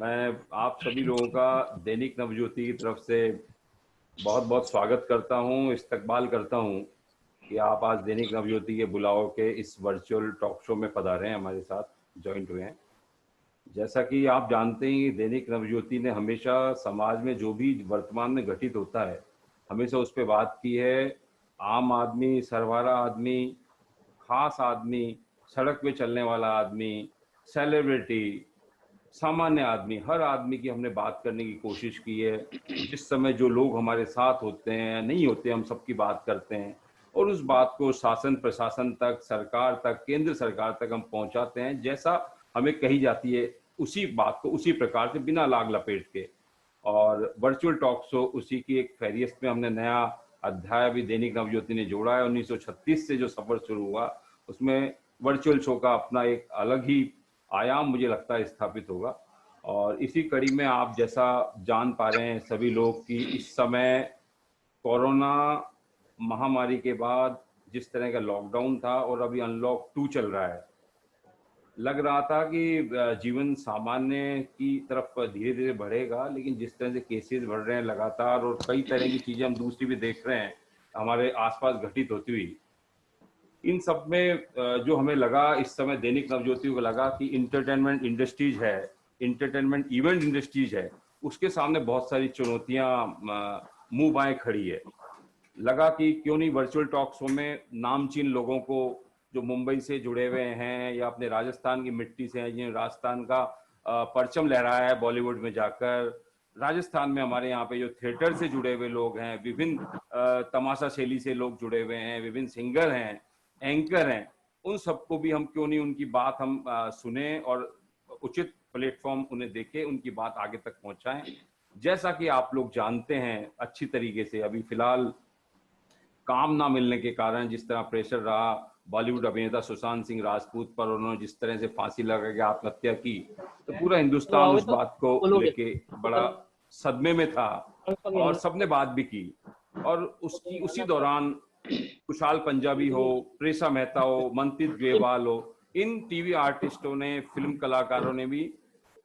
मैं आप सभी लोगों का दैनिक नवज्योति की तरफ से बहुत बहुत स्वागत करता हूं, इस्तकबाल करता हूं कि आप आज दैनिक नवज्योति के बुलाव के इस वर्चुअल टॉक शो में पधारे हैं, हमारे साथ ज्वाइंट हुए हैं। जैसा कि आप जानते हैं, दैनिक नवज्योति ने हमेशा समाज में जो भी वर्तमान में घटित होता है, हमेशा उस पर बात की है। आम आदमी, सरवारा आदमी, खास आदमी, सड़क पे चलने वाला आदमी, सेलिब्रिटी, सामान्य आदमी, हर आदमी की हमने बात करने की कोशिश की है। जिस समय जो लोग हमारे साथ होते हैं, नहीं होते, हम सबकी बात करते हैं और उस बात को शासन प्रशासन तक, सरकार तक, केंद्र सरकार तक हम पहुंचाते हैं। जैसा हमें कही जाती है उसी बात को उसी प्रकार से बिना लाग लपेट के। और वर्चुअल टॉक शो उसी की एक फहरिस्त में हमने नया अध्याय भी दैनिक नवज्योति ने जोड़ा है। 1936 से जो सफर शुरू हुआ उसमें वर्चुअल शो का अपना एक अलग ही आयाम मुझे लगता है स्थापित होगा। और इसी कड़ी में आप जैसा जान पा रहे हैं सभी लोग कि इस समय कोरोना महामारी के बाद जिस तरह का लॉकडाउन था और अभी अनलॉक 2 चल रहा है, लग रहा था कि जीवन सामान्य की तरफ धीरे धीरे बढ़ेगा, लेकिन जिस तरह से केसेस बढ़ रहे हैं लगातार और कई तरह की चीजें हम दूसरी भी देख रहे हैं हमारे आसपास घटित होती हुई, इन सब में जो हमें लगा इस समय दैनिक नवज्योति को लगा कि इंटरटेनमेंट इंडस्ट्रीज है, इंटरटेनमेंट इवेंट इंडस्ट्रीज है, उसके सामने बहुत सारी चुनौतियां मुंह बाएं खड़ी है। लगा कि क्यों नहीं वर्चुअल टॉक शो में नामचीन लोगों को जो मुंबई से जुड़े हुए हैं या अपने राजस्थान की मिट्टी से हैं, जिन्हें राजस्थान का परचम लहराया है बॉलीवुड में जाकर, राजस्थान में हमारे यहाँ पे जो थिएटर से जुड़े हुए लोग हैं, विभिन्न तमाशा शैली से लोग जुड़े हुए हैं, विभिन्न सिंगर हैं, एंकर हैं, उन सबको भी हम क्यों नहीं उनकी बात हम सुने और उचित प्लेटफॉर्म उन्हें देके उनकी बात आगे तक पहुंचाएं। जैसा कि आप लोग जानते हैं अच्छी तरीके से, अभी फिलहाल काम ना मिलने के कारण जिस तरह प्रेशर रहा बॉलीवुड अभिनेता सुशांत सिंह राजपूत पर, उन्होंने जिस तरह से फांसी लगा के आत्महत्या की, तो पूरा हिंदुस्तान उस बात को लेके बड़ा सदमे में था और सबने बात भी की। और उसकी उसी दौरान कुशाल पंजाबी हो, प्रेसा मेहता हो, मंतित ग्रेवाल हो, इन टीवी आर्टिस्टों ने, फिल्म कलाकारों ने भी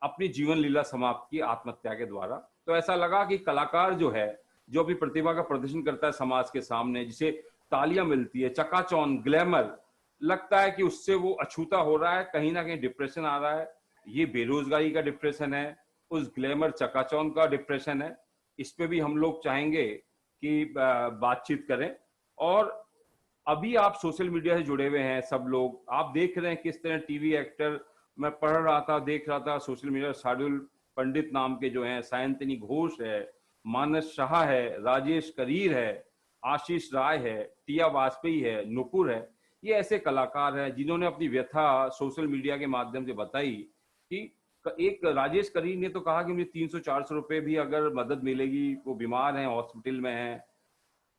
अपनी जीवन लीला समाप्त की आत्महत्या के द्वारा। तो ऐसा लगा कि कलाकार जो है, जो भी प्रतिभा का प्रदर्शन करता है समाज के सामने, जिसे तालियां मिलती है, चकाचौंध, ग्लैमर, लगता है कि उससे वो अछूता हो रहा है, कहीं ना कहीं डिप्रेशन आ रहा है। ये बेरोजगारी का डिप्रेशन है, उस ग्लैमर चकाचौंध का डिप्रेशन है। इस पे भी हम लोग चाहेंगे कि बातचीत करें। और अभी आप सोशल मीडिया से जुड़े हुए हैं सब लोग, आप देख रहे हैं किस तरह टीवी एक्टर, मैं पढ़ रहा था, देख रहा था सोशल मीडिया, शार्दुल पंडित नाम के जो हैं, सायंतिनी घोष है, मानस शाह है, राजेश करीर है, आशीष राय है, टिया वाजपेयी है, नुपुर है, ये ऐसे कलाकार हैं जिन्होंने अपनी व्यथा सोशल मीडिया के माध्यम से बताई। कि एक राजेश करीर ने तो कहा कि मुझे 300-400 रुपए भी अगर मदद मिलेगी, वो बीमार हैं, हॉस्पिटल में हैं।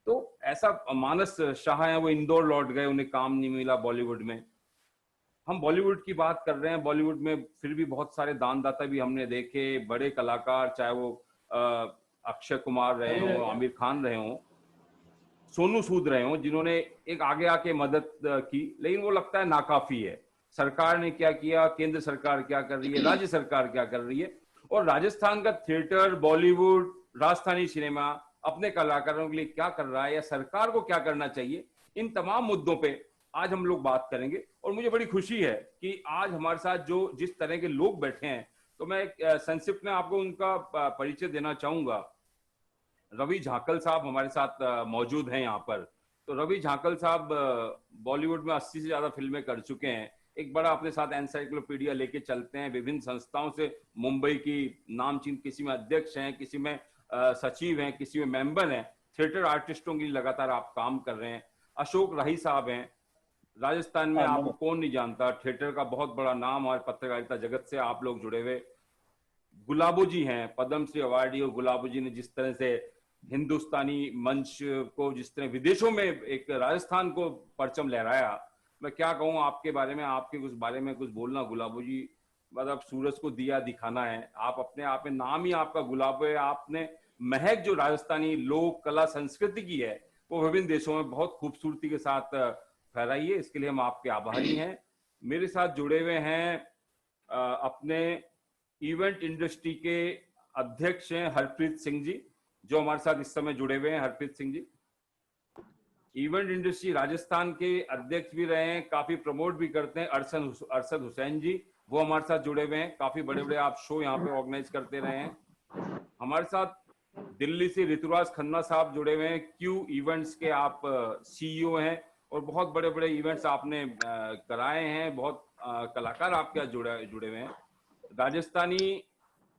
तो ऐसा मानस शाह है, वो इंदौर लौट गए, उन्हें काम नहीं मिला बॉलीवुड में। हम बॉलीवुड की बात कर रहे हैं, बॉलीवुड में फिर भी बहुत सारे दानदाता भी हमने देखे, बड़े कलाकार, चाहे वो अक्षय कुमार रहे हों, आमिर खान रहे हों, सोनू सूद रहे हों, जिन्होंने एक आगे आके मदद की, लेकिन वो लगता है नाकाफी है। सरकार ने क्या किया, केंद्र सरकार क्या कर रही है, राज्य सरकार क्या कर रही है, और राजस्थान का थिएटर, बॉलीवुड, राजस्थानी सिनेमा अपने कलाकारों के लिए क्या कर रहा है या सरकार को क्या करना चाहिए, इन तमाम मुद्दों पे आज हम लोग बात करेंगे। और मुझे बड़ी खुशी है कि आज हमारे साथ जो जिस तरह के लोग बैठे हैं, तो मैं संक्षिप्त में आपको उनका परिचय देना चाहूंगा। रवि झाकल साहब हमारे साथ मौजूद हैं यहाँ पर। तो रवि झाकल साहब बॉलीवुड में 80 से ज्यादा फिल्में कर चुके हैं, एक बड़ा अपने साथ एनसाइक्लोपीडिया लेके चलते हैं, विभिन्न संस्थाओं से, मुंबई की नामचीन, किसी में अध्यक्ष हैं, किसी में सचिव हैं, किसी में मेंबर हैं, थिएटर आर्टिस्टों के लिए लगातार आप काम कर रहे हैं। अशोक राही साहब हैं, राजस्थान में आपको कौन नहीं जानता, थिएटर का बहुत बड़ा नाम और पत्रकारिता जगत से आप लोग जुड़े हुए। गुलाबो जी हैं, पद्मश्री अवार्डी, और गुलाबो जी ने जिस तरह से हिंदुस्तानी मंच को, जिस तरह विदेशों में एक राजस्थान को परचम लहराया, मैं क्या कहूँ आपके बारे में, आपके कुछ बारे में कुछ बोलना गुलाबो जी। मतलब सूरज को दिया दिखाना है, आप अपने आप में, नाम ही आपका गुलाबो है, आपने महक जो राजस्थानी लोक कला संस्कृति की है वो विभिन्न देशों में बहुत खूबसूरती के साथ फहराई है, इसके लिए हम आपके आभारी हैं। मेरे साथ जुड़े हुए हैं अपने इवेंट इंडस्ट्री के अध्यक्ष हैं हरप्रीत सिंह जी, जो हमारे साथ इस समय जुड़े हुए हैं। हरप्रीत सिंह जी इवेंट इंडस्ट्री राजस्थान के अध्यक्ष भी रहे हैं, काफी प्रमोट भी करते हैं। अरशद हुसैन जी, वो हमारे साथ जुड़े हुए हैं, काफी बड़े बड़े आप शो यहाँ पे ऑर्गेनाइज करते रहे हैं। हमारे साथ दिल्ली से ऋतुराज खन्ना साहब जुड़े हुए हैं, क्यू इवेंट्स के आप सीईओ हैं और बहुत बड़े बड़े इवेंट्स आपने कराए हैं, बहुत कलाकार आपके साथ जुड़े हुए हैं। राजस्थानी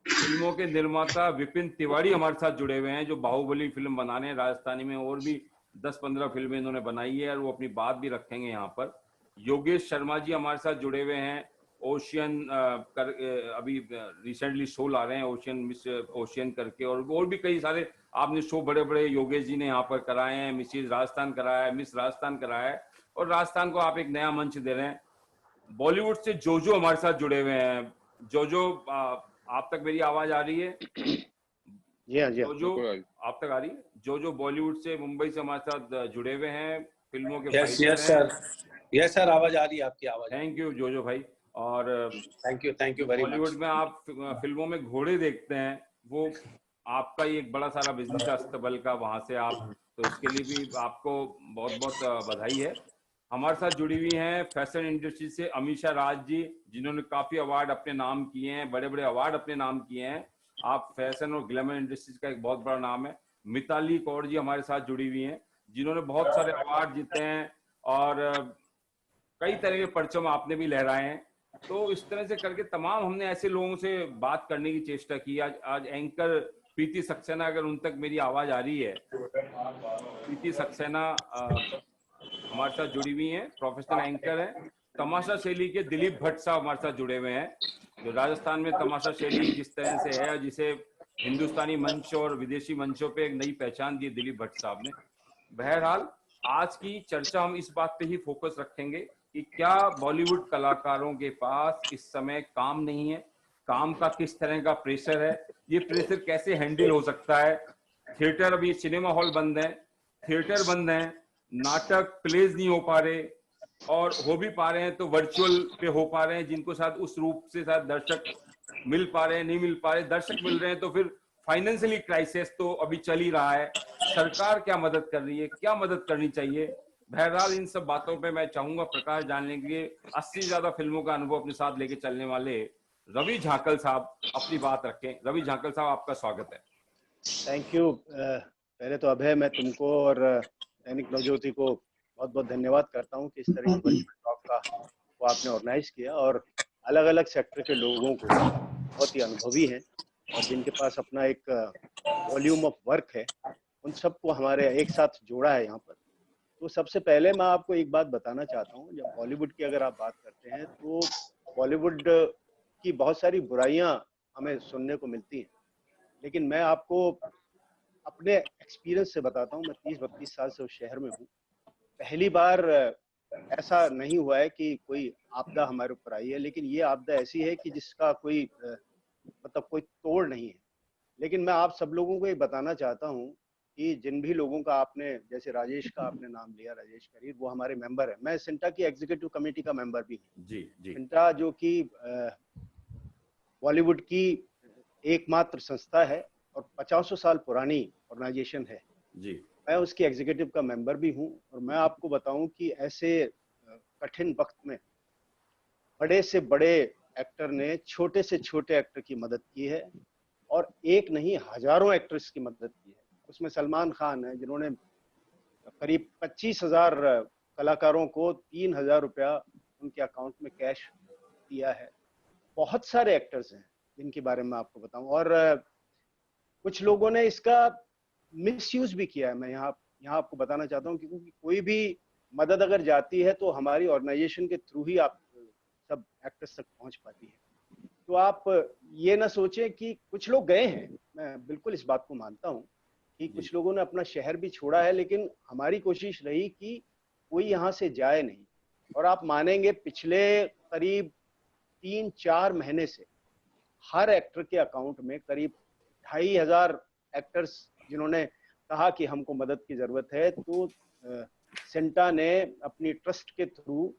फिल्मों के निर्माता विपिन तिवारी हमारे साथ जुड़े हुए हैं, जो बाहुबली फिल्म बनाने हैं राजस्थानी में, और भी 10-15 फिल्में इन्होंने बनाई है और वो अपनी बात भी रखेंगे यहाँ पर। योगेश शर्मा जी हमारे साथ जुड़े हुए हैं, ओशियन अभी रिसेंटली शो ला रहे हैं, ओशियन मिस ओशियन करके, और भी कई सारे आपने शो बड़े बड़े योगेश जी ने यहाँ पर कराए हैं। मिसिज राजस्थान कराया है, मिस राजस्थान कराया है, और राजस्थान को आप एक नया मंच दे रहे हैं। बॉलीवुड से जोजो हमारे साथ जुड़े हुए हैं। जोजो, आप तक मेरी आवाज आ रही है? जी हाँ, जी हाँ, जोजो आप तक आ रही है? जोजो बॉलीवुड से, मुंबई से हमारे साथ जुड़े हुए हैं, फिल्मों के यस फाइटर हैं। यस सर, आवाज आ रही है, आपकी आवाज। थैंक यू जोजो भाई। और thank you very much. Bollywood में आप फिल्मों में घोड़े देखते हैं, वो आपका ही एक बड़ा सारा बिजनेस है अस्तबल का, वहां से आप, तो इसके लिए भी आपको बहुत बहुत बधाई है। हमारे साथ जुड़ी हुई हैं फैशन इंडस्ट्री से अमीषा राज जी, जिन्होंने काफी अवार्ड अपने नाम किए हैं, बड़े बड़े अवार्ड अपने नाम किए हैं। आप फैशन और ग्लैमर इंडस्ट्रीज का एक बहुत बड़ा नाम है। मिताली कौर जी हमारे साथ जुड़ी हुई हैं, जिन्होंने बहुत सारे अवार्ड जीते हैं और कई तरह के परचम आपने भी लहराए हैं। तो इस तरह से करके तमाम हमने ऐसे लोगों से बात करने की चेष्टा की। आज एंकर प्रीति सक्सेना, अगर उन तक मेरी आवाज आ रही है, प्रीति सक्सेना हमारे साथ जुड़ी हुई हैं, प्रोफेशनल एंकर है। तमाशा शैली के दिलीप भट्ट साहब हमारे साथ जुड़े हुए हैं, जो राजस्थान में तमाशा शैली जिस तरह से है, जिसे हिंदुस्तानी मंच और विदेशी मंचों पे एक नई पहचान दी दिलीप भट्ट साहब ने। बहरहाल आज की चर्चा हम इस बात पे ही फोकस रखेंगे कि क्या बॉलीवुड कलाकारों के पास इस समय काम नहीं है, काम का किस तरह का प्रेशर है, ये प्रेशर कैसे हैंडल हो सकता है। थिएटर, अभी सिनेमा हॉल बंद है, थिएटर बंद है, नाटक प्लेज नहीं हो पा रहे, और हो भी पा रहे हैं तो वर्चुअल पे हो पा रहे हैं, जिनको शायद उस रूप से शायद दर्शक मिल पा रहे हैं, नहीं मिल पा रहे। दर्शक मिल रहे हैं तो फिर फाइनेंशियली क्राइसिस तो अभी चल ही रहा है। सरकार क्या मदद कर रही है, क्या मदद करनी चाहिए? बहरहाल इन सब बातों पे मैं चाहूंगा प्रकाश डालने के लिए 80 से ज्यादा फिल्मों का अनुभव अपने साथ लेके चलने वाले रवि झाकल साहब अपनी बात रखें। रवि झाकल साहब, आपका स्वागत है। Thank you. पहले तो अभय, मैं तुमको और दैनिक नवज्योति को बहुत बहुत धन्यवाद करता हूँ कि इस तरह की वर्चुअल टॉक का वो आपने ऑर्गेनाइज किया, और अलग अलग सेक्टर के लोगों को, बहुत ही अनुभवी हैं और जिनके पास अपना एक वॉल्यूम ऑफ वर्क है, उन सबको हमारे एक साथ जोड़ा है यहाँ पर। तो सबसे पहले मैं आपको एक बात बताना चाहता हूँ, जब बॉलीवुड की अगर आप बात करते हैं तो बॉलीवुड की बहुत सारी बुराइयां हमें सुनने को मिलती हैं, लेकिन मैं आपको अपने एक्सपीरियंस से बताता हूँ। मैं 30-32 साल से उस शहर में हूँ। पहली बार ऐसा नहीं हुआ है कि कोई आपदा हमारे ऊपर आई है, लेकिन ये आपदा ऐसी है कि जिसका कोई मतलब कोई तोड़ नहीं है। लेकिन मैं आप सब लोगों को ये बताना चाहता हूँ कि जिन भी लोगों का आपने, जैसे राजेश का आपने नाम लिया, राजेश करीर, वो हमारे मेंबर है। मैं सिंटा की एग्जीक्यूटिव कमेटी का मेंबर भी हूँ। जी जी। सिंटा जो कि बॉलीवुड की एकमात्र संस्था है और 50 साल पुरानी ऑर्गेनाइजेशन है जी। मैं उसकी एग्जीक्यूटिव का मेंबर भी हूं। और मैं आपको बताऊं कि ऐसे कठिन वक्त में बड़े से बड़े एक्टर ने छोटे से छोटे एक्टर की मदद की है, और एक नहीं हजारों एक्टर्स की मदद की है। उसमें सलमान खान है, जिन्होंने करीब 25,000 कलाकारों को 3,000 रुपया उनके अकाउंट में कैश दिया है। बहुत सारे एक्टर्स हैं जिनके बारे में आपको बताऊं, और कुछ लोगों ने इसका मिसयूज भी किया है। मैं यहाँ आपको बताना चाहता हूँ, क्योंकि कोई भी मदद अगर जाती है तो हमारी ऑर्गेनाइजेशन के थ्रू ही आप सब एक्टर्स तक पहुंच पाती है। तो आप ये ना सोचें कि कुछ लोग गए हैं, मैं बिल्कुल इस बात को मानता हूँ कि कुछ लोगों ने अपना शहर भी छोड़ा है, लेकिन हमारी कोशिश रही कि कोई यहाँ से जाए नहीं। और आप मानेंगे, पिछले करीब 3-4 महीने से हर एक्टर के अकाउंट में करीब 2,500 एक्टर्स जिन्होंने कहा कि हमको मदद की जरूरत है, तो सिंटा ने अपनी ट्रस्ट के थ्रू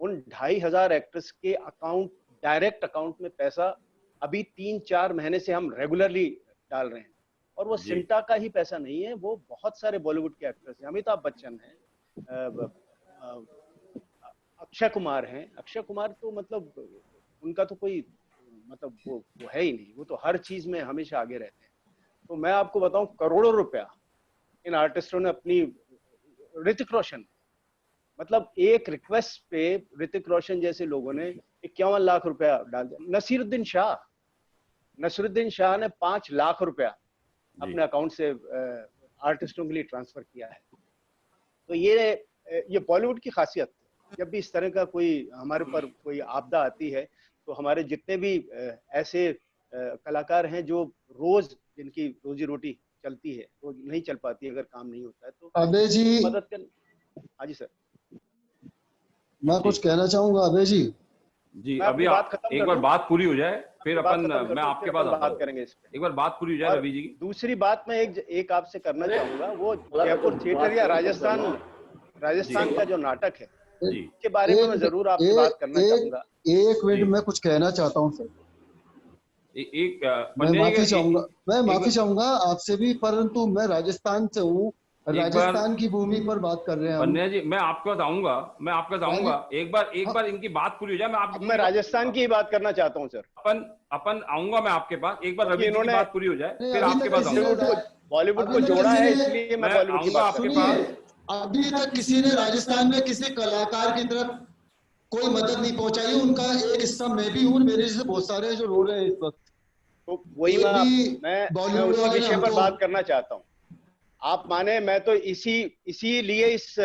उन 2,500 एक्टर्स के अकाउंट, डायरेक्ट अकाउंट में पैसा अभी 3-4 महीने से हम रेगुलरली डाल रहे हैं, और वो जी। सिमटा का ही पैसा नहीं है, वो बहुत सारे बॉलीवुड के एक्टर्स हैं, अमिताभ बच्चन हैं, अक्षय कुमार हैं। अक्षय कुमार तो मतलब उनका तो कोई मतलब वो है ही नहीं, वो तो हर चीज में हमेशा आगे रहते हैं। तो मैं आपको बताऊं, करोड़ों रुपया इन आर्टिस्टों ने अपनी, ऋतिक रोशन, मतलब एक रिक्वेस्ट पे ऋतिक रोशन जैसे लोगों ने 51 लाख रुपया डाल दिया। नसीरुद्दीन शाह ने 5 लाख रुपया जी। अपने अकाउंट से आर्टिस्टों के लिए ट्रांसफर किया है। तो ये बॉलीवुड की खासियत है। जब भी इस तरह का कोई हमारे पर कोई आपदा आती है, तो हमारे जितने भी ऐसे कलाकार हैं जो रोज जिनकी रोजी रोटी चलती है, वो नहीं चल पाती अगर काम नहीं होता है, तो अबे जी, मदद कर। हाँ जी सर, मैं कुछ कहना चाहूंगा अबे जी। जी, मैं अभी अपनी बात खत्म एक कर बार दूं? बात पूरी हो जाए, फिर बात अपन, खत्म कर मैं दूं, आपके फिर पास अपन आता बात हूँ। करेंगे इस पे। एक बार बात पूरी हो जाए और रवि जी की। दूसरी बात मैं एक आपसे करना चाहूंगा, वो जयपुर थिएटर या राजस्थान का जो नाटक है, जी। के बारे में मैं जरूर आपसे बात करना चाहूंगा। एक मिनट जी। में कुछ कहना चाहता हूँ सर। एक मैं पंड्या जी माफी चाहूंगा, मैं एक माफी बार, चाहूंगा आपसे भी, परंतु मैं राजस्थान से हूँ, एक बार राजस्थान की भूमि पर बात कर रहे हैं हम। पंड्या जी, मैं आपके पास आऊंगा, एक हाँ, बार इनकी बात पूरी हो जाए, मैं आपकी अब मैं पूरी बात राजस्थान की ही बात करना चाहता हूँ सर, अपन अपन आऊंगा मैं आपके पास, एक बार क्योंकि रवि जी की इन्होंने बात पूरी हो जाए, नहीं, फिर अभी आपके तक पास किसी आऊंगा। ने बॉलीवुड को अभी तक जोड़ा किसी है, ने इसलिए मैं मैं बॉलीवुड की आऊंगा बात आपके करूंगा। पास। सुनिए, अभी तक किसी ने राजस्थान में किसी कलाकार की तरफ कोई मदद नहीं पहुंचाई। उनका एक हिस्सा मैं भी हूँ, मेरे जैसे बहुत सारे हैं जो रो रहे हैं इस वक्त। तो वही एक भी मैं बॉलीवुड उसी वाले ने विषय पर हमको, बात करना चाहता हूँ। आप माने, मैं तो इसीलिए इस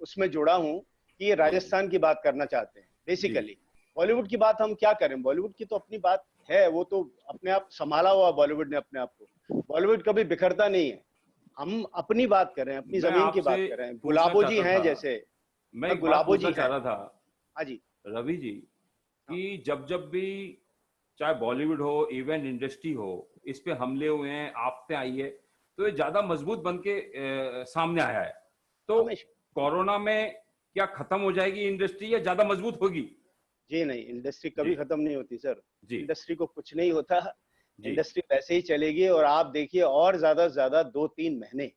उसमें जुड़ा हूँ कि ये राजस्थान की बात करना चाहते हैं बेसिकली। बॉलीवुड की बात हम क्या करें, बॉलीवुड की तो अपनी बात है, वो तो अपने आप संभाला हुआ बॉलीवुड ने अपने आप को। बॉलीवुड कभी बिखरता नहीं है। हम अपनी बात करें, अपनी मैं जमीन की आपसे बात करें। पूछना गुलाबो जी चाहता हैं था, जैसे, मैं एक बात गुलाबो पूछना जी चाह हैं। रहा था हाँ जी। रवि जी, हाँ। कि जब भी चाहे बॉलीवुड हो, इवेंट इंडस्ट्री हो, इस पे हमले हुए हैं, आफतें आई है, तो ये ज्यादा मजबूत बन के सामने आया है। तो हमेशा। कोरोना में क्या खत्म हो जाएगी इंडस्ट्री या ज्यादा मजबूत होगी? जी नहीं, इंडस्ट्री जी। कभी खत्म नहीं होती सर। जी। इंडस्ट्री को कुछ नहीं होता, जी। इंडस्ट्री वैसे ही चलेगी। और आप देखिए, और ज्यादा से ज्यादा 2-3 महीने,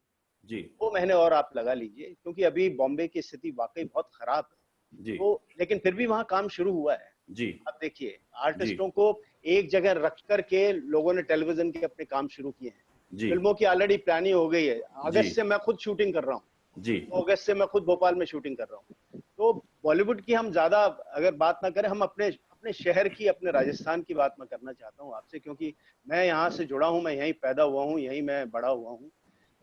जी। 2 महीने और आप लगा लीजिए, क्योंकि अभी बॉम्बे की स्थिति वाकई बहुत खराब है। जी। तो लेकिन फिर भी वहां काम शुरू हुआ है। जी। आप देखिए, जी। आर्टिस्टों को एक जगह रख करके लोगों ने टेलीविजन के अपने काम शुरू किए हैं। जी। फिल्मों की ऑलरेडी प्लानिंग हो गई है। जी। अगस्त से मैं खुद शूटिंग कर रहा हूँ। जी। तो अगस्त से मैं खुद भोपाल में शूटिंग कर रहा हूँ। तो बॉलीवुड की हम ज्यादा अगर बात ना करें, हम अपने अपने शहर की, अपने राजस्थान की बात मैं करना चाहता हूँ आपसे, क्योंकि मैं यहाँ से जुड़ा हूँ, मैं यहीं पैदा हुआ हूँ, यहीं मैं बड़ा हुआ हूँ।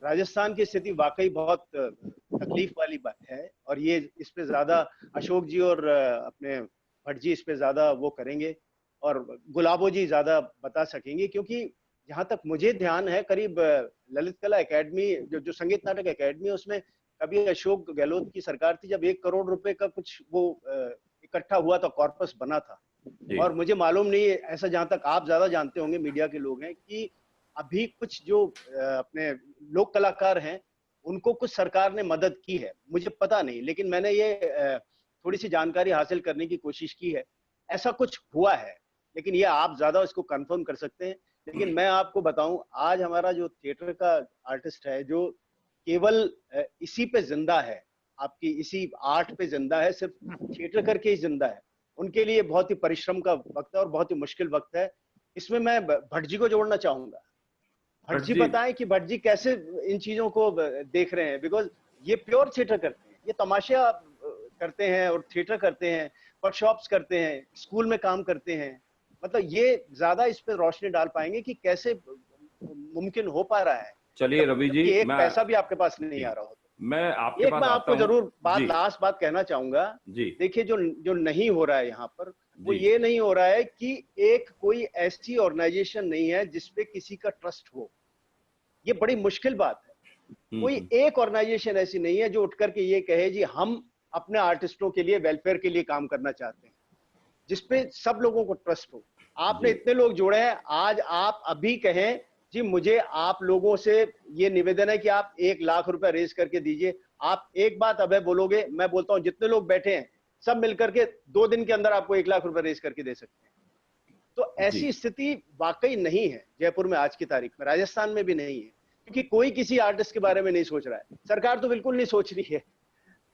राजस्थान की स्थिति वाकई बहुत तकलीफ वाली बात है, और ये इस पे ज्यादा अशोक जी और अपने भट्ट जी इस पे ज्यादा वो करेंगे, और गुलाबो जी ज्यादा बता सकेंगे। क्योंकि जहां तक मुझे ध्यान है, करीब ललित कला एकेडमी, जो संगीत नाटक एकेडमी है, उसमें कभी अशोक गहलोत की सरकार थी, जब 1 करोड़ रुपए का कुछ वो इकट्ठा हुआ था, कॉर्पस बना था। जी। और मुझे मालूम नहीं है, ऐसा जहां तक आप ज्यादा जानते होंगे, मीडिया के लोग हैं, कि अभी कुछ जो अपने लोक कलाकार हैं, उनको कुछ सरकार ने मदद की है, मुझे पता नहीं, लेकिन मैंने ये थोड़ी सी जानकारी हासिल करने की कोशिश की है। ऐसा कुछ हुआ है, लेकिन ये आप ज्यादा इसको कंफर्म कर सकते हैं। लेकिन मैं आपको बताऊं, आज हमारा जो थिएटर का आर्टिस्ट है, जो केवल इसी पे जिंदा है, आपकी इसी आर्ट पे जिंदा है, सिर्फ थिएटर करके ही जिंदा है, उनके लिए बहुत ही परिश्रम का वक्त है और बहुत ही मुश्किल वक्त है। इसमें मैं भट्ट जी को जोड़ना चाहूंगा। भट्ट जी बताएं कि भट्ट जी कैसे इन चीजों को देख रहे हैं, बिकॉज ये प्योर थिएटर करते हैं, ये तमाशा करते हैं और थिएटर करते हैं, वर्कशॉप्स करते हैं, स्कूल में काम करते हैं। मतलब ये ज्यादा इस पे रोशनी डाल पाएंगे कि कैसे मुमकिन हो पा रहा है। चलिए रवि जी, एक पैसा भी आपके पास नहीं आ रहा हो। मैं आपके एक पास मैं आता आपको हूं। जरूर जी। लास्ट बात कहना चाहूंगा। जी। देखिए, जो नहीं हो रहा है यहाँ पर, वो जी। ये नहीं हो रहा है कि एक कोई ऐसी ऑर्गेनाइजेशन नहीं है जिसपे किसी का ट्रस्ट हो। ये बड़ी मुश्किल बात है। कोई एक ऑर्गेनाइजेशन ऐसी नहीं है जो उठ करके ये कहे जी हम अपने आर्टिस्टों के लिए, वेलफेयर के लिए काम करना चाहते हैं, जिसपे सब लोगों को ट्रस्ट हो। आपने इतने लोग जोड़े हैं, आज आप अभी कहें जी मुझे आप लोगों से ये निवेदन है कि आप 1 लाख रुपए रेज करके दीजिए। आप एक बात अभय बोलोगे, मैं बोलता हूं जितने लोग बैठे हैं सब मिलकर के 2 दिन के अंदर आपको 1 लाख रुपए रेज करके दे सकते हैं। तो ऐसी स्थिति वाकई नहीं है जयपुर में आज की तारीख में, राजस्थान में भी नहीं है, क्योंकि कोई किसी आर्टिस्ट के बारे में नहीं सोच रहा है। सरकार तो बिल्कुल नहीं सोच रही है।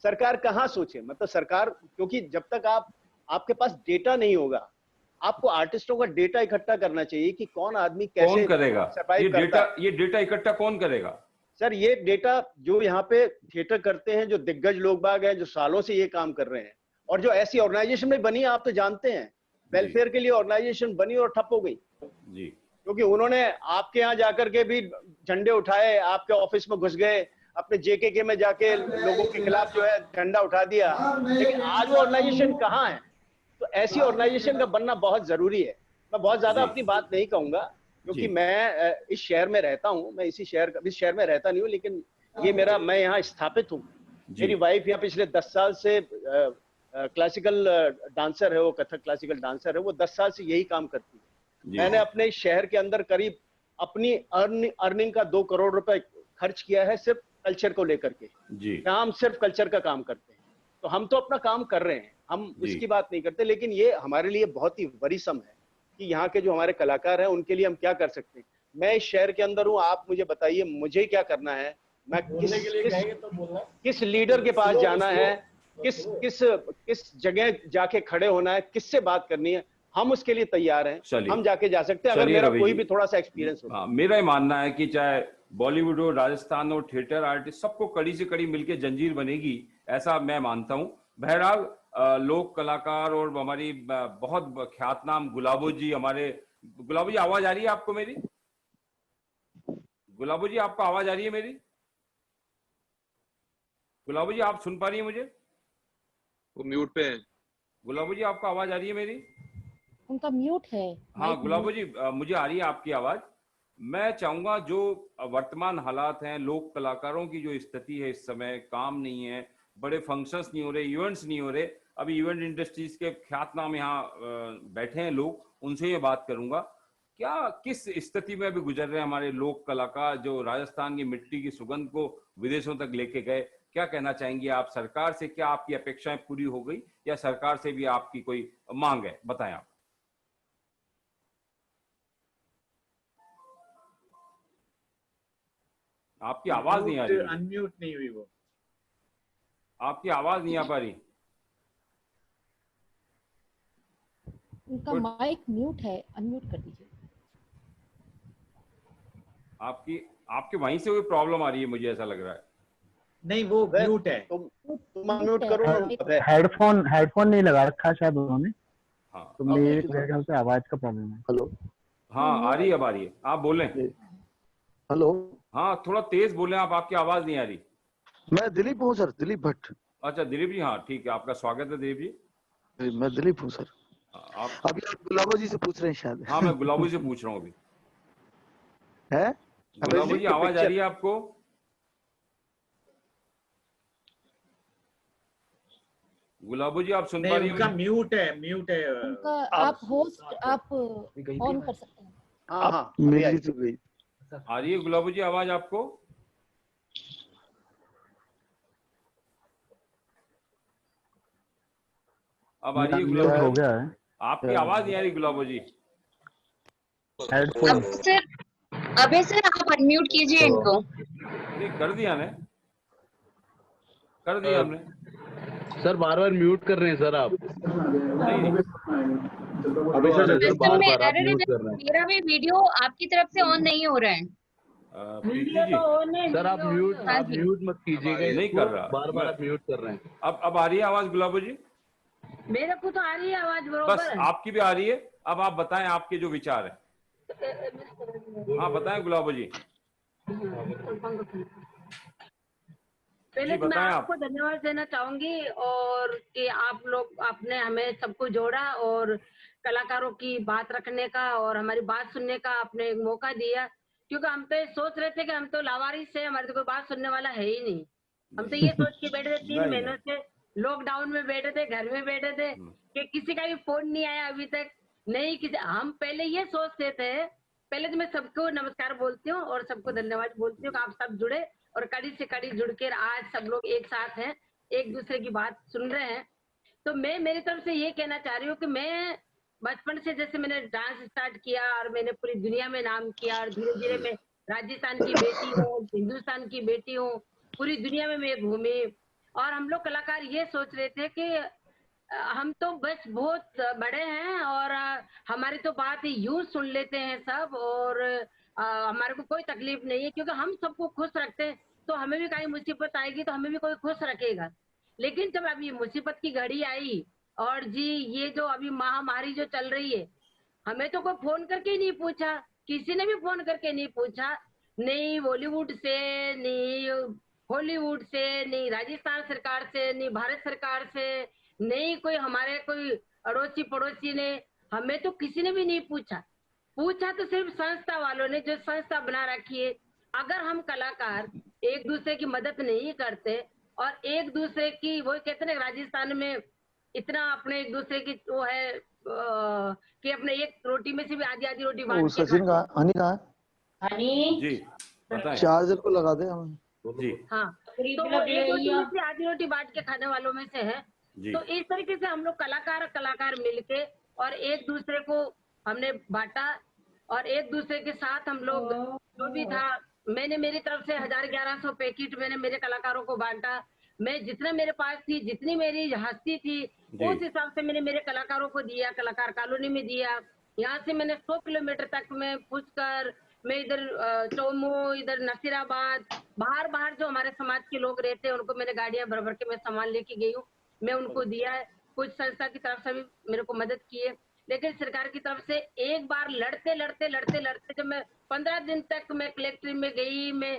सरकार कहाँ सोचे, मतलब सरकार, क्योंकि जब तक आपके पास डेटा नहीं होगा, आपको आर्टिस्टों का डेटा इकट्ठा करना चाहिए कि कौन आदमी कैसे कौन करेगा ये डेटा इकट्ठा कौन करेगा? सर ये डेटा जो यहाँ पे थिएटर करते हैं, जो दिग्गज लोग बाग हैं, जो सालों से ये काम कर रहे हैं, और जो ऐसी ऑर्गेनाइजेशन में बनी, आप तो जानते हैं, वेलफेयर के लिए ऑर्गेनाइजेशन बनी और ठप हो गई जी, क्योंकि उन्होंने आपके यहाँ जाकर के भी झंडे उठाए, आपके ऑफिस में घुस गए, अपने जेके में जाके लोगों के खिलाफ जो है झंडा उठा दिया। लेकिन आज वो ऑर्गेनाइजेशन कहाँ है? तो ऐसी ऑर्गेनाइजेशन का बनना बहुत जरूरी है। मैं बहुत ज्यादा अपनी बात नहीं कहूंगा, क्योंकि मैं इस शहर में रहता हूँ, मैं इस शहर में रहता नहीं हूँ, लेकिन मैं यहाँ स्थापित हूँ। मेरी वाइफ यहाँ पिछले 10 साल से क्लासिकल डांसर है, वो कथक क्लासिकल डांसर है, वो 10 साल से यही काम करती है। मैंने अपने शहर के अंदर करीब अपनी अर्निंग का 2 करोड़ रुपए खर्च किया है सिर्फ कल्चर को लेकर के। यहाँ हम सिर्फ कल्चर का काम करते हैं, तो हम तो अपना काम कर रहे हैं, हम उसकी बात नहीं करते, लेकिन ये हमारे लिए बहुत ही वरीसम है कि यहाँ के जो हमारे कलाकार हैं उनके लिए हम क्या कर सकते हैं। मैं इस शहर के अंदर हूँ, आप मुझे बताइए मुझे क्या करना है, मैं किस लीडर के पास जाना है, किस जगह जाके खड़े होना है, किससे बात करनी है, हम उसके लिए तैयार हैं। हम जाके जा सकते हैं अगर मेरा कोई भी थोड़ा सा एक्सपीरियंस हो। मेरा ही मानना है कि चाहे बॉलीवुड हो, राजस्थान हो, थिएटर आर्टिस्ट, सबको कड़ी से कड़ी मिलके जंजीर बनेगी, ऐसा मैं मानता हूँ। बहरहाल लोक कलाकार और हमारी बहुत ख्यातनाम गुलाबो जी, हमारे गुलाबो जी, आवाज आ रही है आपको मेरी? गुलाबो जी आपको आवाज आ रही है मेरी? गुलाबो जी आप सुन पा रही है मुझे? वो म्यूट पे है। गुलाबो जी आपको आवाज आ रही है मेरी? उनका म्यूट है। हाँ गुलाबो जी, मुझे आ रही है आपकी आवाज। मैं चाहूंगा जो वर्तमान हालात हैं, लोक कलाकारों की जो स्थिति है इस समय, काम नहीं है, बड़े फंक्शंस नहीं हो रहे, इवेंट्स नहीं हो रहे। अभी इवेंट इंडस्ट्रीज के ख्यातनाम यहाँ बैठे हैं लोग, उनसे ये बात करूंगा, क्या किस स्थिति में अभी गुजर रहे हैं हमारे लोक कलाकार जो राजस्थान की मिट्टी की सुगंध को विदेशों तक लेके गए? क्या कहना चाहेंगे आप सरकार से? क्या आपकी अपेक्षाएं पूरी हो गई या सरकार से भी आपकी कोई मांग है? बताएं आप। आपकी आवाज नहीं आ रही, अनम्यूट नहीं हुई वो, आपकी आवाज नहीं आ पा रही। उनका माइक म्यूट है, अनम्यूट कर दीजिए। आपके वहीं से कोई प्रॉब्लम आ रही है, मुझे ऐसा लग रहा है। नहीं वो म्यूट है। तुम अनम्यूट करो। हेडफोन नहीं लगा रखा शायद उन्होंने। हाँ, तो मेरे ख्याल से आवाज का प्रॉब्लम है। हेलो, हाँ आ रही है, अब आ रही है, आप बोलें। हेलो, हाँ थोड़ा तेज बोलें आप, आपकी आवाज नहीं आ रही। मैं दिलीप हूँ सर, दिलीप भट्ट। अच्छा दिलीप जी, हाँ ठीक है, आपका स्वागत है दिलीप जी। मैं दिलीप हूँ सर। अभी आप गुलाबो जी से पूछ रहे हैं शायद। हाँ मैं गुलाबो जी से पूछ रहा हूँ अभी। है गुलाबो जी आवाज आ रही है आपको? गुलाबो जी आप सुन पा रही हैं? उनका म्यूट है, म्यूट है उनका। आप होस्ट आप ऑन कर सकते हैं। हाँ मेरी तो गई। आ रही है गुलाबो जी आवाज आपको? अब आ रही है गुलाबो हो जी? गया है। आपकी आवाज नहीं आ रही गुलाबो जी। हेडफोन अबे सर आप अनम्यूट कीजिए इनको। नहीं कर दिया ने, कर दिया हमने। सर बार बार म्यूट कर रहे हैं सर आप। नहीं अभी सर बार बार आप म्यूट कर रहे हैं। मेरा भी वीडियो आपकी तरफ से ऑन नहीं हो रहा है। प्रीति जी सर आप म्यूट मत कीजिएगा, नहीं कर रहा, बार बार आप म्यूट कर रहे हैं। अब आ रही है आवाज गुलाबो जी? मेरे को तो आ रही है आवाज बरोबर। बस आपकी भी आ रही है। अब आप बताएं आपके जो विचार है। हाँ बताएं गुलाबो जी। पहले तो मैं आपको धन्यवाद देना चाहूंगी और कि आप लोग आपने हमें सबको जोड़ा और कलाकारों की बात रखने का और हमारी बात सुनने का आपने एक मौका दिया, क्योंकि हम तो सोच रहे थे कि हम तो लावारिस है, हमारे तो कोई बात सुनने वाला है ही नहीं। हम तो ये सोच के बैठे थे 3 महीनों से लॉकडाउन में बैठे थे, घर में बैठे थे कि किसी का भी फोन नहीं आया अभी तक, नहीं किसी। हम पहले ये सोचते थे, पहले तो मैं सबको नमस्कार बोलती हूँ और सबको धन्यवाद बोलती हूँ कि आप सब जुड़े और कड़ी से कड़ी जुड़ के आज सब लोग एक साथ हैं, एक दूसरे की बात सुन रहे हैं। तो मैं मेरी तरफ से ये कहना चाह रही हूँ कि मैं बचपन से जैसे मैंने डांस स्टार्ट किया और मैंने पूरी दुनिया में नाम किया और धीरे धीरे मैं राजस्थान की बेटी हूँ, हिंदुस्तान की बेटी हूँ, पूरी दुनिया में मैं घूमी। और हम लोग कलाकार ये सोच रहे थे कि हम तो बस बहुत बड़े हैं और हमारी तो बात यूं सुन लेते हैं सब और हमारे को कोई तकलीफ नहीं है, क्योंकि हम सबको खुश रखते हैं तो हमें भी कहीं मुसीबत आएगी तो हमें भी कोई खुश रखेगा। लेकिन जब अभी मुसीबत की घड़ी आई और जी ये जो अभी महामारी जो चल रही है, हमें तो कोई फोन करके ही नहीं पूछा, किसी ने भी फोन करके नहीं पूछा, नहीं बॉलीवुड से, नहीं हॉलीवुड से, नहीं राजस्थान सरकार से, नहीं भारत सरकार से, नहीं कोई हमारे कोई अड़ोसी पड़ोसी ने, हमें तो किसी ने भी नहीं पूछा। पूछा तो सिर्फ संस्था वालों ने, जो संस्था बना रखी है। अगर हम कलाकार एक दूसरे की मदद नहीं करते और एक दूसरे की, वो कहते हैं राजस्थान में इतना अपने एक दूसरे की वो है कि अपने एक रोटी में से भी आधी आधी रोटी बांट के सचिन कहाँ, हनी कहाँ है? हनी जी बताएं। चार्जर को लगा दे हमें। जी हाँ, तो वो एक रोटी में से आधी रोटी बांट के खाने वालों में से है। जी तो इस तरीके से हम लोग कलाकार मिलके और एक दूसरे को हमने बांटा और एक दूसरे के साथ हम लोग जो भी था, मैंने मेरी तरफ से 1100 पैकेट मैंने मेरे कलाकारों को बांटा। मैं जितना मेरे पास थी, जितनी मेरी हस्ती थी, उस हिसाब से मैंने मेरे कलाकारों को दिया, कलाकार कॉलोनी में दिया। यहाँ से मैंने 100 किलोमीटर तक मैं पुष्कर, मैं इधर चौमू, इधर नसीराबाद, बाहर जो हमारे समाज के लोग रहते हैं उनको मैंने गाड़ियां भर भर के मैं सामान लेके गई हूँ, मैं उनको दिया है। कुछ संस्था की तरफ से भी मेरे को मदद की है, लेकिन सरकार की तरफ से एक बार लड़ते जब मैं 15 दिन तक मैं कलेक्ट्रेट में गई, मैं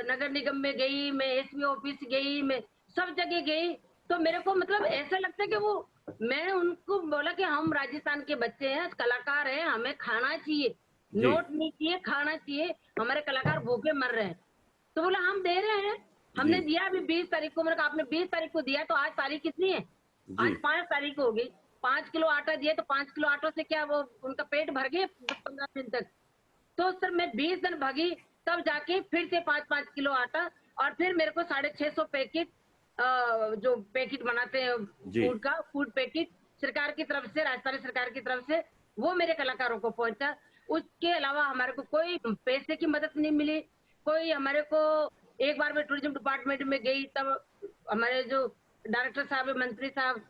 नगर निगम में गई, मैं एसपी ऑफिस गई, मैं सब जगह गई, तो मेरे को मतलब ऐसा लगता है कि वो, मैं उनको बोला कि हम राजस्थान के बच्चे हैं, कलाकार हैं, हमें खाना चाहिए, नोट नहीं चाहिए, खाना चाहिए, हमारे कलाकार भूखे मर रहे हैं। तो बोला हम दे रहे हैं, हमने दिया अभी 20 तारीख को। मेरे को आपने 20 तारीख को दिया, तो आज तारीख कितनी है? आज 5 तारीख हो गई। 5 किलो आटा दिया, तो 5 किलो आटो से क्या वो उनका पेट भर गए 15 दिन तक? तो सर मैं 20 दिन भागी, तब जाके फिर से 5-5 किलो आटा और फिर मेरे को 650 पैकेट जो पैकेट बनाते हैं फूड का, फूड पैकेट सरकार की तरफ से, राजस्थान सरकार की तरफ से, वो मेरे कलाकारों को पहुंचा। उसके अलावा हमारे को कोई पैसे की मदद नहीं मिली, कोई हमारे को। एक बार मैं टूरिज्म डिपार्टमेंट में गई, तब हमारे जो डायरेक्टर साहब, मंत्री साहब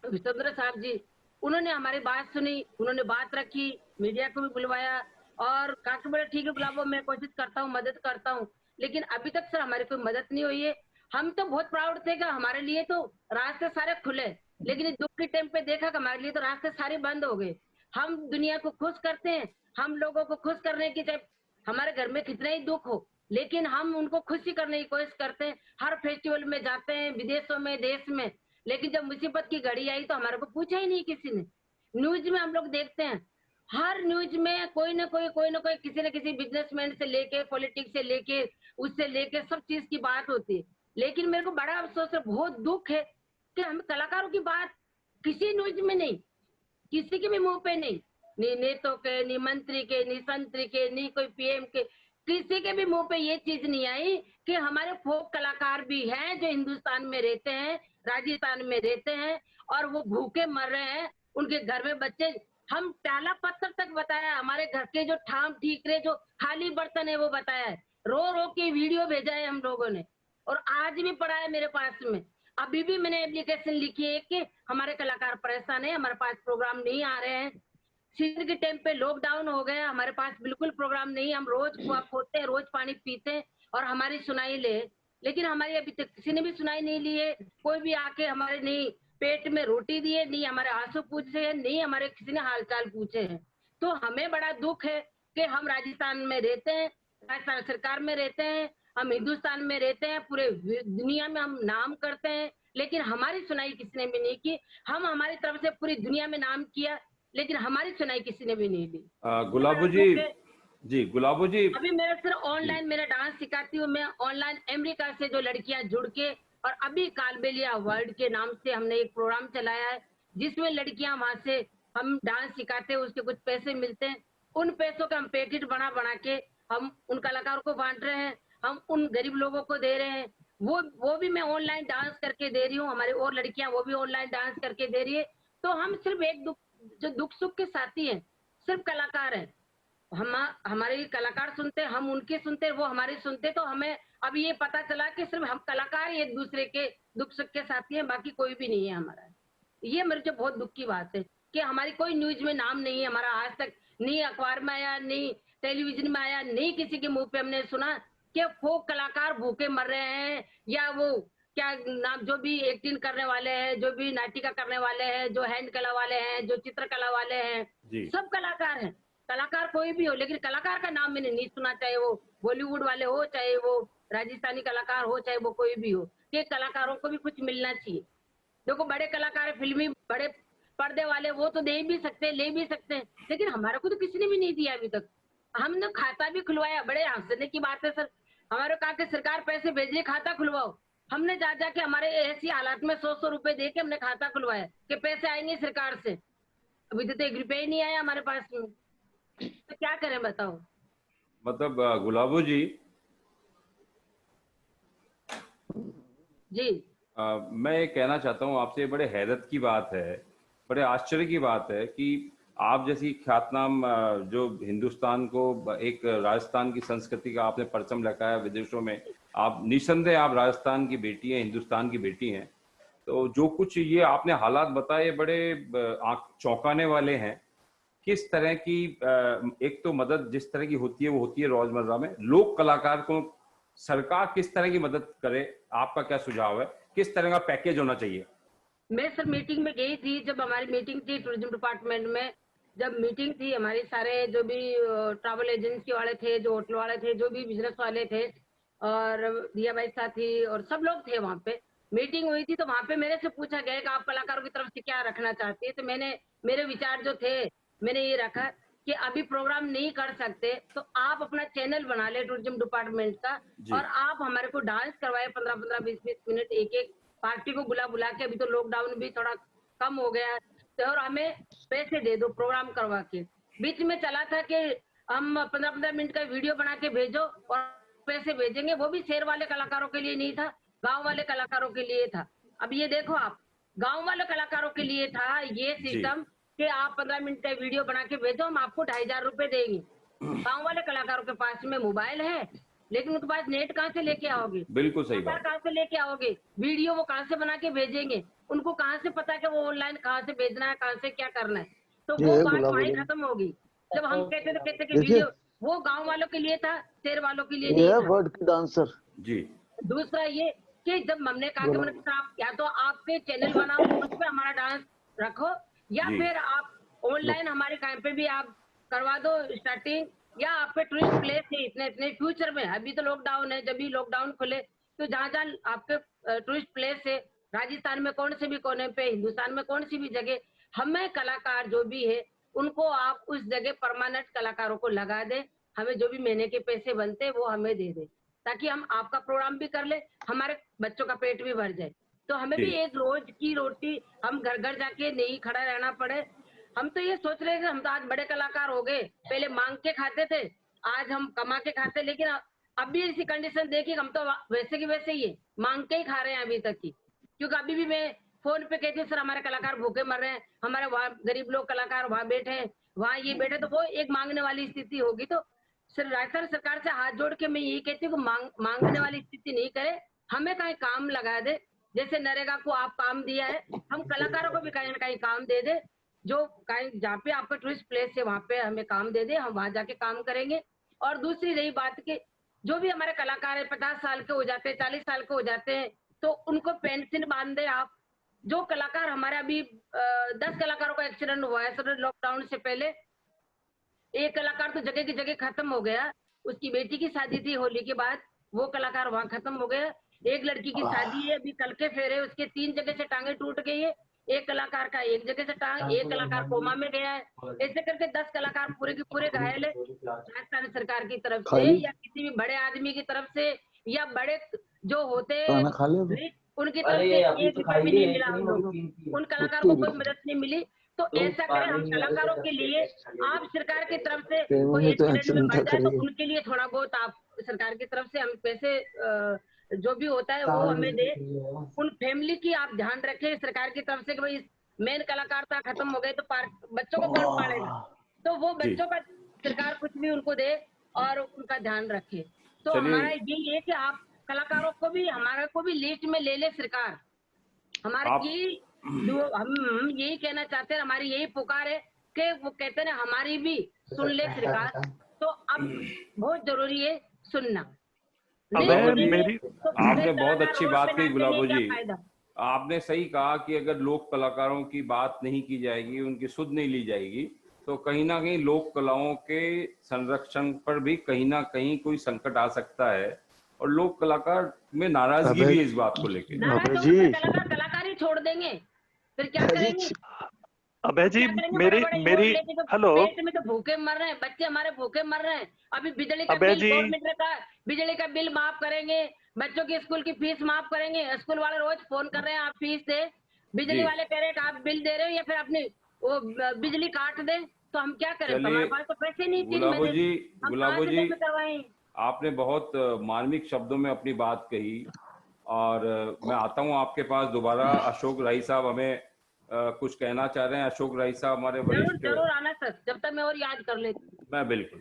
विश्वेंद्र साहब जी, उन्होंने हमारी बात सुनी, उन्होंने बात रखी, मीडिया को भी बुलवाया और कहा कि बोले ठीक है गुलाबो, मैं कोशिश करता हूँ, मदद करता हूँ। लेकिन अभी तक सर हमारी कोई मदद नहीं हुई है। हम तो बहुत प्राउड थे कि हमारे लिए तो रास्ते सारे खुले, लेकिन इस दुख के टाइम पे देखा कि हमारे लिए तो रास्ते सारे बंद हो गए। हम दुनिया को खुश करते हैं, हम लोगों को खुश करने की, चाहे हमारे घर में कितना ही दुख हो, लेकिन हम उनको खुशी करने की कोशिश करते हैं। हर फेस्टिवल में जाते हैं, विदेशों में, देश में, लेकिन जब मुसीबत की घड़ी आई तो हमारे को पूछा ही नहीं किसी ने। न्यूज में हम लोग देखते हैं, हर न्यूज में कोई ना कोई किसी न किसी बिजनेसमैन से लेके, पॉलिटिक्स से लेके, उससे लेके सब चीज की बात होती है। लेकिन मेरे को बड़ा अफसोस है, बहुत दुख है कि हम कलाकारों की बात किसी न्यूज में नहीं, किसी के भी मुंह पे नहीं, नहीं नेताओं के, नहीं मंत्री के, नहीं संतरी के, नहीं कोई पीएम के, किसी के भी मुंह पे ये चीज नहीं आई कि हमारे फोक कलाकार भी हैं जो हिंदुस्तान में रहते हैं, राजस्थान में रहते हैं और वो भूखे मर रहे हैं, उनके घर में बच्चे। हम टाला पत्थर तक बताया, हमारे घर के जो ठाम ठीकरे, जो खाली बर्तन है वो बताया है, रो के वीडियो भेजा है हम लोगों ने, और आज भी पड़ा है मेरे पास में। अभी भी मैंने एप्लीकेशन लिखी है कि हमारे कलाकार परेशान है, हमारे पास प्रोग्राम नहीं आ रहे हैं, सीजन के टाइम पे लॉकडाउन हो गया, हमारे पास बिल्कुल प्रोग्राम नहीं, हम रोज कुआ खोदते हैं, रोज पानी पीते हैं और हमारी सुनाई ले, लेकिन हमारी अभी तक किसी ने भी सुनाई नहीं ली है। कोई भी आके हमारे नहीं पेट में रोटी दिए, नहीं हमारे आंसू पूछे हैं, नहीं हमारे किसी ने हालचाल पूछे हैं। तो हमें बड़ा दुख है कि हम राजस्थान में रहते हैं, राजस्थान सरकार में रहते हैं, हम हिंदुस्तान में रहते हैं, पूरे दुनिया में हम नाम करते हैं, लेकिन हमारी सुनाई किसी ने भी नहीं की। हम हमारी तरफ से पूरी दुनिया में नाम किया, लेकिन हमारी सुनाई किसी ने भी नहीं ली। गुलाबो जी, गुलाबो जी, अभी मेरा सिर्फ ऑनलाइन मेरा डांस सिखाती हूँ मैं, ऑनलाइन अमेरिका से जो लड़कियां जुड़ के, और अभी कालबेलिया वर्ल्ड के नाम से हमने एक प्रोग्राम चलाया है जिसमें लड़कियां वहां से हम डांस सिखाते हैं, उसके कुछ पैसे मिलते हैं, उन पैसों का हम पैकेट बना के हम उन कलाकारों को बांट रहे हैं, हम उन गरीब लोगों को दे रहे हैं। वो भी मैं ऑनलाइन डांस करके दे रही हूँ, हमारी और लड़कियां वो भी ऑनलाइन डांस करके दे रही है। तो हम सिर्फ जो दुख सुख के साथी हैं सिर्फ कलाकार हैं। हमारे कलाकार सुनते, हम उनके सुनते, वो हमारे सुनते, तो हमें अब ये पता चला कि सिर्फ हम कलाकार एक दूसरे के दुख सुख के साथी हैं, बाकी कोई भी नहीं है हमारा। ये मेरे जो बहुत दुख की बात है कि हमारी कोई न्यूज में नाम नहीं है हमारा, आज तक नहीं अखबार में आया, नहीं टेलीविजन में आया, नहीं किसी के मुंह पे हमने सुना कि फोक कलाकार भूखे मर रहे हैं, या वो क्या नाम जो भी एक्टिंग करने वाले हैं, जो भी नाटिका करने वाले हैं, जो हैंड कला वाले हैं, जो चित्रकला वाले हैं, सब कलाकार हैं। कलाकार कोई भी हो, लेकिन कलाकार का नाम मैंने नहीं सुना, चाहे वो बॉलीवुड वाले हो, चाहे वो राजस्थानी कलाकार हो, चाहे वो कोई भी हो, कि कलाकारों को भी कुछ मिलना चाहिए। देखो बड़े कलाकार फिल्मी बड़े पर्दे वाले वो तो दे भी सकते हैं, ले भी सकते हैं, लेकिन हमारे को तो किसी ने भी नहीं दिया अभी तक। हमने खाता भी खुलवाया, बड़े हंसने की बात है सर, हमारे कहा कि सरकार पैसे भेजिए खाता खुलवाओ, हमने जा जाके हमारे ऐसी हालात में 100 रुपए दे के हमने खाता खुलवाया कि पैसे आएंगे सरकार से, अभी तो 1 रुपया ही नहीं आया हमारे पास में, तो क्या करें बताओ। मतलब गुलाबो जी जी मैं ये कहना चाहता हूँ आपसे, बड़े हैरत की बात है, बड़े आश्चर्य की बात है कि आप जैसी ख्यातनाम जो हिंदुस्तान को एक राजस्थान की संस्कृति का आपने परचम लगाया विदेशों में, आप निसंदेह आप राजस्थान की बेटी हैं, हिंदुस्तान की बेटी हैं, तो जो कुछ ये आपने हालात बताए बड़े चौंकाने वाले हैं। किस तरह की एक तो मदद जिस तरह की होती है वो होती है रोजमर्रा में, लोक कलाकार को सरकार किस तरह की मदद करे, आपका क्या सुझाव है, किस तरह का पैकेज होना चाहिए? मैं सर मीटिंग में गई थी, जब हमारी मीटिंग थी टूरिज्म डिपार्टमेंट में, जब मीटिंग थी हमारी, सारे जो भी ट्रैवल एजेंसी वाले थे, जो होटल वाले थे, जो भी बिजनेस वाले थे, और दिया भाई साथी और सब लोग थे वहाँ पे, मीटिंग हुई थी। तो वहाँ पे मेरे से पूछा गया कि आप कलाकारों की तरफ से क्या रखना चाहती है, तो मेरे विचार जो थे मैंने ये रखा कि अभी प्रोग्राम नहीं कर सकते तो आप अपना चैनल बना ले टूरिज्म डिपार्टमेंट का, और आप हमारे को डांस करवाए 15-15, 20-20 मिनट एक पार्टी को बुला के, अभी तो लॉकडाउन भी थोड़ा कम हो गया तो, और हमें पैसे दे दो प्रोग्राम करवा के। बीच में चला था कि हम 15-15 मिनट का वीडियो बना के भेजो और पैसे भेजेंगे, वो भी शहर वाले कलाकारों के लिए नहीं था, गाँव वाले कलाकारों के लिए था। अब ये देखो आप, गाँव वाले कलाकारों के लिए था ये सिस्टम कि आप 15 मिनट का वीडियो बना के भेजो, हम आपको 2500 रुपए देंगे। गाँव वाले कलाकारों के पास में मोबाइल है, लेकिन उनके पास नेट कहाँ से लेके आओगे, बिल्कुल सही बात, कहाँ से लेके आओगे, वीडियो वो कहाँ से बना के भेजेंगे, उनको कहाँ से पता है कि वो ऑनलाइन कहाँ से भेजना है, कहाँ से क्या करना है। तो वो बात वहीं खत्म होगी। जब हम कहते कि वीडियो वो गाँव वालों के लिए था, शहर वालों के लिए नहीं था। वर्ड की डांसर जी। दूसरा ये कि जब हमने कहा कि मैंने कहा आप या तो आपके चैनल बनाओ, उस पर हमारा डांस रखो, या फिर आप ऑनलाइन हमारे काम पे भी आप करवा दो स्टार्टिंग, या आप पे टूरिस्ट प्लेस है इतने फ्यूचर में, अभी तो लॉकडाउन है, जब भी लॉकडाउन खुले तो जहाँ आपके टूरिस्ट प्लेस है, राजस्थान में कौन से भी कोने पे, हिंदुस्तान में कौन सी भी जगह, हमें कलाकार जो भी है उनको आप उस जगह परमानेंट कलाकारों को लगा दे, हमें जो भी महीने के पैसे बनते वो हमें दे दे, ताकि हम आपका प्रोग्राम भी कर ले, हमारे बच्चों का पेट भी भर जाए, तो हमें भी एक रोज की रोटी, हम घर घर जाके नहीं खड़ा रहना पड़े। हम तो ये सोच रहे थे, हम तो आज बड़े कलाकार हो गए, पहले मांग के खाते थे, आज हम कमा के खाते, लेकिन अब भी ऐसी कंडीशन देखी, हम तो वैसे की वैसे ही मांग के ही खा रहे हैं अभी तक की, क्योंकि अभी भी मैं फोन पे कहती हूँ सर हमारे कलाकार भूखे मर रहे हैं, हमारे वहाँ गरीब लोग कलाकार वहाँ बैठे हैं, वहाँ ये बैठे, तो वो एक मांगने वाली स्थिति होगी। तो सर राजस्थान सरकार से हाथ जोड़ के मैं यही कहती हूँ मांगने वाली स्थिति नहीं करे, हमें कहीं काम लगा दे, जैसे नरेगा को आप काम दिया है, हम कलाकारों को भी कहीं ना कहीं काम दे दे, जो कहीं जहाँ पे आपका टूरिस्ट प्लेस है वहाँ पे हमें काम दे दे, हम वहाँ जाके काम करेंगे। और दूसरी रही बात कि जो भी हमारे कलाकार है 50 साल के हो जाते हैं, 40 साल के हो जाते हैं, तो उनको पेंशन बांध दे आप। जो कलाकार हमारे अभी 10 कलाकारों का एक्सीडेंट हुआ है सर लॉकडाउन से पहले, एक कलाकार तो जगह की जगह खत्म हो गया, उसकी बेटी की शादी थी होली के बाद, वो कलाकार वहाँ खत्म हो गया। एक लड़की की शादी है अभी कल के फेरे, उसके 3 जगह से टांगे टूट गई है, एक कलाकार का एक जगह से टांग, एक कलाकार कोमा में गया है, ऐसे करके 10 कलाकार पूरे के पूरे घायल है। राजस्थान सरकार की तरफ से या किसी भी बड़े आदमी की तरफ से या बड़े जो होते उनकी तरफ से एक रुपया भी नहीं मिला हम लोगों को, उन कलाकारों को कोई मदद नहीं मिली। तो ऐसा करें हम कलाकारों के लिए, आप सरकार की तरफ से कोई एक्सीडेंट में बढ़ जाए तो उनके लिए थोड़ा बहुत आप सरकार की तरफ से हम पैसे जो भी होता है वो हमें दे, उन फैमिली की आप ध्यान रखें सरकार की तरफ से कि भाई मेन कलाकारता खत्म हो गई तो बच्चों को कौन पालेगा? तो वो बच्चों का सरकार कुछ भी उनको दे और उनका ध्यान रखे। तो हमारा यही है कि आप कलाकारों को भी, हमारा को भी लिस्ट में ले ले सरकार। हमारे की हम यही कहना चाहते हैं, हमारी यही पुकार है कि वो कहते हैं हमारी भी सुन ले सरकार। तो अब बहुत जरूरी है सुनना। आपने बहुत अच्छी बात कही गुलाबो जी। आपने सही कहा कि अगर लोक कलाकारों की बात नहीं की जाएगी, उनकी सुध नहीं ली जाएगी, तो कहीं ना कहीं लोक कलाओं के संरक्षण पर भी कहीं ना कहीं कोई संकट आ सकता है, और लोक कलाकार में नाराजगी भी इस बात को लेके। कलाकार ही छोड़ देंगे, फिर क्या करेंगे? अबे जी मेरी हेलो, पेट में तो भूखे मर रहे हैं बच्चे, हमारे भूखे मर रहे हैं। अभी बिजली का बिल गवर्नमेंट ने कहा बिजली का बिल माफ करेंगे, बच्चों की स्कूल की फीस माफ करेंगे। स्कूल वाले रोज फोन कर रहे हैं आप फीस दे, बिजली वाले कह रहे हैं कि आप बिल दे रहे हो या फिर अपनी वो बिजली काट दे। तो हम क्या करें? हमारे पास तो पैसे नहीं। गुलाबो जी आपने बहुत मार्मिक शब्दों में अपनी बात कही, और मैं आता हूँ आपके पास दोबारा। अशोक राही साहब हमें कुछ कहना चाह रहे हैं। अशोक राही साहब हमारे वरिष्ठ, जरूर आना सर, जब तक मैं और याद कर लेती। मैं बिल्कुल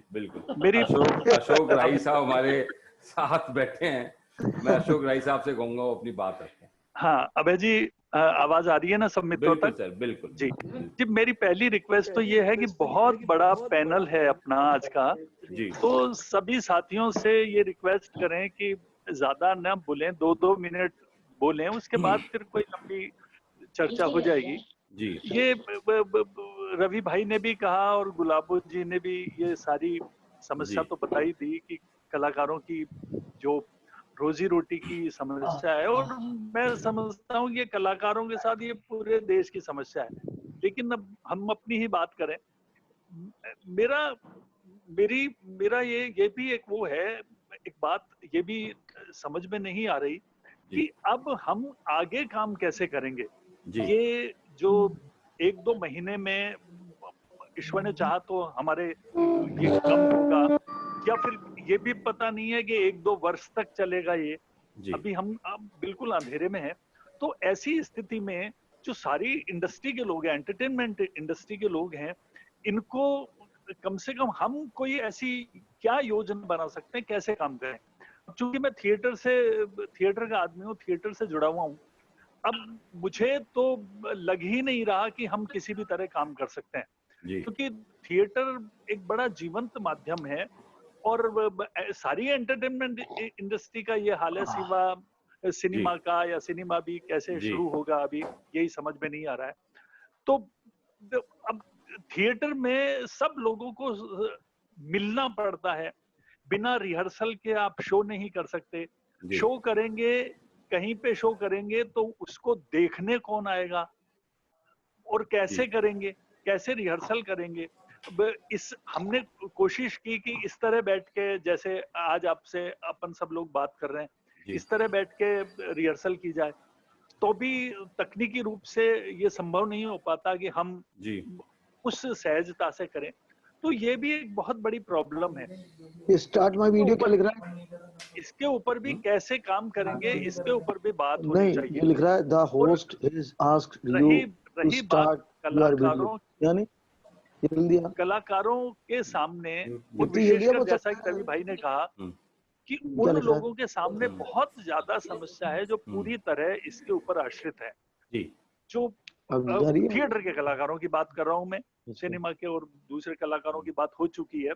अशोक राही साहब हमारे साथ बैठे हैं। मैं अशोक राही साहब से कहूंगा वो अपनी बात रखें। हाँ अभय जी, आवाज आ रही है ना सब मित्रों तक? सर बिल्कुल जी। मेरी पहली रिक्वेस्ट तो ये है कि बहुत बड़ा पैनल है अपना आज का जी, तो सभी साथियों से ये रिक्वेस्ट करें कि ज्यादा न बोलें, 2-2 मिनट बोलें, उसके बाद फिर कोई लंबी चर्चा हो जाएगी जी। ये रवि भाई ने भी कहा और गुलाबो जी ने भी ये सारी समस्या तो बताई दी कि कलाकारों की जो रोजी रोटी की समस्या है, और मैं समझता हूँ ये कलाकारों के साथ ये पूरे देश की समस्या है। लेकिन अब हम अपनी ही बात करें, मेरा ये भी एक वो है, एक बात ये भी समझ में नहीं आ रही कि अब हम आगे काम कैसे करेंगे। ये जो 1-2 महीने में ईश्वर ने चाहा तो हमारे ये कम होगा, या फिर ये भी पता नहीं है कि 1-2 वर्ष तक चलेगा ये। अभी हम बिल्कुल अंधेरे में हैं। तो ऐसी स्थिति में जो सारी इंडस्ट्री के लोग हैं, एंटरटेनमेंट इंडस्ट्री के लोग हैं, इनको कम से कम हम कोई ऐसी क्या योजना बना सकते हैं, कैसे काम करें। चूंकि मैं थिएटर का आदमी हूँ, थिएटर से जुड़ा हुआ हूँ, अब मुझे तो लग ही नहीं रहा कि हम किसी भी तरह काम कर सकते हैं, क्योंकि थिएटर एक बड़ा जीवंत माध्यम है और सारी एंटरटेनमेंट इंडस्ट्री का ये हाल है, सिवा सिनेमा का, या सिनेमा भी कैसे शुरू होगा अभी यही समझ में नहीं आ रहा है। तो अब थिएटर में सब लोगों को मिलना पड़ता है, बिना रिहर्सल के आप शो नहीं कर सकते। शो करेंगे, कहीं पे शो करेंगे तो उसको देखने कौन आएगा और कैसे करेंगे, कैसे रिहर्सल करेंगे। हमने कोशिश की कि इस तरह बैठ के, जैसे आज आपसे अपन सब लोग बात कर रहे हैं, इस तरह बैठ के रिहर्सल की जाए, तो भी तकनीकी रूप से ये संभव नहीं हो पाता कि हम उस सहजता से करें। तो ये भी एक बहुत बड़ी प्रॉब्लम है। स्टार्ट माय वीडियो क्या लिख रहा है? इसके ऊपर भी कैसे काम करेंगे, इसके ऊपर भी बात होनी चाहिए। नहीं, लिख रहा है the host is asked you to start your video, यानी कलाकारों के सामने, विशेषकर जैसा कि रवि भाई ने कहा कि उन लोगों के सामने बहुत ज्यादा समस्या है जो पूरी तरह इसके ऊपर आश्रित है। जो थिएटर के कलाकारों की बात कर रहा हूं मैं, सिनेमा के और दूसरे कलाकारों की बात हो चुकी है,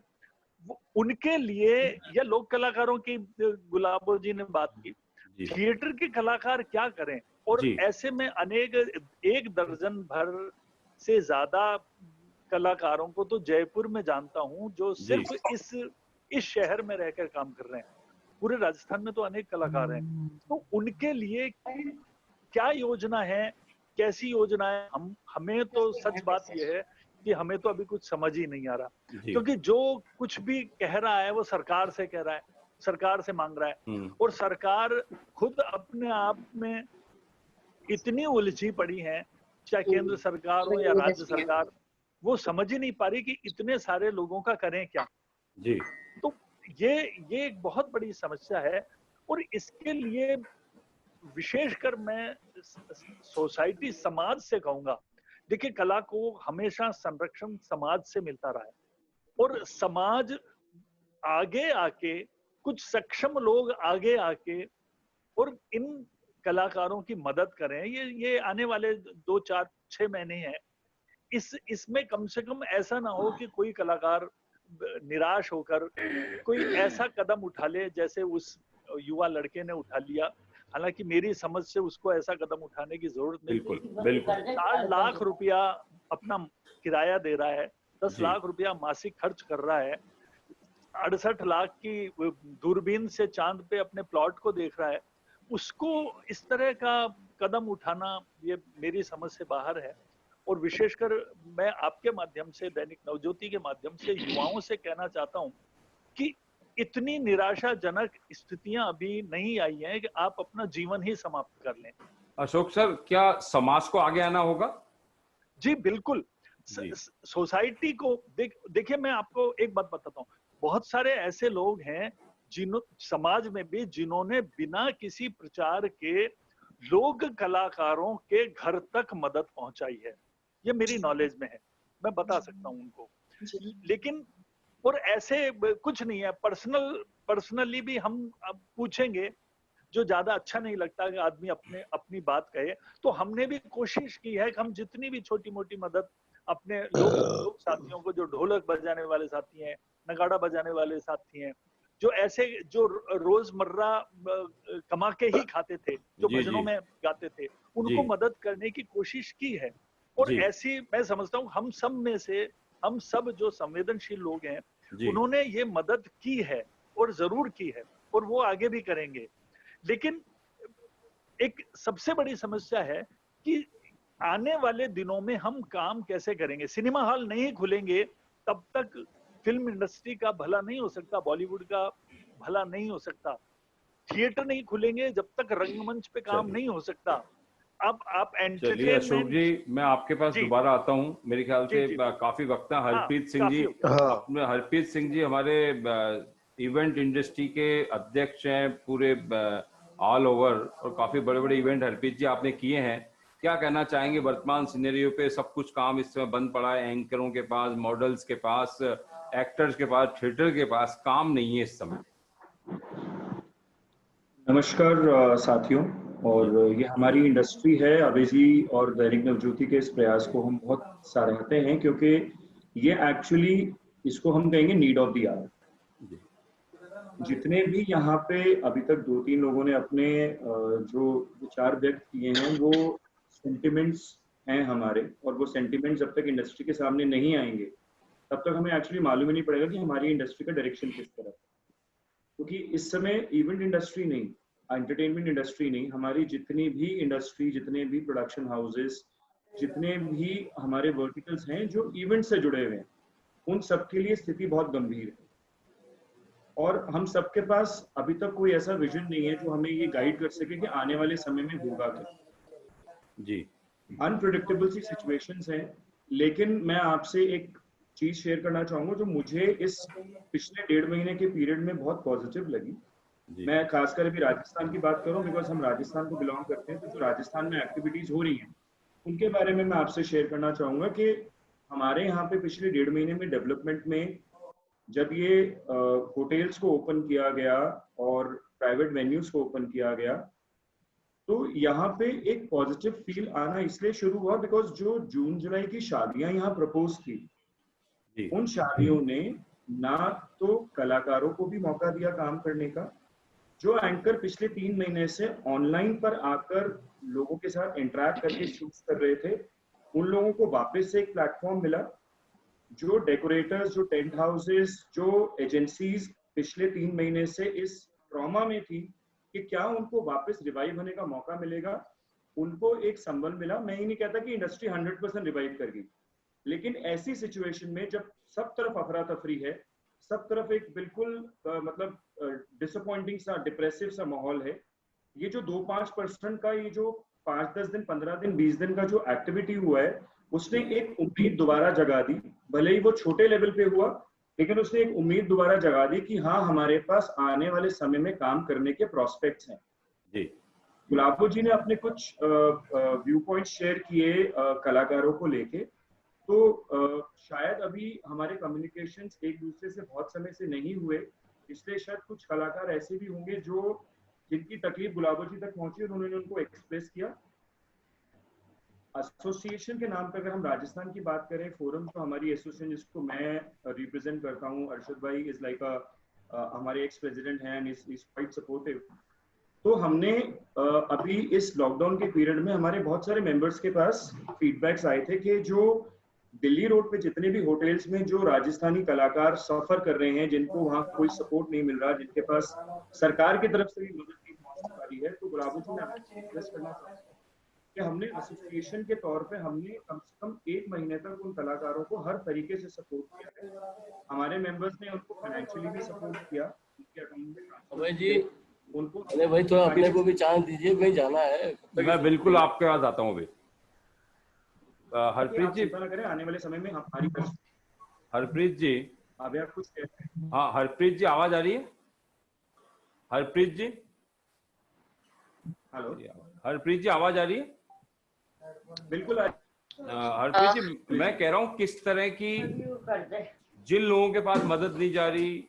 वो उनके लिए, या लोक कलाकारों की गुलाबो जी ने बात की, थिएटर के कलाकार क्या करें। और ऐसे में अनेक 1 दर्जन भर से ज्यादा कलाकारों को तो जयपुर में जानता हूं जो सिर्फ इस शहर में रहकर काम कर रहे हैं। पूरे राजस्थान में तो अनेक कलाकार हैं, तो उनके लिए क्या योजना है, कैसी योजना है। हमें तो सच बात यह है कि हमें तो अभी कुछ समझ ही नहीं आ रहा, क्योंकि जो कुछ भी कह रहा है वो सरकार से कह रहा है, सरकार से मांग रहा है, और सरकार खुद अपने आप में इतनी उलझी पड़ी है, चाहे केंद्र सरकार हो या राज्य सरकार, वो समझ ही नहीं पा रही कि इतने सारे लोगों का करें क्या। तो ये एक बहुत बड़ी समस्या है, और इसके लिए विशेषकर मैं सोसाइटी, समाज से कहूंगा देखिए, कला को हमेशा संरक्षण समाज से मिलता रहा है, और समाज आगे आके, कुछ सक्षम लोग आगे आके और इन कलाकारों की मदद करें। ये आने वाले 2, 4, 6 महीने हैं, इसमें कम से कम ऐसा ना हो कि कोई कलाकार निराश होकर कोई ऐसा कदम उठा ले जैसे उस युवा लड़के ने उठा लिया। हालांकि मेरी समझ से उसको ऐसा कदम उठाने की जरूरत नहीं थी। बिल्कुल 4 लाख रुपया अपना किराया दे रहा है, 10 लाख रुपया मासिक खर्च कर रहा है, 68 लाख की दूरबीन से चांद पे अपने प्लॉट को देख रहा है, उसको इस तरह का कदम उठाना ये मेरी समझ से बाहर है। और विशेषकर मैं आपके माध्यम से, दैनिक नवज्योति के माध्यम से युवाओं से कहना चाहता हूं कि इतनी निराशाजनक स्थितियां अभी नहीं आई हैं कि आप अपना जीवन ही समाप्त कर लें। अशोक सर, क्या समाज को आगे आना होगा? जी बिल्कुल, सोसाइटी को देखिए, मैं आपको एक बात बताता हूँ, बहुत सारे ऐसे लोग हैं समाज में भी जिन्होंने बिना किसी प्रचार के लोक कलाकारों के घर तक मदद पहुंचाई है। ये मेरी नॉलेज में है, मैं बता सकता हूं उनको। लेकिन और ऐसे कुछ नहीं है। पर्सनली भी हम अब पूछेंगे, जो ज्यादा अच्छा नहीं लगता कि आदमी अपनी बात कहे, तो हमने भी कोशिश की है कि हम जितनी भी छोटी मोटी मदद अपने लोग साथियों को, जो ढोलक बजाने वाले साथी हैं, नगाड़ा बजाने वाले साथी हैं, जो ऐसे जो रोजमर्रा कमा के ही खाते थे, जो भजनों में गाते थे, उनको मदद करने की कोशिश की है। और ऐसी मैं समझता हूँ हम सब में से, हम सब जो संवेदनशील लोग हैं, उन्होंने ये मदद की है और जरूर की है, और वो आगे भी करेंगे। लेकिन एक सबसे बड़ी समस्या है कि आने वाले दिनों में हम काम कैसे करेंगे। सिनेमा हॉल नहीं खुलेंगे तब तक फिल्म इंडस्ट्री का भला नहीं हो सकता, बॉलीवुड का भला नहीं हो सकता। थिएटर नहीं खुलेंगे जब तक रंगमंच पे काम नहीं हो सकता। अब आप चलिए अशोक जी, मैं आपके पास दोबारा आता हूँ। मेरे ख्याल से काफी वक्त है। हरप्रीत सिंह जी हमारे इवेंट इंडस्ट्री के अध्यक्ष हैं पूरे ऑल ओवर, और काफी बड़े बड़े इवेंट हरप्रीत जी आपने किए हैं। क्या कहना चाहेंगे वर्तमान सिनेरियो पे? सब कुछ काम इस समय बंद पड़ा है, एंकरों के पास, मॉडल्स के पास, एक्टर्स के पास, थिएटर के पास काम नहीं है इस समय। नमस्कार साथियों, और ये हमारी इंडस्ट्री है। अवेजी और दैनिक नवज्योति के इस प्रयास को हम बहुत सराहते हैं, क्योंकि ये एक्चुअली, इसको हम कहेंगे नीड ऑफ द आवर। जितने भी यहाँ पे अभी तक 2-3 लोगों ने अपने जो विचार व्यक्त किए हैं, वो सेंटिमेंट्स हैं हमारे, और वो सेंटिमेंट्स जब तक इंडस्ट्री के सामने नहीं आएंगे तब तक हमें एक्चुअली मालूम ही नहीं पड़ेगा कि हमारी इंडस्ट्री का डायरेक्शन किस तरफ है। क्योंकि इस समय इवेंट इंडस्ट्री नहीं, एंटरटेनमेंट इंडस्ट्री नहीं, हमारी जितनी भी इंडस्ट्री, जितने भी प्रोडक्शन हाउसेस, जितने भी हमारे वर्टिकल्स हैं जो इवेंट से जुड़े हुए हैं, उन सब के लिए स्थिति बहुत गंभीर है। और हम सबके पास अभी तक कोई ऐसा विजन नहीं है जो हमें ये गाइड कर सके कि आने वाले समय में होगा क्या। अनप्रेडिक्टेबल सी सिचुएशंस हैं। लेकिन मैं आपसे एक चीज शेयर करना चाहूंगा जो मुझे इस पिछले 1.5 महीने के पीरियड में बहुत पॉजिटिव लगी। मैं खासकर अभी राजस्थान की बात करूं, बिकॉज हम राजस्थान को बिलोंग करते हैं, तो जो राजस्थान में एक्टिविटीज हो रही हैं उनके बारे में मैं आपसे शेयर करना चाहूंगा कि हमारे यहाँ पे पिछले 1.5 महीने में डेवलपमेंट में, जब ये होटल्स को ओपन किया गया और प्राइवेट वेन्यूज को ओपन किया गया, तो यहाँ पे एक पॉजिटिव फील आना इसलिए शुरू हुआ बिकॉज जो जून जुलाई की शादियां यहाँ प्रपोज थी, उन शादियों ने ना तो कलाकारों को भी मौका दिया काम करने का, जो एंकर पिछले 3 महीने से ऑनलाइन पर आकर लोगों के साथ इंटरेक्ट करके शूट कर रहे थे, उन लोगों को वापस से एक प्लेटफॉर्म मिला। जो डेकोरेटर्स, जो टेंट हाउसेस, जो एजेंसीज पिछले 3 महीने से इस ट्रॉमा में थी कि क्या उनको वापस रिवाइव होने का मौका मिलेगा, उनको एक संबल मिला। मैं ही नहीं कहता कि इंडस्ट्री 100% रिवाइव कर गई, लेकिन ऐसी सिचुएशन में जब सब तरफ अफरा तफरी है, सब तरफ एक बिल्कुल मतलब डिसअपॉइंटिंग सा, डिप्रेसिव सा माहौल है, ये जो 2-5% का, ये जो 5-10 दिन, 15 दिन, 20 दिन का जो एक्टिविटी हुआ है, उसने एक उम्मीद दोबारा जगा दी। भले ही वो छोटे लेवल पे हुआ, लेकिन उसने एक उम्मीद दोबारा जगा दी कि हाँ, हमारे पास आने वाले समय में काम करने के प्रोस्पेक्ट्स हैं। गुलाबो जी ने अपने कुछ व्यू पॉइंट शेयर किए कलाकारों को लेके। तो शायद अभी हमारे कम्युनिकेशंस एक दूसरे से बहुत समय से नहीं हुए, इसलिए शायद कुछ कलाकार ऐसे भी होंगे जो जिनकी तकलीफ गुलाबो जी तक पहुंची और उन्होंने उनको एक्सप्रेस किया। एसोसिएशन के नाम पर अगर हम राजस्थान की बात करें, फोरम जो हमारी एसोसिएशन जिसको मैं रिप्रेजेंट करता हूँ, अरशद भाई इज लाइक हमारे एक्स प्रेसिडेंट हैं, इज क्वाइट सपोर्टिव। तो हमने अभी इस लॉकडाउन के पीरियड में हमारे बहुत सारे मेंबर्स के पास फीडबैक्स आए थे कि जो दिल्ली रोड पे जितने भी होटल्स में जो राजस्थानी कलाकार सफर कर रहे हैं, जिनको वहाँ कोई सपोर्ट नहीं मिल रहा, जिनके पास सरकार की तरफ से भी मदद नहीं पहुंच पा रही है, तो गुलाबो जी मैं आपको रिक्वेस्ट करना चाहता हूँ कि हमने एसोसिएशन के तौर पे हमने कम से कम 1 महीने तक उन कलाकारों को हर तरीके से सपोर्ट किया है। हमारे मेंबर्स ने उनको फाइनेंशियली भी सपोर्ट किया, उनके अकाउंट में ट्रांसफर उनको। अरे भाई थोड़ा अपने को भी चांस दीजिए, कहीं जाना है। मैं बिल्कुल आपके पास आता हूँ अभी। हरप्रीत जी करें आने वाले समय में हमारी हरप्रीत जी अभी आप कुछ कहते हैं? हाँ हरप्रीत जी आवाज आ रही है? हरप्रीत जी हेलो हरप्रीत जी आवाज आ रही है? बिल्कुल हरप्रीत जी मैं कह रहा हूँ किस तरह की जिन लोगों के पास मदद नहीं जा रही,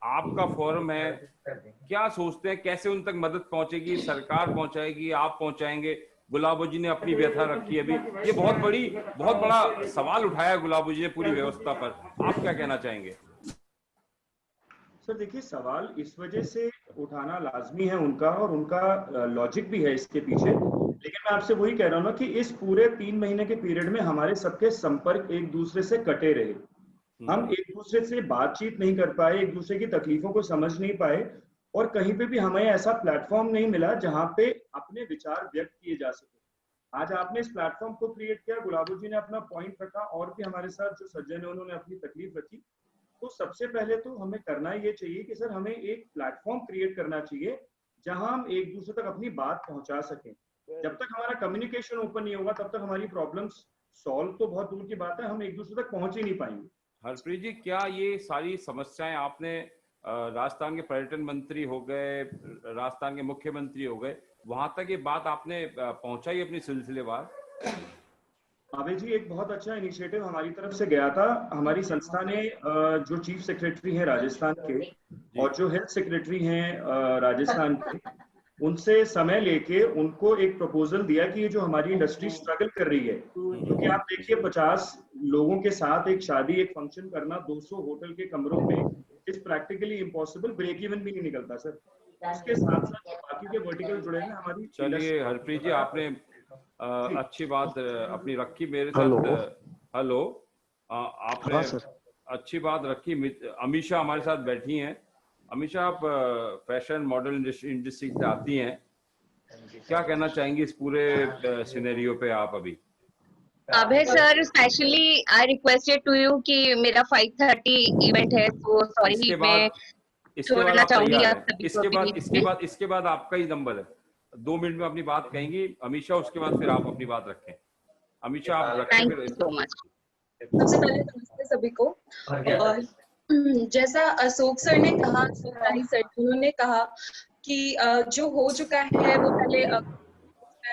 आपका फोरम है, क्या सोचते हैं कैसे उन तक मदद पहुंचेगी? सरकार पहुंचाएगी, आप पहुंचाएंगे? गुलाबो जी ने अपनी व्यथा रखी है अभी, ये बहुत बड़ा सवाल उठाया गुलाबो जी ने पूरी व्यवस्था पर, आप क्या कहना चाहेंगे? सर देखिए, सवाल इस वजह से उठाना लाजमी है उनका, और उनका लॉजिक भी है इसके पीछे, लेकिन मैं आपसे वही कह रहा हूँ ना कि इस पूरे 3 महीने के पीरियड में हमारे सबके संपर्क एक दूसरे से कटे रहे। हम एक दूसरे से बातचीत नहीं कर पाए, एक दूसरे की तकलीफों को समझ नहीं पाए, और कहीं पे भी हमें ऐसा प्लेटफॉर्म नहीं मिला जहां पे अपने विचार व्यक्त किए जा सके। आज आपने इस प्लेटफॉर्म को क्रिएट किया, गुलाबो जी ने अपना पॉइंट रखा, और भी हमारे साथ जो सज्जन है उन्होंने अपनी तकलीफ रखी। तो सबसे पहले तो हमें करना ये चाहिए कि सर हमें एक प्लेटफॉर्म क्रिएट करना चाहिए जहां हम एक दूसरे तक अपनी बात पहुंचा सकें। जब तक हमारा कम्युनिकेशन ओपन नहीं होगा तब तक हमारी प्रॉब्लम्स सॉल्व तो बहुत दूर की बात है, हम एक दूसरे तक पहुंच ही नहीं पाएंगे। हरप्रीत जी, क्या ये सारी समस्याएं आपने राजस्थान के पर्यटन मंत्री हो गए, राजस्थान के मुख्यमंत्री हो गए, वहां तक ये बात आपने पहुंचाई अपनी सिलसिलेवार? आवे जी, एक बहुत अच्छा इनिशिएटिव हमारी तरफ से गया था। हमारी संस्था ने जो चीफ सेक्रेटरी हैं राजस्थान के और जो हेल्थ सेक्रेटरी हैं राजस्थान के, उनसे समय लेके उनको एक प्रपोजल दिया कि ये जो हमारी इंडस्ट्री स्ट्रगल कर रही है, क्योंकि आप देखिए 50 लोगों के साथ एक शादी, एक फंक्शन करना 200 होटल के कमरों में is practically impossible, break even भी नहीं निकलता सर। उसके साथ साथ बाकी के वर्टिकल जुड़े हैं हमारी। चलिए हरप्रीत जी, आपने अच्छी बात अपनी रखी मेरे साथ। हेलो, आपने अच्छी बात रखी। अमीशा हमारे साथ बैठी हैं। अमीशा, आप फैशन मॉडल इंडस्ट्री से आती हैं, क्या कहना चाहेंगी इस पूरे सिनेरियो पे आप अभी? Abhay sir, specially I requested to you कि मेरा 5:30 इवेंट है, तो सॉरी मैं छोड़ना चाहूंगी आप सभी को। इसके बाद आपका ही नंबर है, 2 मिनट में अपनी बात कहेंगी अमीशा, उसके बाद फिर आप अपनी बात रखें। अमीशा आप रखें। Thank you so much. सबसे पहले नमस्ते सभी को। और जैसा अशोक सर ने कहा, सर उन्होंने कहा कि जो हो चुका है वो पहले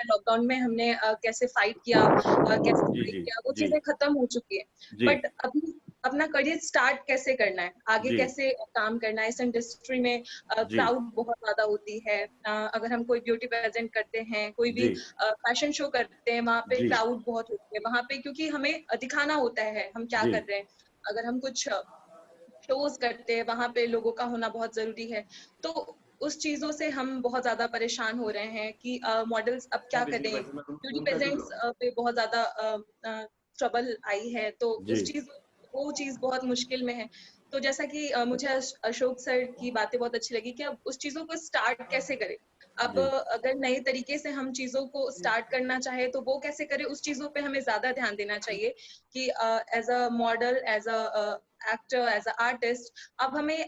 लॉकडाउन में हमने कैसे फाइट किया, वो चीजें खत्म हो चुकी है, बट अभी अपना करियर स्टार्ट कैसे करना है, आगे कैसे काम करना है। इस इंडस्ट्री में क्राउड बहुत ज्यादा होती है। अगर हम कोई ब्यूटी प्रेजेंट करते हैं, कोई भी फैशन शो करते हैं, वहाँ पे क्राउड बहुत होती है वहाँ पे, क्योंकि हमें दिखाना होता है हम क्या कर रहे हैं। अगर हम कुछ शोज करते हैं, वहाँ पे लोगों का होना बहुत जरूरी है। तो उस चीजों से हम बहुत ज्यादा परेशान हो रहे हैं कि मॉडल्स अब क्या करें। ब्यूटी पेजेंट्स पे बहुत ज्यादा ट्रबल आई है, तो वो चीज बहुत मुश्किल में है। तो जैसा कि मुझे अशोक सर की बातें बहुत अच्छी लगी कि अब उस चीजों को स्टार्ट कैसे करें। अब अगर नए तरीके से हम चीजों को स्टार्ट करना चाहे तो वो कैसे करें, उस चीजों पे हमें ज्यादा ध्यान देना चाहिए कि as a model, as a actor, as a artist, अब हमें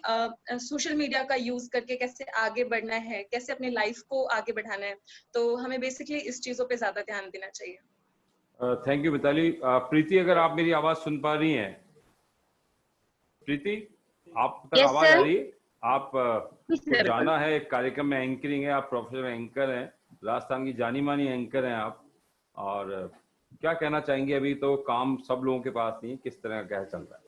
सोशल मीडिया का यूज करके कैसे आगे बढ़ना है, कैसे अपनी लाइफ को आगे बढ़ाना है। तो हमें बेसिकली इस चीजों पे ज्यादा ध्यान देना चाहिए। Thank you Mitali. प्रीति, अगर आप मेरी आवाज सुन पा रही हैं? प्रीति, आप तक आवाज आ रही है? आप जाना है, एक कार्यक्रम में एंकरिंग है, आप प्रोफेशनल एंकर हैं, राजस्थान की जानी मानी एंकर हैं आप, और क्या कहना चाहेंगे? अभी तो काम सब लोगों के पास नहीं, किस तरह का चल रहा है?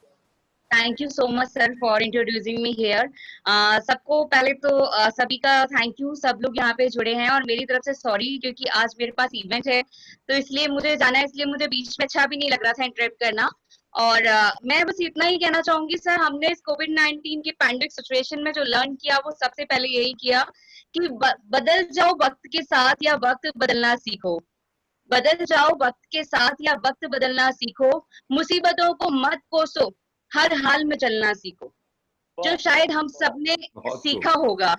Thank you so much sir for introducing me here. सबको पहले तो सभी का थैंक यू, सब लोग यहाँ पे जुड़े हैं, और मेरी तरफ से सॉरी क्योंकि आज मेरे पास इवेंट है तो इसलिए मुझे जाना है, इसलिए मुझे बीच में अच्छा भी नहीं लग रहा था इंटरप्ट करना। और मैं बस इतना ही कहना चाहूंगी सर, हमने इस कोविड-19 की पैंडेमिक सिचुएशन में जो लर्न किया वो सबसे पहले यही किया कि बदल जाओ वक्त के साथ या वक्त बदलना सीखो। बदल जाओ वक्त के साथ या वक्त बदलना सीखो, मुसीबतों को मत कोसो, हर हाल में चलना सीखो, जो शायद हम सबने सीखा होगा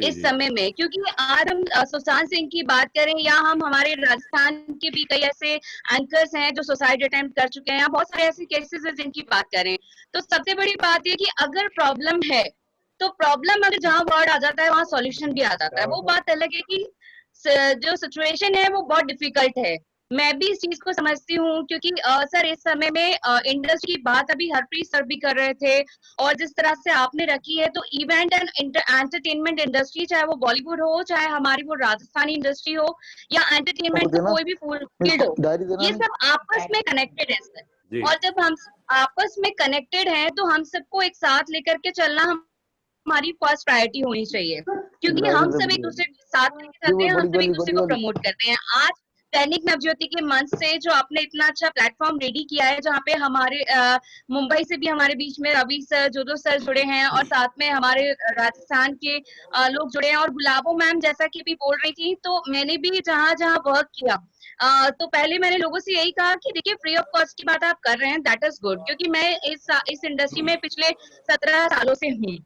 इस समय में। क्योंकि आज हम सुशांत सिंह की बात करें या हम हमारे राजस्थान के भी कई ऐसे एंकर्स हैं जो सुसाइड अटेम्प्ट कर चुके हैं, बहुत सारे ऐसे केसेस हैं जिनकी बात करें, तो सबसे बड़ी बात ये कि अगर प्रॉब्लम है तो प्रॉब्लम अगर जहाँ वर्ड आ जाता है वहाँ सॉल्यूशन भी आ जाता है। वो बात अलग है कि जो सिचुएशन है वो बहुत डिफिकल्ट है, मैं भी इस चीज को समझती हूँ। क्योंकि सर इस समय में इंडस्ट्री की बात अभी हरप्रीत सर भी कर रहे थे, और जिस तरह से आपने रखी है, तो इवेंट एंड एंटरटेनमेंट इंडस्ट्री, चाहे वो बॉलीवुड हो, चाहे हमारी वो राजस्थानी इंडस्ट्री हो, या एंटरटेनमेंट का कोई भी फील्ड हो, ये सब आपस में कनेक्टेड है सर। और जब हम आपस में कनेक्टेड हैं तो हम सबको एक साथ लेकर के चलना हमारी फर्स्ट प्रायोरिटी होनी चाहिए, क्योंकि हम सब एक दूसरे के साथ लेके चलते हैं, हम सब एक दूसरे को प्रमोट करते हैं। आज दैनिक नवज्योति के मंच से जो आपने इतना अच्छा प्लेटफॉर्म रेडी किया है, जहाँ पे हमारे मुंबई से भी हमारे बीच में रवि सर, जोजो सर जुड़े हैं, और साथ में हमारे राजस्थान के लोग जुड़े हैं, और गुलाबो मैम जैसा कि भी बोल रही थी, तो मैंने भी जहाँ जहाँ वर्क किया तो पहले मैंने लोगों से यही कहा कि देखिए फ्री ऑफ कॉस्ट की बात आप कर रहे हैं, दैट इज गुड, क्योंकि मैं इस इंडस्ट्री में पिछले 17 सालों से हूँ,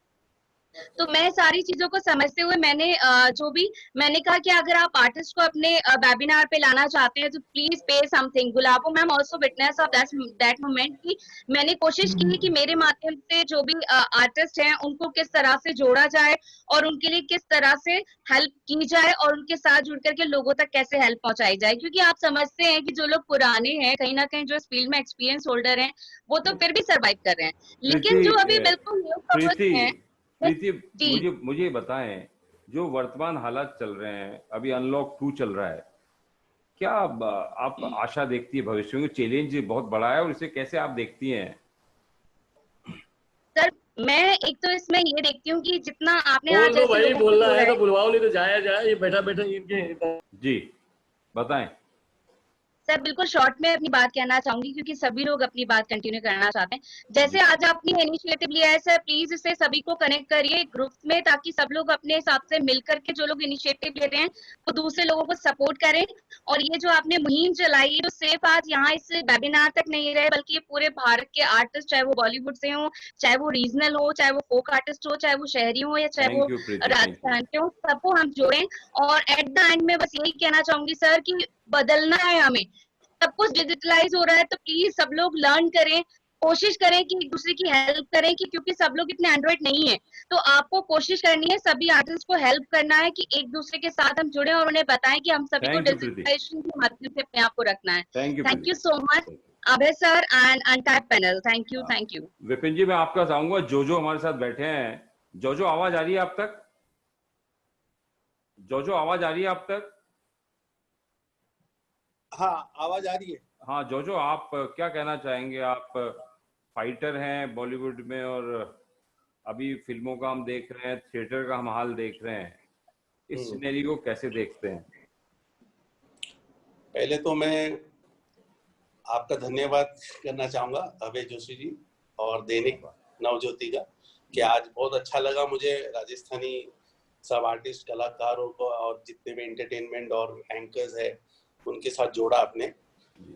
तो मैं सारी चीजों को समझते हुए मैंने कहा कि अगर आप आर्टिस्ट को अपने वेबिनार पे लाना चाहते हैं तो please pay something. Gulabo ma'am also witness of that moment कि मैंने कोशिश की कि मेरे माध्यम से जो भी आर्टिस्ट हैं उनको किस तरह से जोड़ा जाए और उनके लिए किस तरह से हेल्प की जाए और उनके साथ जुड़ करके लोगों तक कैसे हेल्प पहुंचाई जाए। क्योंकि आप समझते हैं कि जो लोग पुराने हैं, कहीं ना कहीं जो इस फील्ड में एक्सपीरियंस होल्डर हैं, वो तो फिर भी सर्वाइव कर रहे हैं, लेकिन जो अभी बिल्कुल न्यू कमर्स हैं। प्रीति, मुझे बताएं, जो वर्तमान हालात चल रहे हैं, अभी अनलॉक 2 चल रहा है, क्या आप आशा देखती है भविष्य में? चैलेंज बहुत बड़ा है, और इसे कैसे आप देखती हैं? सर मैं एक तो इसमें ये देखती हूँ कि जितना आपने आज तो भाई बोलना है तो बुलवाओ, नहीं तो जाया जाए, ये बैठा बैठा इनके। जी बताएं सर। बिल्कुल शॉर्ट में अपनी बात कहना चाहूंगी क्योंकि सभी लोग अपनी बात कंटिन्यू करना चाहते हैं। जैसे आज आपने इनिशिएटिव लिया है सर, प्लीज इसे सभी को कनेक्ट करिए ग्रुप में, ताकि सब लोग अपने हिसाब से मिलकर के जो लोग इनिशिएटिव ले रहे हैं वो दूसरे लोगों को सपोर्ट करें। और ये जो आपने मुहिम चलाई है, तो सिर्फ आज यहाँ इस वेबिनार तक नहीं रहे, बल्कि पूरे भारत के आर्टिस्ट, चाहे वो बॉलीवुड से हो, चाहे वो रीजनल हो, चाहे वो फोक आर्टिस्ट हो, चाहे वो शहरी हो, या चाहे वो राजस्थान के हो, सबको हम जोड़ें। और एट द एंड में बस यही कहना चाहूंगी सर कि बदलना है हमें, सब कुछ डिजिटलाइज हो रहा है, तो प्लीज सब लोग लर्न करें, कोशिश करें कि एक दूसरे की हेल्प करें, कि क्योंकि सब लोग इतने एंड्रॉइड नहीं है, तो आपको कोशिश करनी है सभी आर्टिस्ट को हेल्प करना है कि एक दूसरे के साथ हम जुड़े और उन्हें बताएं कि हम सभी को डिजिटलाइजेशन के माध्यम से अपने आप को रखना है। Thank you so much Abhay sir and untap panel, thank you. Vipin ji, मैं आपका चाहूंगा, जोजो हमारे साथ बैठे हैं। जोजो आवाज आ रही है आप तक? जोजो आवाज आ रही है आप तक? हाँ, आवाज आ रही है। हाँ जोजो, आप क्या कहना चाहेंगे? आप फाइटर हैं बॉलीवुड में, और अभी फिल्मों का हम देख रहे हैं, थिएटर का हम हाल देख रहे हैं, इस सिनेरियो को कैसे देखते हैं? पहले तो मैं आपका धन्यवाद करना चाहूंगा अभय जोशी जी और दैनिक नवज्योति का, कि आज बहुत अच्छा लगा मुझे राजस्थानी सब आर्टिस्ट, कलाकारों को और जितने भी एंटरटेनमेंट और एंकर्स है उनके साथ जोड़ा आपने।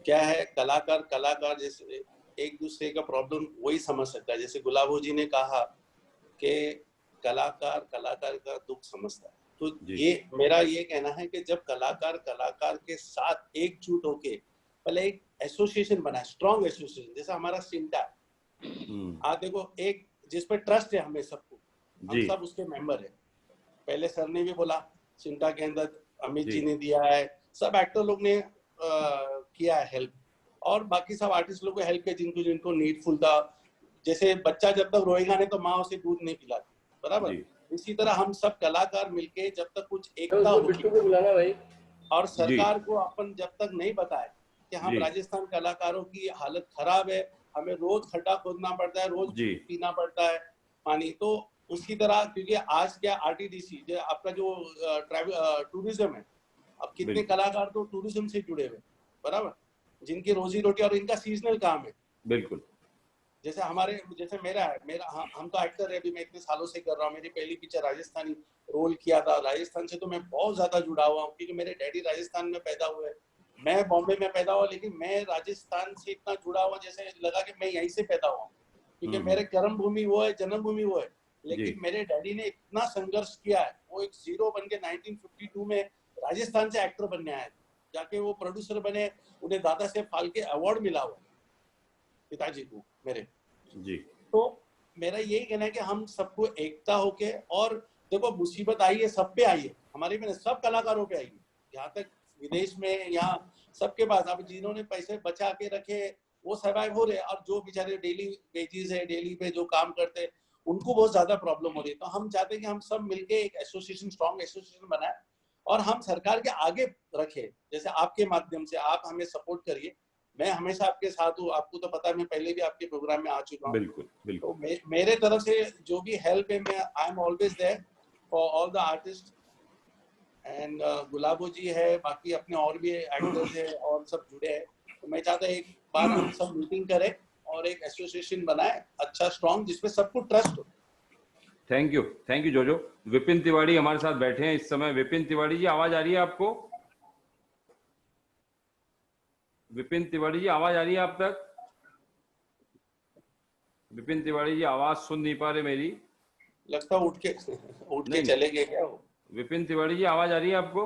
क्या है, कलाकार जैसे एक दूसरे का प्रॉब्लम वही समझ सकता है। जैसे गुलाबो जी ने कहा कि कलाकार का दुख समझता है, तो ये मेरा ये कहना है कि जब कलाकार के साथ एकजुट होके पहले एक एसोसिएशन बनाए, स्ट्रॉन्ग एसोसिएशन, जैसा हमारा सिंटा है। देखो, एक जिस पे ट्रस्ट है हमें सबको, हम सब उसके मेंबर है। पहले सर ने भी बोला, सिंटा के अंदर अमित जी ने दिया है, सब एक्टर लोग ने किया है हेल्प, और बाकी सब आर्टिस्ट लोग को हेल्प किया जिनको नीडफुल था। जैसे बच्चा जब तक रोएगा नहीं तो माँ उसे दूध नहीं पिलाती, बराबर। इसी तरह हम सब कलाकार मिलके जब तक कुछ एकता होगी भाई और सरकार को अपन जब तक नहीं बताए कि हम राजस्थान कलाकारों की हालत खराब है, हमें रोज खड्डा खोदना पड़ता है, रोज पीना पड़ता है पानी, तो उसकी तरह, क्योंकि आज क्या आरटीडीसी जो आपका जो टूरिज्म है, अब कितने कलाकार तो टूरिज्म से जुड़े हुए, बराबर, जिनकी रोजी रोटी और इनका सीजनल काम है। बिल्कुल। जैसे मेरा हम तो एक्टर है, अभी मैं इतने सालों से कर रहा हूँ, मेरी पहली पिक्चर राजस्थानी रोल किया था। राजस्थान से तो मैं बहुत ज्यादा जुड़ा हुआ हूँ, क्योंकि मेरे डैडी राजस्थान में पैदा हुए, मैं बॉम्बे में पैदा हुआ, लेकिन मैं राजस्थान से इतना जुड़ा हुआ जैसे लगा कि मैं यहीं से पैदा हुआ, क्योंकि मेरे कर्म भूमि वो है, जन्मभूमि वो है। लेकिन मेरे डैडी ने इतना संघर्ष किया है, वो एक जीरो बन के 1952 में राजस्थान से एक्टर बनने आए, जाके वो प्रोड्यूसर बने, उन्हें दादा साहेब फाल्के अवार्ड मिला हुआ पिताजी को मेरे जी। तो मेरा यही कहना है कि हम सबको एकता होके, और देखो मुसीबत आई है, सब पे आई है, हमारे में सब कलाकारों पे आई है, यहाँ तक विदेश में, यहाँ सबके पास। अब जिन्होंने पैसे बचा के रखे वो सर्वाइव हो रहे, और जो बेचारे डेली वेजेस है, डेली पे जो काम करते हैं, उनको बहुत ज्यादा प्रॉब्लम हो रही है। तो हम चाहते हैं कि हम सब मिलके एक एसोसिएशन, स्ट्रॉन्ग एसोसिएशन बनाए और हम सरकार के आगे रखे, जैसे आपके माध्यम से आप हमें सपोर्ट करिए। मैं हमेशा आपके साथ हूँ, आपको तो पता है, मैं पहले भी आपके प्रोग्राम में आ चुका हूँ। बिल्कुल बिल्कुल। तो मेरे तरफ से जो भी हेल्प है, मैं I am always there for all the artist. And Gulabo ji है, बाकी अपने और भी एक्टर्स है और सब जुड़े हैं। तो मैं चाहता हूँ एक बार हम सब मीटिंग करें और एक एसोसिएशन बनाए अच्छा स्ट्रॉन्ग, जिसपे सबको ट्रस्ट हो। थैंक यू जोजो। विपिन तिवारी हमारे साथ बैठे हैं इस समय। विपिन तिवारी जी, आवाज आ रही है आपको? विपिन तिवारी जी, आवाज आ रही है आप तक? विपिन तिवारी जी आवाज सुन नहीं पा रहे मेरी, लगता उठ के चले गए क्या? विपिन तिवारी जी आवाज आ रही है आपको?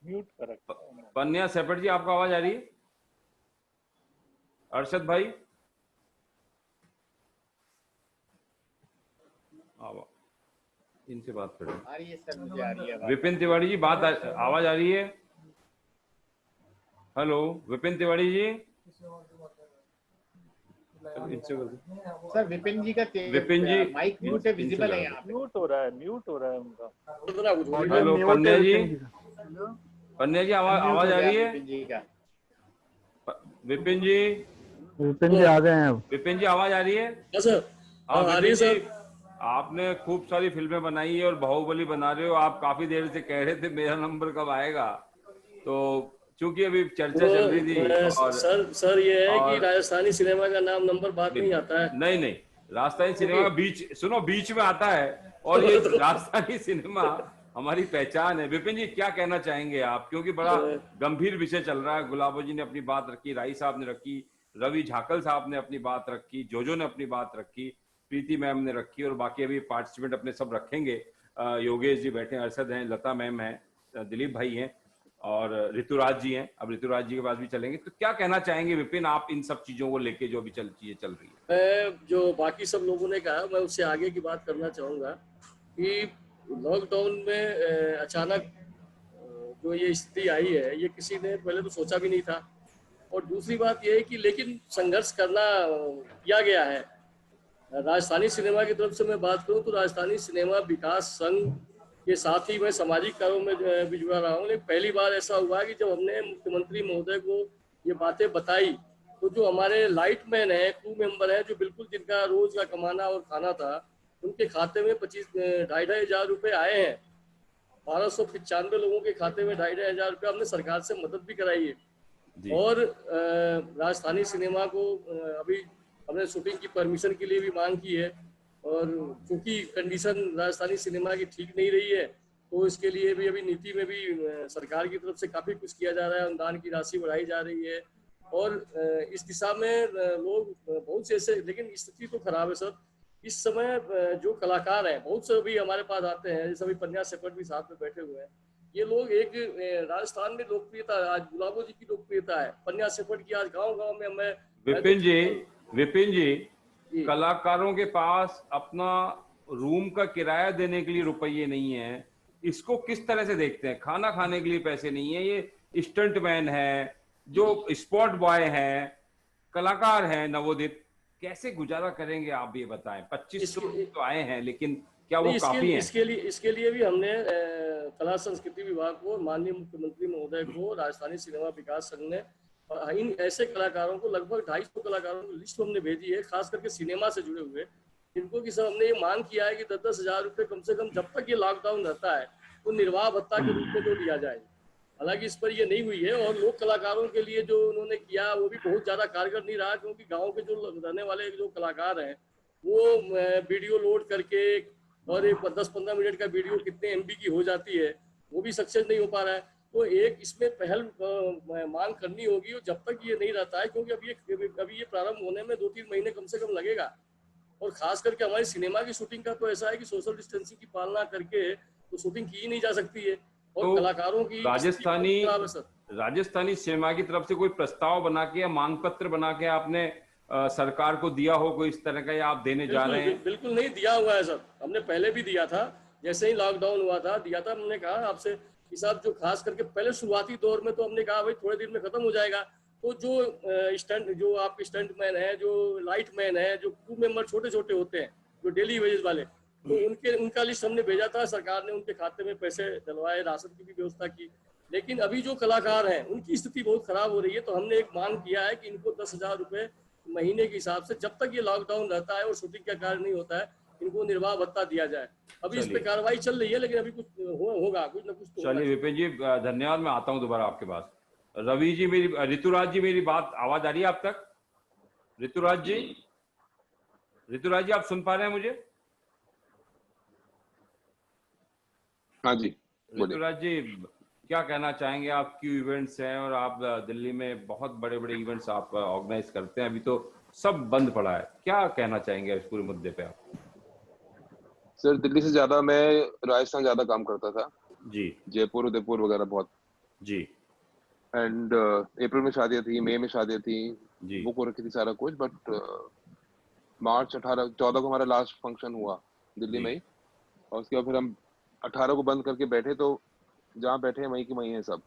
म्यूट कर रखा। पन्या सेपट जी, आपको आवाज आ रही है? अरशद भाई, इनसे बात करें। आ रही है सर, मुझे आ रही है। विपिन तिवारी जी, आवाज आ रही है? हेलो विपिन तिवारी जी। सर विपिन जी का विपिन जी माइक म्यूट है, विजिबल है यहाँ पे। म्यूट हो रहा है उनका। हेलो पन्या जी, पन्या जी आवाज आ रही है? विपिन जी आ गए हैं। विपिन जी आवाज आ रही है? हाँ आ रही है सर। आपने खूब सारी फिल्में बनाई है और बाहुबली बना रहे हो। आप काफी देर से कह रहे थे मेरा नंबर कब आएगा, तो चूंकि अभी चर्चा चल रही थी। और सर ये है कि राजस्थानी सिनेमा का नाम नंबर बाद में ही आता है। नहीं, राजस्थानी सिनेमा बीच में आता है, और ये राजस्थानी सिनेमा हमारी पहचान है। विपिन जी क्या कहना चाहेंगे आप, क्योंकि बड़ा गंभीर विषय चल रहा है। गुलाबो जी ने अपनी बात रखी, राई साहब ने रखी, रवि झाकल साहब ने अपनी बात रखी, जोजो ने अपनी बात रखी, प्रीति मैम ने रखी, और बाकी अभी पार्टिसिपेंट अपने सब रखेंगे। योगेश जी बैठे हैं, अरशद हैं, लता मैम है, दिलीप भाई हैं, और ऋतुराज जी हैं। अब ऋतुराज जी के पास भी चलेंगे। तो क्या कहना चाहेंगे विपिन आप इन सब चीजों को लेके, जो अभी चीजें चल रही है? मैं जो बाकी सब लोगों ने कहा, मैं उससे आगे की बात करना चाहूंगा कि लॉकडाउन में अचानक जो ये स्थिति आई है, ये किसी ने पहले तो सोचा भी नहीं था। और दूसरी बात ये है कि लेकिन संघर्ष किया गया है। राजस्थानी सिनेमा की तरफ से मैं बात करूं तो राजस्थानी सिनेमा विकास संघ के साथ ही मैं सामाजिक कार्यों में भी जुड़ा रहा हूँ। लेकिन पहली बार ऐसा हुआ कि जब हमने मुख्यमंत्री महोदय को ये बातें बताई, तो जो हमारे लाइटमैन है, क्रू मेंबर है, जो बिल्कुल जिनका रोज का कमाना और खाना था, उनके खाते में 2,500 हजार रुपए आए हैं। 1295 लोगों के खाते में 2,500 हजार रुपये हमने सरकार से मदद भी कराई है। और राजस्थानी सिनेमा को अभी हमने शूटिंग की परमिशन के लिए भी मांग की है, और क्योंकि कंडीशन राजस्थानी सिनेमा की ठीक नहीं रही है, तो इसके लिए भी अभी नीति में भी सरकार की तरफ से काफी कुछ किया जा रहा है, अनुदान की राशि बढ़ाई जा रही है, और इस दिशा में लोग बहुत से ऐसे, लेकिन स्थिति तो खराब है सर। इस समय जो कलाकार हैं बहुत से अभी हमारे पास आते हैं, जैसे अभी पन्या सेपट भी साथ में बैठे हुए हैं। ये लोग एक राजस्थान में लोकप्रियता, आज गुलाबो जी की लोकप्रियता है, पन्या सेपट की आज गाँव में हमें। विपिन जी कलाकारों के पास अपना रूम का किराया देने के लिए रुपये नहीं है, इसको किस तरह से देखते हैं? खाना खाने के लिए पैसे नहीं है, ये स्टंटमैन है, जो स्पॉट बॉय है, कलाकार है नवोदित, कैसे गुजारा करेंगे आप ये बताएं? 2500 तो आए हैं, लेकिन क्या वो काफी है? इसके लिए भी हमने कला संस्कृति विभाग को, माननीय मुख्यमंत्री महोदय को, राजस्थानी सिनेमा विकास संघ ने इन ऐसे कलाकारों को, लगभग 250 कलाकारों की लिस्ट हमने भेजी है, खास करके सिनेमा से जुड़े हुए, इनको कि सब हमने ये मांग किया है कि 10-10 हजार रुपये कम से कम जब तक ये लॉकडाउन रहता है तो निर्वाह भत्ता के रूप में जो दिया जाए। हालांकि इस पर ये नहीं हुई है, और लोक कलाकारों के लिए जो उन्होंने किया वो भी बहुत ज्यादा कारगर नहीं रहा, क्योंकि गाँव के जो रहने वाले जो कलाकार हैं वो वीडियो लोड करके और एक 10-15 मिनट का वीडियो कितने MB की हो जाती है, वो भी सक्सेस नहीं हो पा रहा है। तो एक इसमें पहल मांग करनी होगी, और जब तक ये नहीं रहता है, क्योंकि अभी ये प्रारंभ होने में 2-3 महीने कम से कम लगेगा, और खास करके हमारी सिनेमा की शूटिंग का तो ऐसा है कि सोशल डिस्टेंसिंग की पालना करके तो शूटिंग की ही नहीं जा सकती है, और तो कलाकारों की राजस्थानी सिनेमा की तरफ से कोई प्रस्ताव बना के या मांग पत्र बना के आपने सरकार को दिया हो कोई इस तरह का, या आप देने जा रहे हैं? बिल्कुल नहीं दिया हुआ है सर, हमने पहले भी दिया था, जैसे ही लॉकडाउन हुआ था दिया था। हमने कहा आपसे कि साहब जो खास करके पहले शुरुआती दौर में तो हमने कहा भाई थोड़े दिन में खत्म हो जाएगा, तो जो आपके स्टंट मैन है, जो लाइट मैन है, जो क्रू मेंबर छोटे छोटे होते हैं जो डेली वेजेस वाले, तो उनका लिस्ट हमने भेजा था, सरकार ने उनके खाते में पैसे डलवाए, राशन की भी व्यवस्था की। लेकिन अभी जो कलाकार हैं उनकी स्थिति बहुत खराब हो रही है, तो हमने एक मांग किया है कि इनको 10,000 रुपये महीने के हिसाब से जब तक ये लॉकडाउन रहता है और शूटिंग का कार्य नहीं होता है, इनको निर्वाह भत्ता दिया जाए। अभी इस पे कार्रवाई चल रही है, लेकिन अभी कुछ होगा, कुछ ना कुछ तो। चलिए विपिन जी धन्यवाद, मैं आता हूँ दोबारा आपके पास। रवि जी ऋतुराज जी, मेरी बात आवाज आ रही है आप तक? ऋतुराज जी आप सुन पा रहे हैं मुझे? हाँ जी ऋतुराज जी, क्या कहना चाहेंगे? आप क्यू इवेंट्स हैं और आप दिल्ली में बहुत बड़े बड़े इवेंट्स आप ऑर्गेनाइज करते हैं, अभी तो सब बंद पड़ा है, क्या कहना चाहेंगे इस पूरे मुद्दे पे आप? सर, दिल्ली से ज्यादा मैं राजस्थान ज्यादा काम करता था जी, जयपुर उदयपुर वगैरह बहुत जी। एंड अप्रैल में शादियां थी, मई में शादियां थी, बुक हो रखी थी सारा कुछ, बट मार्च 14 को हमारा लास्ट फंक्शन हुआ दिल्ली में ही, और उसके बाद फिर हम 18 को बंद करके बैठे, तो जहाँ बैठे हैं वहीं की वहीं है सब।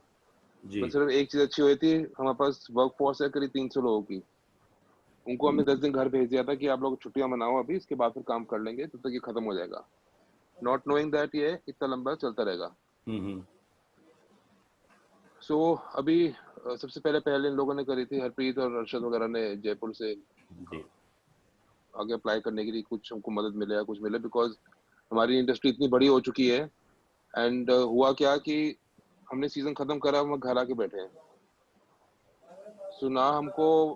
तो सिर्फ एक चीज अच्छी हुई थी, हमारे पास वर्क फोर्स है करीब 300 लोगों की, उनको हमने 10 दिन घर भेज दिया था कि आप लोग छुट्टियां मनाओ अभी, इसके बाद फिर काम कर लेंगे, तब तक ये खत्म हो जाएगा, नॉट नोइंग दैट ये इतना लंबा चलता रहेगा। सो अभी सबसे पहले इन लोगों ने करी थी, हरप्रीत और अर्शद वगैरह ने जयपुर से आगे अप्लाई करने के लिए, कुछ हमको मदद मिले या कुछ मिले, बिकॉज हमारी इंडस्ट्री इतनी बड़ी हो चुकी है। एंड हुआ क्या कि हमने सीजन खत्म करा, हम घर आके बैठे हैं, सो ना हमको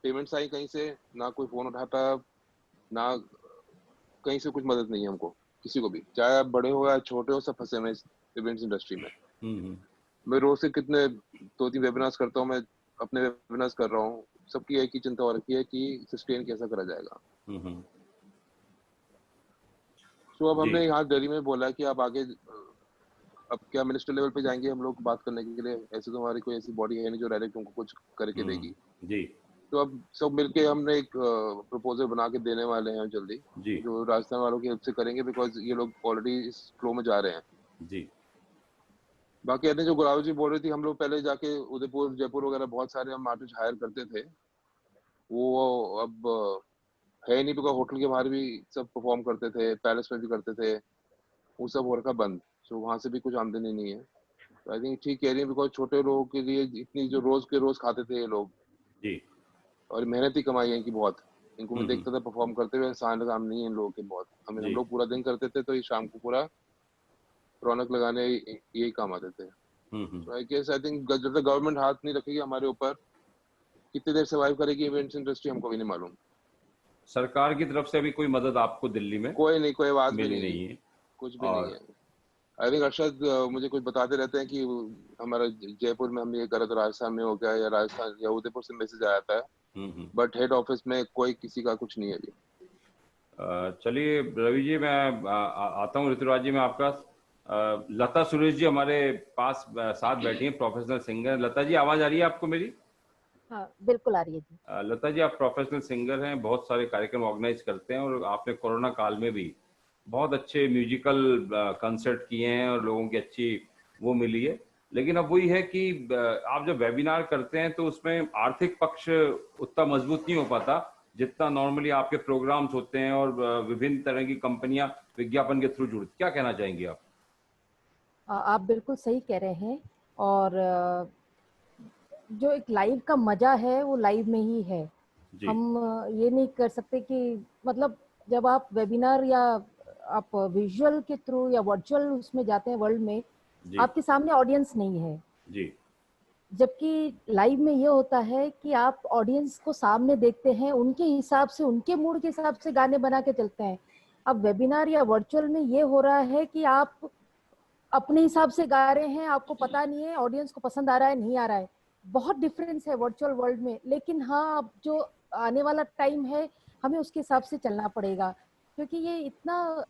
पेमेंट्स आई कहीं से, ना कोई फोन उठाता, ना कहीं से कुछ मदद नहीं है हमको, किसी को भी, चाहे आप बड़े हो या छोटे हो, सब फंसे हुए इवेंट्स इंडस्ट्री में। मैं रोज से कितने 2-3 वेबिनार्स करता हूँ, मैं अपने वेबिनार्स कर रहा हूँ, सबकी एक ही चिंता हो रखी है कि सस्टेन कैसा करा जाएगा। तो अब हमने यहाँ दिल्ली में बोला कि आप आगे, अब क्या मिनिस्टर लेवल पे जाएंगे हम लोग बात करने के लिए, ऐसे तो हमारी कोई ऐसी बॉडी है नहीं जो डायरेक्ट उनको कुछ करके देगी जी। तो अब सब मिलके हमने एक प्रपोजल बना के देने वाले हैं जल्दी, जो राजस्थान वालों की हेल्प से करेंगे, बिकॉज ये लोग ऑलरेडी इस फ्लो में जा रहे हैं जी। बाकी जो गुलाब जी बोल रही थी, हम लोग पहले जाके उदयपुर जयपुर वगैरह बहुत सारे हम आर्टिस्ट हायर करते थे, वो अब है नहीं, बिकॉज होटल के बाहर भी सब परफॉर्म करते थे, पैलेस में भी करते थे, वो सब हो रखा बंद, तो वहाँ से भी कुछ आमदनी नहीं है। तो आई थिंक ठीक कह रही है, बिकॉज छोटे लोगों के लिए इतनी जो रोज के रोज खाते थे ये लोग जी, और मेहनत ही कमाई है इनकी बहुत, इनको मैं देखता था परफॉर्म करते हुए, आसान काम नहीं है इन लोगों के बहुत, हम लोग पूरा दिन करते थे, तो ये शाम को पूरा रौनक लगाने यही काम आते थे। आई गेस आई थिंक जब तक गवर्नमेंट हाथ नहीं रखेगी हमारे ऊपर, कितनी देर सर्वाइव करेगी इवेंट्स इंडस्ट्री हमको भी नहीं मालूम। सरकार की तरफ से अभी कोई मदद आपको दिल्ली में कोई नहीं, कोई आवाज भी नहीं है, कुछ भी नहीं है। आई थिंक अर्शद मुझे कुछ बताते रहते हैं कि हमारा जयपुर में हमने ये करा, तो राजस्थान में हो गया, या राजस्थान या उदयपुर से मैसेज आया था, बट हेड ऑफिस में कोई किसी का कुछ नहीं है अभी। चलिए रवि जी, मैं आता हूँ ऋतुराज जी, मैं आपका लता सुरेश जी हमारे पास साथ बैठी हैं, प्रोफेशनल सिंगर। लता जी आवाज आ रही है आपको मेरी? हाँ बिल्कुल आ रही है जी। लता जी, आप प्रोफेशनल सिंगर हैं, बहुत सारे कार्यक्रम ऑर्गेनाइज करते हैं, और आपने कोरोना काल में भी बहुत अच्छे म्यूजिकल कंसर्ट किए हैं और लोगों की अच्छी वो मिली है। लेकिन अब वही है कि आप जब वेबिनार करते हैं तो उसमें आर्थिक पक्ष उतना मजबूत नहीं हो पाता जितना नॉर्मली आपके प्रोग्राम्स होते हैं और विभिन्न तरह की कंपनियां विज्ञापन के थ्रू जुड़ती, क्या कहना चाहेंगे आप? आप बिल्कुल सही कह रहे हैं। और जो एक लाइव का मजा है वो लाइव में ही है। हम ये नहीं कर सकते कि मतलब जब आप वेबिनार या आप विजुअल के थ्रू या वर्चुअल उसमें जाते हैं वर्ल्ड में, आपके सामने ऑडियंस नहीं है जी। जबकि लाइव में ये होता है कि आप ऑडियंस को सामने देखते हैं, उनके हिसाब से, उनके मूड के हिसाब से गाने बना के चलते हैं। अब वेबिनार या वर्चुअल में ये हो रहा है कि आप अपने हिसाब से गा रहे हैं, आपको पता नहीं है ऑडियंस को पसंद आ रहा है नहीं आ रहा है। बहुत डिफरेंस है वर्चुअल वर्ल्ड में। लेकिन हाँ, अब जो आने वाला टाइम है हमें उसके हिसाब से चलना पड़ेगा, क्योंकि ये इतना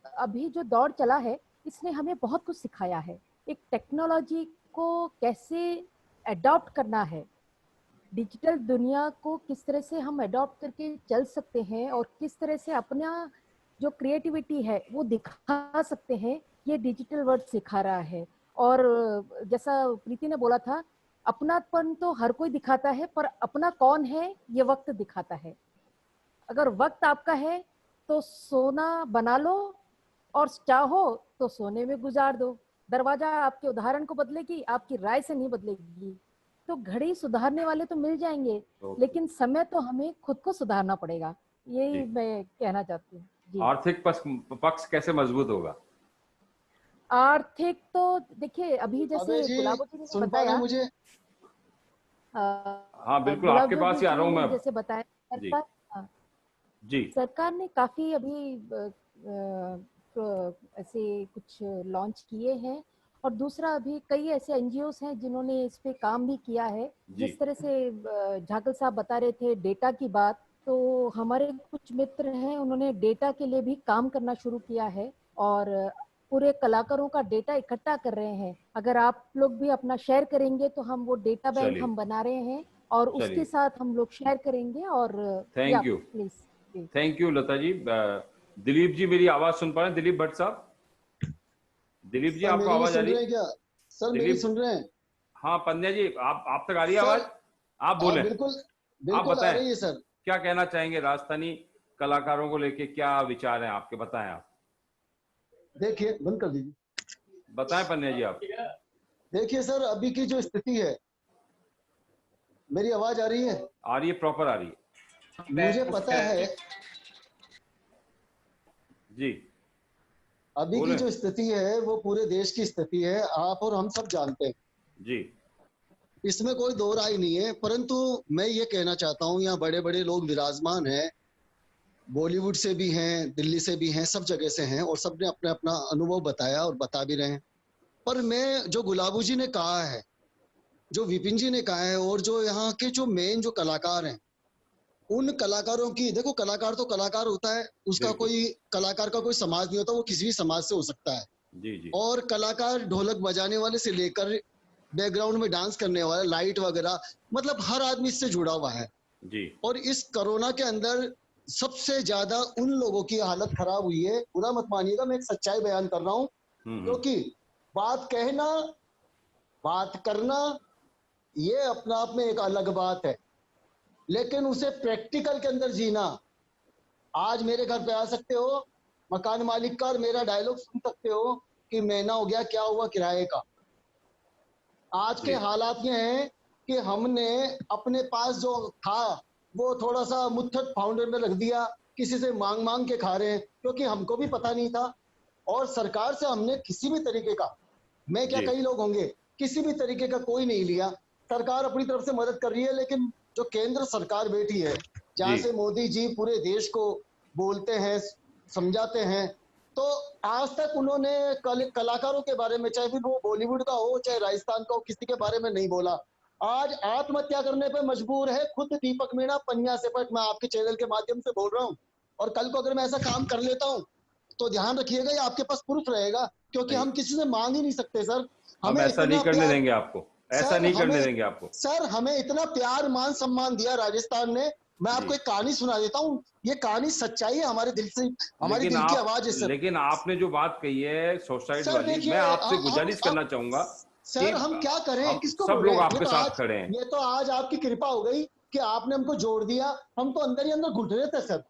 अभी जो दौर चला है इसने हमें बहुत कुछ सिखाया है। एक टेक्नोलॉजी को कैसे अडॉप्ट करना है, डिजिटल दुनिया को किस तरह से हम अडॉप्ट करके चल सकते हैं और किस तरह से अपना जो क्रिएटिविटी है वो दिखा सकते हैं, ये डिजिटल वर्ल्ड सिखा रहा है। और जैसा प्रीति ने बोला था, अपनापन तो हर कोई दिखाता है, पर अपना कौन है ये वक्त दिखाता है। अगर वक्त आपका है तो सोना बना लो और चाहो तो सोने में गुजार दो। दरवाजा आपके उदाहरण को बदलेगी, आपकी राय से नहीं बदलेगी। तो घड़ी सुधारने वाले तो मिल जाएंगे, लेकिन समय तो हमें खुद को सुधारना पड़ेगा। यही मैं कहना चाहती हूँ। आर्थिक पक्ष कैसे मजबूत होगा? आर्थिक तो देखिए अभी जैसे गुलाबो जी ने बताया, मुझे हाँ बिल्कुल आपके पास ही आ रहा हूँ मैं। जैसे बताया सरकार, जी सरकार ने काफी अभी ऐसे कुछ लॉन्च किए हैं, और दूसरा अभी कई ऐसे एनजीओस हैं जिन्होंने इस पे काम भी किया है। जिस तरह से झाकल साहब बता रहे थे डेटा की बात, तो हमारे कुछ मित्र हैं उन्होंने डेटा के लिए भी काम करना शुरू किया है और पूरे कलाकारों का डेटा इकट्ठा कर रहे हैं। अगर आप लोग भी अपना शेयर करेंगे तो हम वो डेटा बैंक हम बना रहे हैं और उसके साथ हम लोग शेयर करेंगे। और thank you, please thank you Lata ji. Dilip ji मेरी आवाज सुन पा रहे हैं? दिलीप भट्ट साहब, दिलीप जी आपको आवाज आ रही है क्या? सर मेरी सुन रहे हैं? हाँ पंड्या जी, आप तक आ रही है आवाज? आप बोले। बिल्कुल आप बताएं, आ रही है सर। क्या कहना चाहेंगे राजस्थानी कलाकारों को लेके, क्या विचार हैं आपके, बताएं आप। देखिए बंद कर दीजिए, बताएं पंड्या जी आप। देखिए सर, अभी की जो स्थिति है, मेरी आवाज आ रही है? आ रही है, प्रॉपर आ रही है। मुझे पता है जी, अभी की जो स्थिति है वो पूरे देश की स्थिति है, आप और हम सब जानते हैं जी, इसमें कोई दो राय नहीं है। परंतु मैं ये कहना चाहता हूँ, यहाँ बड़े बड़े लोग विराजमान हैं, बॉलीवुड से भी हैं, दिल्ली से भी हैं, सब जगह से हैं, और सबने अपना अपना अनुभव बताया और बता भी रहे हैं। पर मैं जो गुलाबो जी ने कहा है, जो विपिन जी ने कहा है, और जो यहाँ के जो मेन जो कलाकार हैं, उन कलाकारों की, देखो कलाकार तो कलाकार होता है, उसका कोई कलाकार का कोई समाज नहीं होता, वो किसी भी समाज से हो सकता है। जी जी। और कलाकार ढोलक बजाने वाले से लेकर बैकग्राउंड में डांस करने वाले, लाइट वगैरह, मतलब हर आदमी इससे जुड़ा हुआ है जी। और इस कोरोना के अंदर सबसे ज्यादा उन लोगों की हालत खराब हुई है। बुरा मत मानिएगा, मैं एक सच्चाई बयान कर रहा हूँ, क्योंकि बात कहना बात करना ये अपने आप में एक अलग बात है, लेकिन उसे प्रैक्टिकल के अंदर जीना। आज मेरे घर पे आ सकते हो, मकान मालिक का और मेरा डायलॉग सुन सकते हो कि महीना हो गया क्या हुआ किराए का। आज के हालात ये हैं कि हमने अपने पास जो था वो थोड़ा सा मुत्थत फाउंडर में रख दिया, किसी से मांग मांग के खा रहे हैं, क्योंकि हमको भी पता नहीं था। और सरकार से हमने किसी भी तरीके का, मैं क्या कई लोग होंगे, किसी भी तरीके का कोई नहीं लिया। सरकार अपनी तरफ से मदद कर रही है, लेकिन जो केंद्र सरकार बैठी है, जहाँ से मोदी जी पूरे देश को बोलते हैं, समझाते हैं, तो आज तक उन्होंने कलाकारों के बारे में, चाहे फिर वो बॉलीवुड का हो चाहे राजस्थान का हो, किसी के बारे में नहीं बोला। आज आत्महत्या करने पे मजबूर है खुद दीपक मीणा पन्या से, मैं आपके चैनल के माध्यम से बोल रहा हूँ। और कल को अगर मैं ऐसा काम कर लेता हूँ तो ध्यान रखिएगा ये आपके पास प्रूफ रहेगा, क्योंकि हम किसी से मांग ही नहीं सकते सर। हम ऐसा नहीं करने देंगे आपको, ऐसा नहीं करने देंगे आपको। सर हमें इतना प्यार मान सम्मान दिया राजस्थान ने। मैं आपको एक कहानी सुना देता हूँ, ये कहानी सच्चाई है, हमारे दिल से, हमारी दिल की आवाज है सर। लेकिन आपने जो बात कही है सोसाइटी वाली, मैं आपसे गुजारिश करना चाहूंगा सर, हम क्या करें, किसको सब लोग आपके साथ खड़े हैं। ये तो आज आपकी कृपा हो गई कि आपने हमको जोड़ दिया, हम तो अंदर ही अंदर घुट रहे थे सर।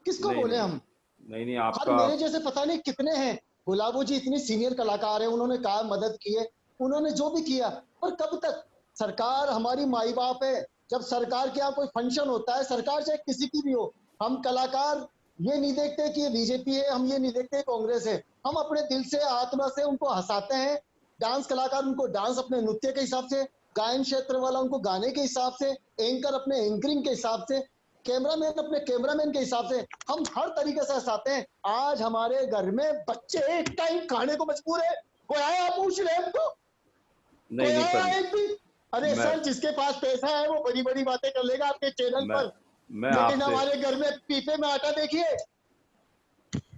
किसको बोले हम? नहीं और आपका मेरे जैसे पता नहीं कितने हैं। गुलाबो जी इतनी सीनियर कलाकार है, उन्होंने कहा मदद की है, उन्होंने जो भी किया, पर कब तक? सरकार हमारी माई बाप है। जब सरकार के यहाँ कोई फंक्शन होता है, सरकार चाहे किसी की भी हो, हम कलाकार ये नहीं देखते कि ये बीजेपी है, हम ये नहीं देखते कांग्रेस है, हम अपने दिल से आत्मा से उनको हंसाते हैं। डांस कलाकार उनको डांस अपने नृत्य के हिसाब से, गायन क्षेत्र वाला उनको गाने के हिसाब से, एंकर अपने एंकरिंग के हिसाब से, कैमरामैन अपने कैमरामैन के हिसाब से, हम हर तरीके से हंसाते हैं। आज हमारे घर में बच्चे एक टाइम खाने को मजबूर है। कोई आया पूछ ले हमको? कोई आया एक भी? अरे सर, जिसके पास पैसा है वो बड़ी बड़ी बातें कर लेगा आपके चैनल पर, लेकिन हमारे घर में पीपे में आटा देखिए।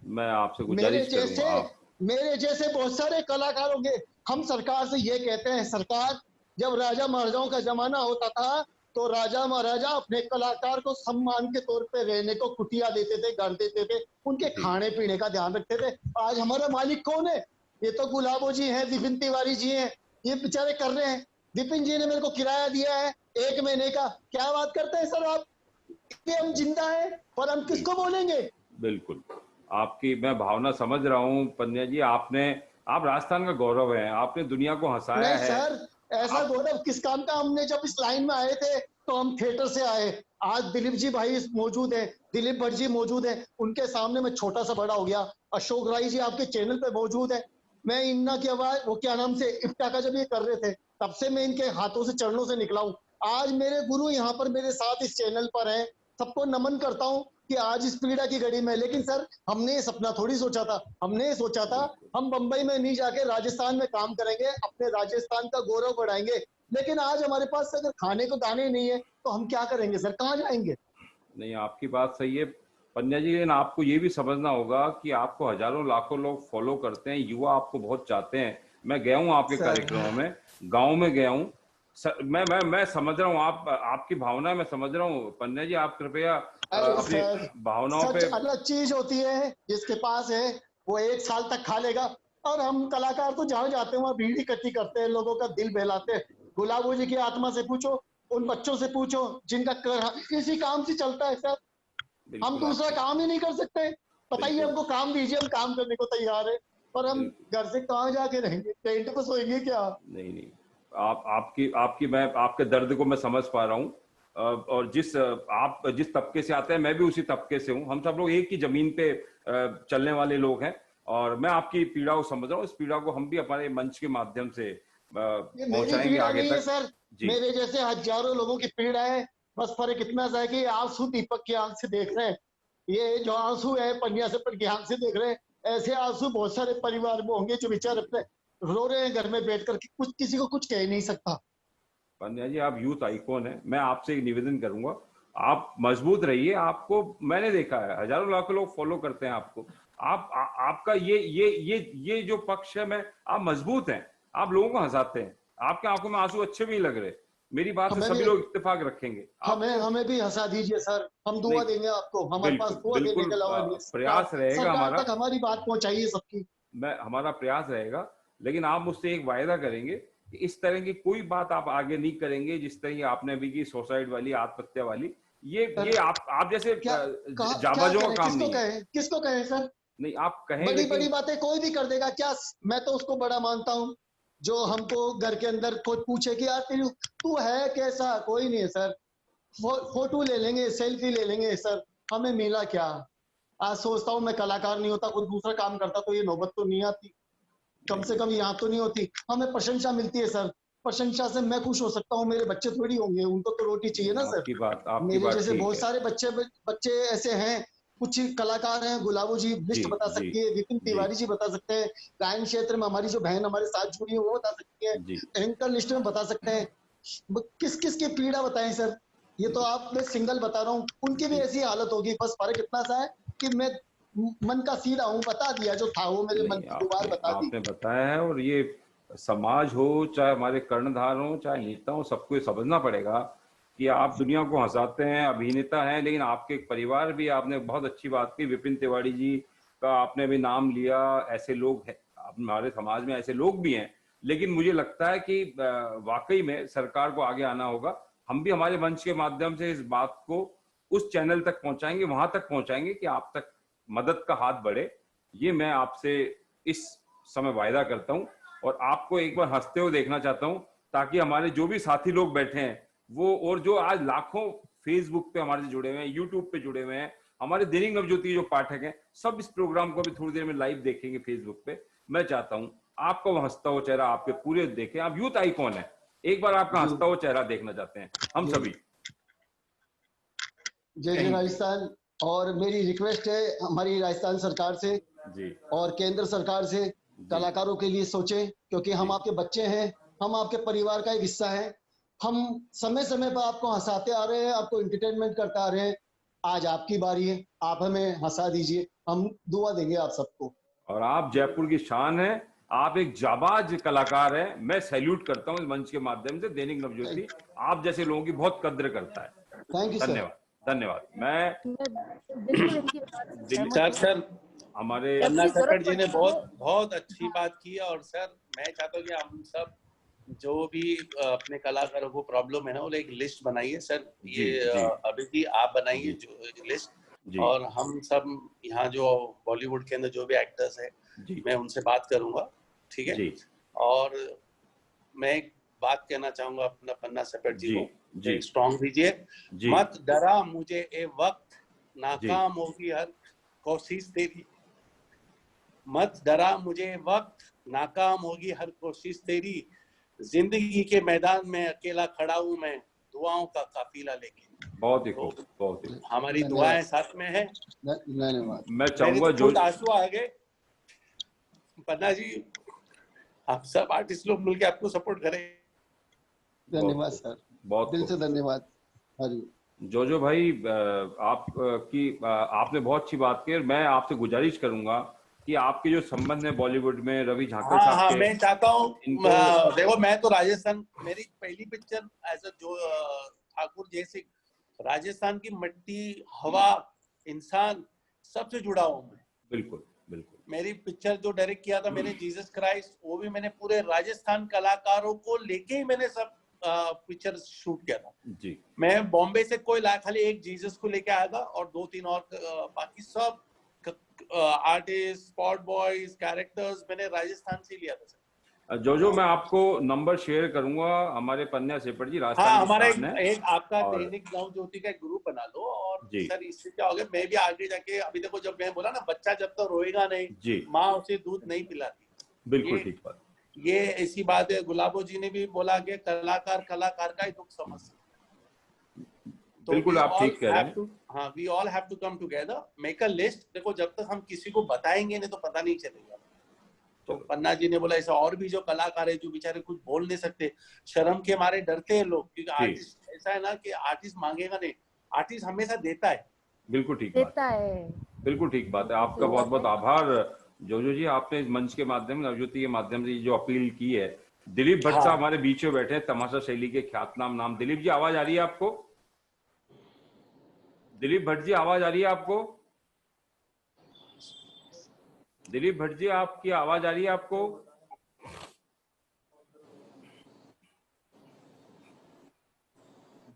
मैं आपसे गुजारिश करूंगा, मेरे जैसे बहुत सारे कलाकार होंगे। हम सरकार से ये कहते हैं, सरकार जब राजा महाराजाओं का जमाना होता था तो राजा महाराजा अपने कलाकार को सम्मान के तौर पे रहने को कुटिया देते थे, घर देते थे, उनके खाने पीने का ध्यान रखते थे। आज हमारा मालिक कौन है? ये तो गुलाबो जी हैं, विपिन तिवारी जी हैं, ये बेचारे कर रहे हैं। विपिन जी ने मेरे को किराया दिया है 1 महीने का। क्या बात करते हैं सर आप कि हम जिंदा हैं और हम किसको बोलेंगे? बिल्कुल, आपकी मैं भावना समझ रहा हूँ पन्या जी। आप राजस्थान का गौरव है, आपने दुनिया को हंसाया है। सर ऐसा गौरव किस काम का? हमने जब इस लाइन में आए थे तो हम थिएटर से आए। आज दिलीप जी भाई मौजूद हैं, दिलीप भट्ट जी मौजूद हैं, उनके सामने मैं छोटा सा बड़ा हो गया। अशोक राय जी आपके चैनल पे मौजूद है। मैं इन्ना की आवाज, वो क्या नाम से, इफ्ता का जब ये कर रहे थे तब से मैं इनके हाथों से चरणों से निकला हूँ। आज मेरे गुरु यहाँ पर मेरे साथ इस चैनल पर हैं, सबको नमन करता हूँ कि आज इस पीड़ा की घड़ी में। लेकिन सर हमने ये सपना थोड़ी सोचा था, हमने ये सोचा था हम बंबई में नहीं जाके राजस्थान में काम करेंगे, अपने राजस्थान का गौरव बढ़ाएंगे। लेकिन आज हमारे पास अगर खाने को दाने नहीं है तो हम क्या करेंगे सर, कहाँ जाएंगे? नहीं, आपकी बात सही है पन्या जी, लेकिन आपको ये भी समझना होगा कि आपको हजारों लाखों लोग फॉलो करते हैं, युवा आपको बहुत चाहते हैं। मैं गया हूँ आपके कार्यक्रमों में, गाँव में गया हूँ। मैं समझ रहा हूँ आपकी भावना, मैं समझ रहा हूँ पन्या जी। आप कृपया अपनी भावनाओं पे, अलग चीज होती है, जिसके पास है वो 1 साल तक खा लेगा, और हम कलाकार तो जहाँ जाते हैं वहाँ भीड़ इकट्ठी करते हैं, लोगों का दिल बहलाते हैं। गुलाबो जी की आत्मा से पूछो, उन बच्चों से पूछो जिनका इसी काम से चलता है सर। हम दूसरा काम ही नहीं कर सकते। बताइए हमको काम दीजिए, हम काम करने को तैयार है, पर हम घर से कहाँ जाके रहेंगे? टेंट पे सोएंगे क्या? नहीं, आपकी मैं आपके दर्द को मैं समझ पा रहा हूँ। और आप जिस तबके से आते हैं, मैं भी उसी तबके से हूँ। हम सब लोग एक ही जमीन पे चलने वाले लोग हैं, और मैं आपकी पीड़ा को समझ रहा हूँ। इस पीड़ा को हम भी हमारे मंच के माध्यम से पहुंचाएंगे आगे तक। सर मेरे जैसे हजारों लोगों की पीड़ा है, बस फर्क इतना सा है कि आंसू दीपक की आंख से देख रहे हैं। ये जो आंसू है पन्या से पर की आंख से देख रहे हैं। ऐसे आंसू बहुत सारे परिवार में होंगे जो बेचारे अपने रो रहे हैं घर में बैठकर, कुछ किसी को कुछ कह नहीं सकता। पन्या जी, आप यूथ आइकॉन है, मैं आपसे एक निवेदन करूंगा, आप मजबूत रहिए। आपको मैंने देखा है, हजारों लाखों लोग फॉलो करते हैं आपको। आपका ये जो पक्ष है, आप मजबूत हैं, आप लोगों को हंसाते हैं, आपके आंखों में आंसू अच्छे भी लग रहे। मेरी बात से सभी लोग इत्तेफाक रखेंगे। हमें भी हंसा दीजिए सर, हम दुआ देंगे आपको। हमारे पास दुआ देने के अलावा प्रयास रहेगा हमारा, हमारी बात पहुंचाइए सबकी। हमारा प्रयास रहेगा, लेकिन आप मुझसे एक वायदा करेंगे कि इस तरह की कोई बात आप आगे नहीं करेंगे जिस तरह आपने अभी की सुसाइड वाली, आत्महत्या वाली। ये आप जैसे जाबाजों का काम नहीं है। किसको कहें सर? नहीं, आप कहें बड़ी बातें कोई भी कर देगा क्या? मैं तो उसको बड़ा मानता हूँ जो हमको घर के अंदर कोई पूछे कि यार तू है कैसा। कोई नहीं है सर, फोटो ले लेंगे, सेल्फी ले लेंगे सर, हमें मिला क्या? आज सोचता हूँ मैं कलाकार नहीं होता, कोई दूसरा काम करता तो ये नौबत तो नहीं आती, कम से कम यहाँ तो नहीं होती। हमें प्रशंसा मिलती है सर, प्रशंसा से मैं खुश हो सकता हूँ, मेरे बच्चे थोड़ी होंगे, उनको तो रोटी चाहिए ना सर। मेरे जैसे बहुत सारे बच्चे ऐसे हैं, कुछ कलाकार हैं, गुलाबो जी लिस्ट बता सकती है, विपिन तिवारी जी बता सकते हैं, गायन क्षेत्र में हमारी जो बहन हमारे साथ जुड़ी है वो बता सकती है, एंकर लिस्ट में बता सकते हैं। किस किस की पीड़ा बताएं सर? ये तो आप मैं सिंगल बता रहा हूँ, उनकी भी ऐसी हालत होगी। बस फर्क इतना सा है कि मैं मन का सीधा हूँ, बता दिया जो था वो मेरे मन की दुआर बता दी। आपने बताया है, और ये समाज हो चाहे हमारे कर्णधार हो चाहे नेता हो, सबको ये समझना पड़ेगा कि आप दुनिया को हंसाते हैं, अभिनेता हैं, लेकिन आपके एक परिवार भी, आपने बहुत अच्छी बात की, विपिन तिवारी जी का आपने भी नाम लिया। ऐसे लोग हैं हमारे समाज में, ऐसे लोग भी हैं। लेकिन मुझे लगता है कि वाकई में सरकार को आगे आना होगा। हम भी हमारे मंच के माध्यम से इस बात को उस चैनल तक पहुंचाएंगे, वहां तक पहुंचाएंगे कि आप तक मदद का हाथ बढ़े। ये मैं आपसे इस समय वायदा करता हूं और आपको एक बार हंसते हुए देखना चाहता हूं, ताकि हमारे जो भी साथी लोग बैठे हैं वो, और जो आज लाखों फेसबुक पे हमारे से जुड़े हुए हैं, यूट्यूब पे जुड़े हुए हैं, हमारे दैनिक नवज्योति जो पाठक हैं, सब इस प्रोग्राम को भी थोड़ी देर में लाइव देखेंगे फेसबुक पे। मैं चाहता हूं आपका वो हंसता हुआ चेहरा आपके पूरे देखें। आप यूथ आइकॉन है, एक बार आपका हंसता हुआ चेहरा देखना चाहते हैं हम सभी। जय जय राजस्थान। और मेरी रिक्वेस्ट है हमारी राजस्थान सरकार से जी और केंद्र सरकार से, कलाकारों के लिए सोचें, क्योंकि हम आपके बच्चे हैं, हम आपके परिवार का एक हिस्सा है। हम समय समय पर आपको हंसाते आ रहे हैं, आपको एंटरटेनमेंट करते आ रहे हैं। आज आपकी बारी है, आप हमें हंसा दीजिए, हम दुआ देंगे आप सबको। और आप जयपुर की शान है, आप एक जाबाज कलाकार हैं। मैं सैल्यूट करता हूं इस मंच के माध्यम से। दैनिक नवज्योति आप जैसे लोगों की बहुत कद्र करता है। थैंक यू धन्यवाद, धन्यवाद। मैं सर हमारे पन्ना सेपेट जी ने बहुत अच्छी बात की है। और सर मैं चाहता हूँ कि हम सब जो भी अपने कलाकारों को प्रॉब्लम है ना, वो एक लिस्ट बनाइए सर। ये अभी भी आप बनाइए जो लिस्ट, और हम सब यहाँ जो बॉलीवुड के अंदर जो भी एक्टर्स है, मैं उनसे बात करूंगा, ठीक है। और मैं एक बात कहना चाहूंगा अपना पन्ना सेपेट जी को, स्ट्रॉन्ग दीजिए। मत डरा मुझे ए वक्त, नाकाम होगी हर कोशिश तेरी। मत डरा मुझे वक्त, नाकाम होगी हर कोशिश तेरी। जिंदगी के मैदान में अकेला खड़ा हूं मैं, दुआओं का काफिला लेके। बहुत ही खूब, बहुत ही हमारी दुआएं साथ में है। धन्यवाद। मैं चाहूंगा जो आंसू आ गए पन्ना जी, आप सब आर्टिस्ट लोग मिलके आपको सपोर्ट करें। धन्यवाद सर, बहुत दिल से धन्यवाद। जो भाई आपने बहुत अच्छी बात की। मैं आपसे गुजारिश करूंगा कि आपके जो संबंध है बॉलीवुड में रवि झाकर साहब के, मैं चाहता हूँ देखो, मैं तो राजस्थान, मेरी पहली पिक्चर एज अ जो ठाकुर जैसे, राजस्थान की मिट्टी, हवा, इंसान सबसे जुड़ा हूँ मैं। बिल्कुल बिल्कुल। मेरी पिक्चर जो डायरेक्ट किया था मैंने, जीसस क्राइस्ट, वो भी मैंने पूरे राजस्थान कलाकारों को लेके ही मैंने सब पिक्चर शूट किया था जी। मैं बॉम्बे से कोई खाली एक जीसस को लेके आया था, और 2-3 और बाकी सब आर्टिस्ट, स्पॉट बॉयज, कैरेक्टर्स मैंने राजस्थान से लिया था सर। जो मैं आपको नंबर शेयर करूंगा हमारे पन्ना सेपेट जी, राजस्थान हाँ, हमारा एक आपका दैनिक नवज्योति का ग्रुप बना लो। और सर इससे क्या हो गया, मैं भी आगे जाके, अभी देखो जब मैं बोला ना, बच्चा जब तक रोएगा नहीं, माँ उसे दूध नहीं पिलाती। बिल्कुल ठीक बात, ये ऐसी बात है। गुलाबो जी ने भी बोला कि कलाकार का ही दुख समझ। बिल्कुल आप ठीक कह रहे हैं। हाँ, we all have to come together, make a list. देखो जब तक हम किसी को बताएंगे नहीं तो पता नहीं चलेगा। तो पन्ना जी ने बोला ऐसा और भी जो कलाकार है जो बेचारे कुछ बोल नहीं सकते, शर्म के मारे डरते हैं लोग, क्योंकि आर्टिस्ट ऐसा है ना कि आर्टिस्ट मांगेगा नहीं, आर्टिस्ट हमेशा देता है। बिल्कुल ठीक बात है, बिल्कुल ठीक बात है। आपका बहुत बहुत आभार जो जी, आपने इस मंच के माध्यम, नवज्योति के माध्यम से जो अपील की है। दिलीप भट्ट साहब हमारे बीच में बैठे हैं, तमाशा शैली के ख्यातनाम नाम। दिलीप जी आवाज आ रही है आपको? दिलीप भट्ट जी आवाज आ रही है आपको? दिलीप भट्ट जी आपकी आवाज आ रही है आपको?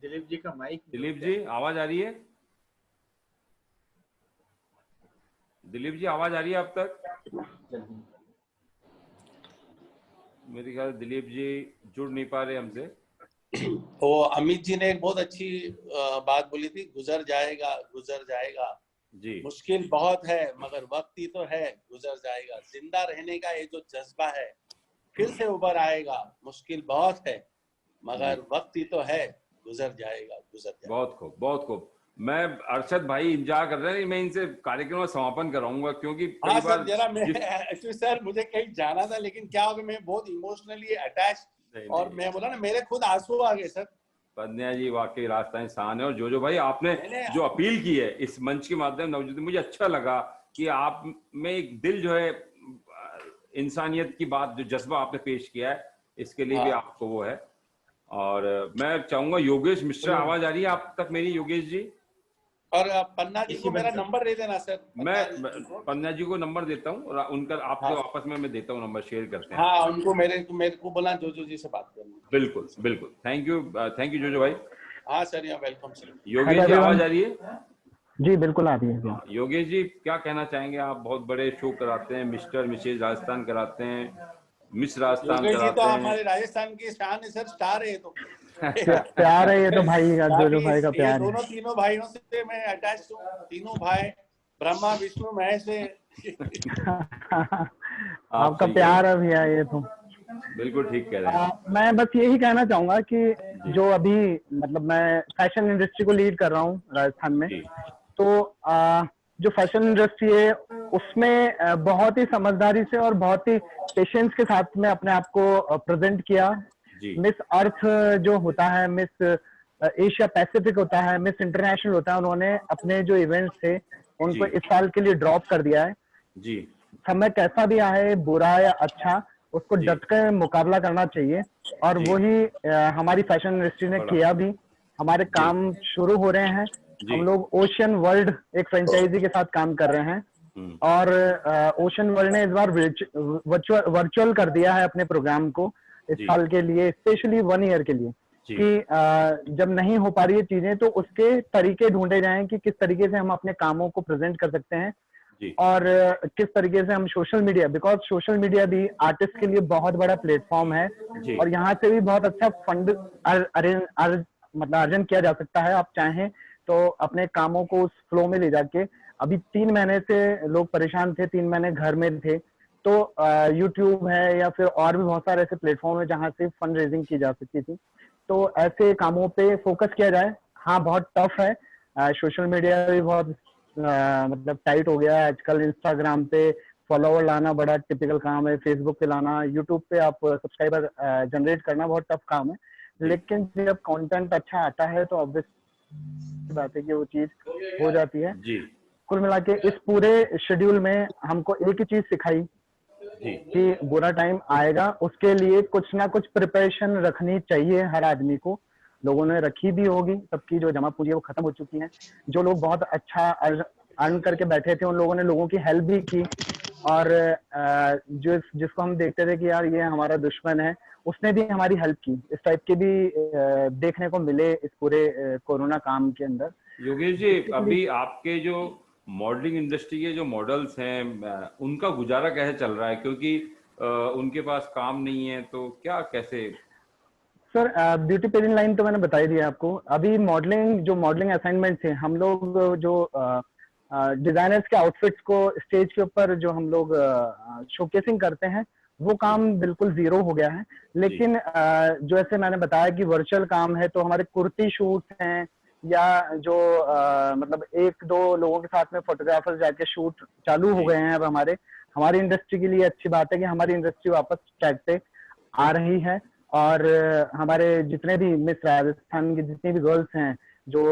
दिलीप जी का माइक, दिलीप जी आवाज आ रही है? दिलीप जी आवाज आ रही है आप तक? मेरे ख्याल दिलीप जी जुड़ नहीं पा रहे हमसे। तो अमित जी ने एक बहुत अच्छी बात बोली थी, गुजर जाएगा, गुजर जाएगा जी। मुश्किल बहुत है मगर वक्त ही तो है, गुजर जाएगा। जिंदा रहने का ये जो जज्बा है फिर से उभर आएगा। मुश्किल बहुत है मगर वक्त ही तो है, गुजर जाएगा, गुजर जाएगा। बहुत खूब, बहुत खूब। मैं अरशद भाई इंतजार कर रहे हैं, मैं इनसे कार्यक्रम में समापन कराऊंगा क्योंकि हाँ सर, जरा मैं सर मुझे कहीं जाना था, लेकिन क्या हो गया, मैं बहुत इमोशनली अटैच, और मैं बोला ना, मेरे खुद आंसू आ गए सर। पन्ना जी वाकई रास्ता इंसान है। और जो भाई आपने जो अपील की है इस मंच के माध्यम नवज्योति, मुझे अच्छा लगा कि आप में एक दिल जो है, इंसानियत की बात, जो जज्बा आपने पेश किया है, इसके लिए भी आपको वो है। और मैं चाहूंगा योगेश मिश्रा, आवाज आ रही है आप तक मेरी योगेश जी? और पन्ना जी को मेरा नंबर दे देना सर। मैं पन्ना जी को नंबर देता हूँ और उनका आपको आपस में मैं देता हूँ, नंबर शेयर करते हैं। हाँ, उनको मेरे को बोला जो जी से बात करनी। बिल्कुल बिल्कुल, थैंक यू जो भाई। हाँ सर, यहाँ वेलकम सर। योगेश जी आवाज आ रही है? जी बिल्कुल आ रही है। योगेश जी क्या कहना चाहेंगे? आप बहुत बड़े शो कराते हैं, मिस्टर मिसेज राजस्थान कराते हैं, मिस राजस्थान योगेश जी कराते तो हैं। हमारे राजस्थान की शान है सर, स्टार है तो। प्यार है ये तो भाई का, जो भाई का प्यार है। दोनों तीनों भाइयों से मैं अटैच हूँ, तीनों भाई ब्रह्मा विष्णु महेश है। आपका प्यार है भैया ये तो। बिल्कुल ठीक कह रहे हैं। मैं बस यही कहना चाहूंगा कि जो अभी मतलब मैं फैशन इंडस्ट्री को लीड कर रहा हूँ राजस्थान में, तो जो फैशन इंडस्ट्री है उसमें बहुत ही समझदारी से और बहुत ही पेशेंस के साथ में अपने आप को प्रेजेंट किया। मिस अर्थ जो होता है, मिस एशिया पैसिफिक होता है, मिस इंटरनेशनल होता है, उन्होंने अपने जो इवेंट्स थे उनको इस साल के लिए ड्रॉप कर दिया है। जी समय कैसा भी आए, बुरा या अच्छा, उसको डट कर मुकाबला करना चाहिए। और वही हमारी फैशन इंडस्ट्री ने किया भी। हमारे काम शुरू हो रहे हैं। हम लोग ओशन वर्ल्ड एक फ्रेंचाइजी के साथ काम कर रहे हैं और ओशन वर्ल्ड ने इस बार वर्चुअल कर दिया है अपने प्रोग्राम को इस साल के लिए, स्पेशली 1 ईयर के लिए, कि जब नहीं हो पा रही है चीजें तो उसके तरीके ढूंढे जाएं कि किस तरीके से हम अपने कामों को प्रेजेंट कर सकते हैं और किस तरीके से हम social media, because social media भी आर्टिस्ट के लिए बहुत बड़ा प्लेटफॉर्म है और यहाँ से भी बहुत अच्छा फंड मतलब अर्जन किया जा सकता है। आप चाहें तो अपने कामों को उस फ्लो में ले जाके, अभी 3 महीने से लोग परेशान थे, 3 महीने घर में थे, तो यूट्यूब है या फिर और भी बहुत सारे ऐसे प्लेटफॉर्म है जहाँ से फंड रेजिंग की जा सकती थी। तो ऐसे कामों पे फोकस किया जाए। हाँ बहुत टफ है, सोशल मीडिया भी बहुत मतलब टाइट हो गया है आजकल। इंस्टाग्राम पे फॉलोवर लाना बड़ा टिपिकल काम है, फेसबुक पे लाना, यूट्यूब पे आप सब्सक्राइबर जनरेट करना बहुत टफ काम है। लेकिन जब कंटेंट अच्छा आता है तो ऑब्वियस बात है कि वो चीज हो जाती है। कुल मिला के इस पूरे शेड्यूल में हमको एक ही चीज सिखाई कि बुरा टाइम आएगा, उसके लिए कुछ ना कुछ प्रिपरेशन रखनी चाहिए हर आदमी को। लोगों ने रखी भी होगी, सबकी जो जमा पूंजी है वो खत्म हो चुकी है। जो लोग बहुत अच्छा अर्न करके बैठे थे उन लोगों ने लोगों की हेल्प भी की, और जिसको हम देखते थे कि यार ये हमारा दुश्मन है, उसने भी हमारी हेल्प की। इस टाइप के भी देखने को मिले इस पूरे कोरोना काम के अंदर। योगेश जी, अभी आपके जो मॉडलिंग इंडस्ट्री के जो मॉडल्स हैं उनका गुजारा कैसे चल रहा है? क्योंकि उनके पास काम नहीं है, तो क्या कैसे? सर ब्यूटी पेजेंट लाइन तो मैंने बता ही दिया आपको। अभी मॉडलिंग असाइनमेंट थे, हम लोग जो डिजाइनर्स के आउटफिट्स को स्टेज के ऊपर जो हम लोग शोकेसिंग करते हैं वो काम बिल्कुल जीरो हो गया है। लेकिन जो ऐसे मैंने बताया कि वर्चुअल काम है, तो हमारे कुर्ती शूट हैं या जो मतलब 1-2 लोगों के साथ में फोटोग्राफर्स जाके शूट चालू हो गए हैं। अब हमारी इंडस्ट्री के लिए अच्छी बात है कि हमारी इंडस्ट्री वापस ट्रैक पे आ रही है और हमारे जितने भी मिस राजस्थान की जितनी भी गर्ल्स हैं जो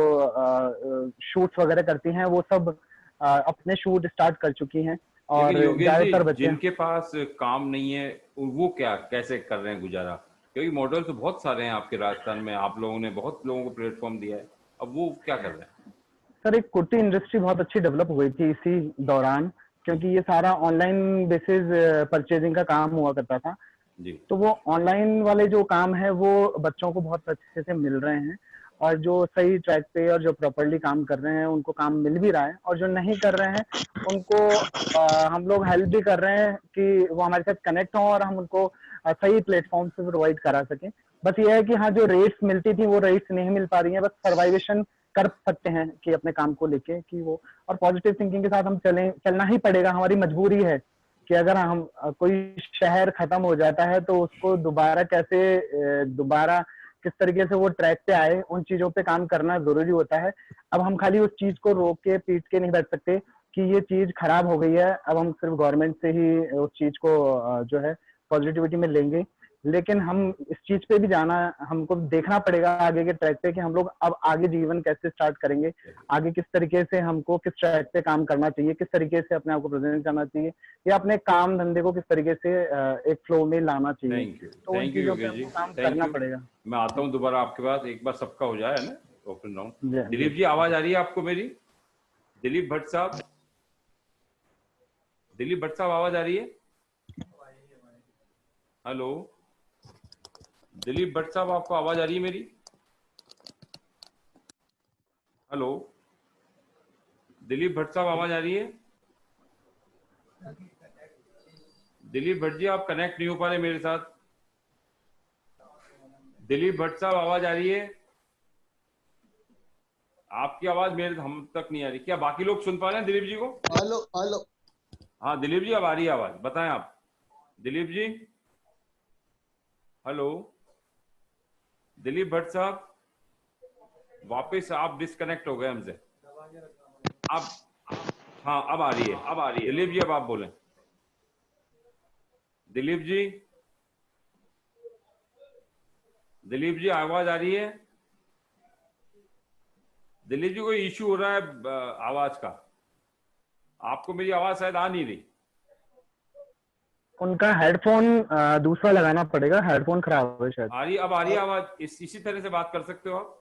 शूट्स वगैरह करती हैं वो सब अपने शूट स्टार्ट कर चुकी हैं। और ज्यादातर बच्चे जिनके पास काम नहीं है वो कैसे कर रहे हैं गुजारा? क्योंकि मॉडल तो बहुत सारे हैं आपके राजस्थान में, आप लोगों ने बहुत लोगों को प्लेटफॉर्म दिया है, अब वो क्या कर रहे हैं? सर एक कुर्ती इंडस्ट्री बहुत अच्छी डेवलप हुई थी इसी दौरान, क्योंकि ये सारा ऑनलाइन बेसिस परचेजिंग का काम हुआ करता था जी। तो वो ऑनलाइन वाले जो काम है वो बच्चों को बहुत अच्छे से मिल रहे हैं, और जो सही ट्रैक पे और जो प्रॉपरली काम कर रहे हैं उनको काम मिल भी रहा है, और जो नहीं कर रहे हैं उनको हम लोग हेल्प भी कर रहे हैं कि वो हमारे साथ कनेक्ट हों और हम उनको सही प्लेटफॉर्म से प्रोवाइड करा सकें। बस ये है कि हाँ जो रेट्स मिलती थी वो रेट्स नहीं मिल पा रही हैं, बस सर्वाइवेशन कर सकते हैं कि अपने काम को लेके कि वो, और पॉजिटिव थिंकिंग के साथ हम चलना ही पड़ेगा, हमारी मजबूरी है कि अगर हम कोई शहर खत्म हो जाता है तो उसको दोबारा किस तरीके से वो ट्रैक पे आए, उन चीजों पे काम करना जरूरी होता है। अब हम खाली उस चीज को रोक के पीट के नहीं बैठ सकते कि ये चीज खराब हो गई है, अब हम सिर्फ गवर्नमेंट से ही उस चीज को जो है पॉजिटिविटी में लेंगे। लेकिन हम इस चीज पे भी हमको देखना पड़ेगा आगे के ट्रैक पे कि हम लोग अब आगे जीवन कैसे स्टार्ट करेंगे, आगे किस तरीके से हमको किस ट्रैक पे काम करना चाहिए, किस तरीके से अपने आप को प्रेजेंट करना चाहिए, या अपने काम धंधे को किस तरीके से एक फ्लो में लाना चाहिए। तो उन चीजों पे हमको काम करना पड़ेगा। मैं आता हूँ दोबारा आपके पास, एक बार सबका हो जाए ना ओपन राउंड। दिलीप जी आवाज आ रही है आपको मेरी? दिलीप भट्ट साहब, आवाज आ रही है? हेलो दिलीप भट्ट साहब, आपको आवाज आ रही है मेरी? हेलो दिलीप भट्ट साहब, आवाज आ रही है? दिलीप भट्ट जी, आप कनेक्ट नहीं हो पा रहे मेरे साथ। दिलीप भट्ट साहब, आवाज आ रही है? आपकी आवाज मेरे हम तक नहीं आ रही। क्या बाकी लोग सुन पा रहे हैं दिलीप जी को? Hello hello. हाँ दिलीप जी, अब आ रही है आवाज, बताएं आप। दिलीप जी, हेलो दिलीप भट्ट साहब, वापस आप डिस्कनेक्ट हो गए हमसे। अब हाँ, अब आ रही है, अब आ रही है। दिलीप जी, अब आप बोलें। दिलीप जी, दिलीप जी, आवाज आ रही है? दिलीप जी, कोई इश्यू हो रहा है आवाज का? आपको मेरी आवाज शायद आ नहीं रही। उनका हेडफोन दूसरा लगाना पड़ेगा, हेडफोन खराब है शायद। आ रही, अब आ रही है आवाज? इसी तरह से बात कर सकते हो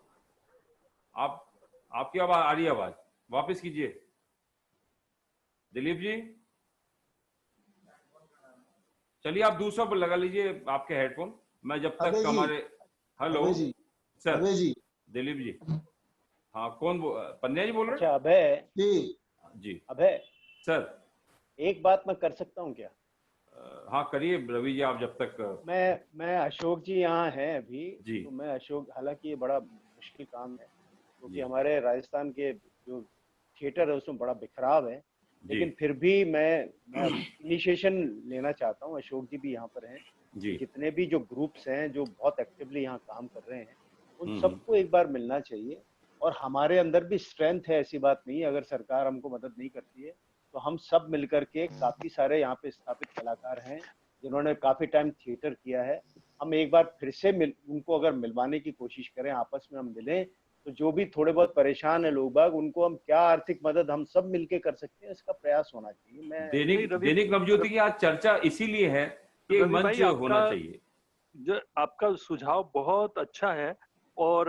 आप। आपकी आवाज आ रही है, आवाज वापस कीजिए दिलीप जी। चलिए आप दूसरा पर लगा लीजिए आपके हेडफोन, मैं जब तक हमारे। Hello sir. दिलीप जी, हाँ कौन पन्या जी बोल रहे हैं? अच्छा अभय जी। अभय सर, एक बात मैं कर सकता हूँ क्या? हाँ करिए रवि जी, आप जब तक। मैं अशोक जी यहाँ हैं अभी जी। तो मैं अशोक, हालांकि ये बड़ा मुश्किल काम है क्योंकि जी। हमारे राजस्थान के जो थिएटर है उसमें बड़ा बिखराव है, लेकिन फिर भी मैं इनिशिएशन लेना चाहता हूँ। अशोक जी भी यहाँ पर हैं, जितने भी जो ग्रुप्स हैं जो बहुत एक्टिवली यहाँ काम कर रहे हैं, उन सबको एक बार मिलना चाहिए। और हमारे अंदर भी स्ट्रेंथ है, ऐसी बात नहीं है। अगर सरकार हमको मदद नहीं करती है तो हम सब मिलकर के, काफी सारे यहाँ पे स्थापित कलाकार हैं जिन्होंने काफी टाइम थिएटर किया है, हम एक बार फिर से उनको अगर मिलवाने की कोशिश करें, आपस में हम मिलें, तो जो भी थोड़े बहुत परेशान है लोग बाग, उनको हम क्या आर्थिक मदद हम सब मिलके कर सकते हैं, इसका प्रयास होना चाहिए। मैं दैनिक नवज्योति की आज चर्चा इसीलिए है कि मंच होना चाहिए। जो आपका सुझाव बहुत अच्छा है और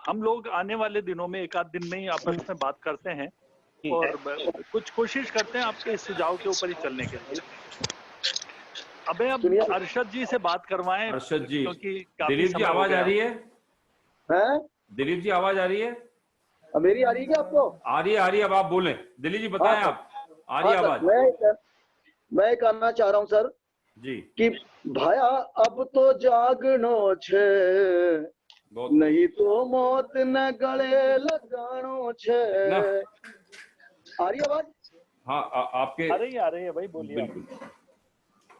हम लोग आने वाले दिनों में एक आध दिन में ही आपस में बात करते हैं और कुछ कोशिश करते हैं आपके इस सुझाव के ऊपर ही चलने के लिए। अबे अब अरशद जी से बात करवाएं। अरशद जी, क्योंकि दिलीप जी आवाज आ रही है? दिलीप जी आवाज आ रही है? मेरी आ रही है क्या आपको? आ रही है, अब आप बोलें। दिलीप जी बताएं आप, आ रही है आवाज? मैं कहना चाह रहा हूँ सर जी कि भाया अब तो जागनो छे, नहीं तो मौत न गले लगानो छे। आ रही आवाज? हाँ आपके आ रही है भाई, बोलिए।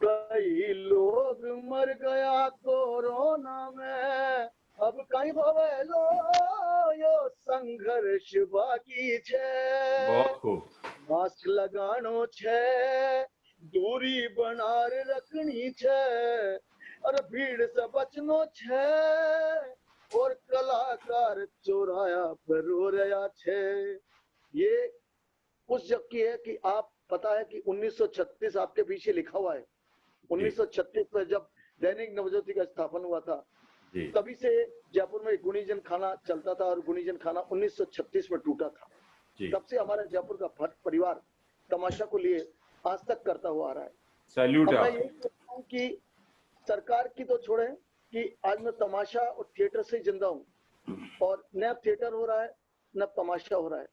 कई लोग मर गया कोरोना में, अब कहीं भवेलो यो संघर्ष बाकी छे। बहुत खूब। मास्क लगानो छे, दूरी बनार रखनी छे, और भीड़ से बचनो छे, और कलाकार चौराया पर रो रहा छे। ये उस जग की है कि आप पता है कि 1936 आपके पीछे लिखा हुआ है। 1936 में जब दैनिक नवज्योति का स्थापन हुआ था, तभी से जयपुर में गुणीजन खाना चलता था और गुणीजन खाना 1936 में टूटा था। तब से हमारा जयपुर का भट्ट परिवार तमाशा को लिए आज तक करता हुआ आ रहा है। सैल्यूट मैं यही कहता हूँ कि सरकार की तो छोड़े कि आज मैं तमाशा और थिएटर से जिंदा हूँ, और न थिएटर हो रहा है न तमाशा हो रहा है।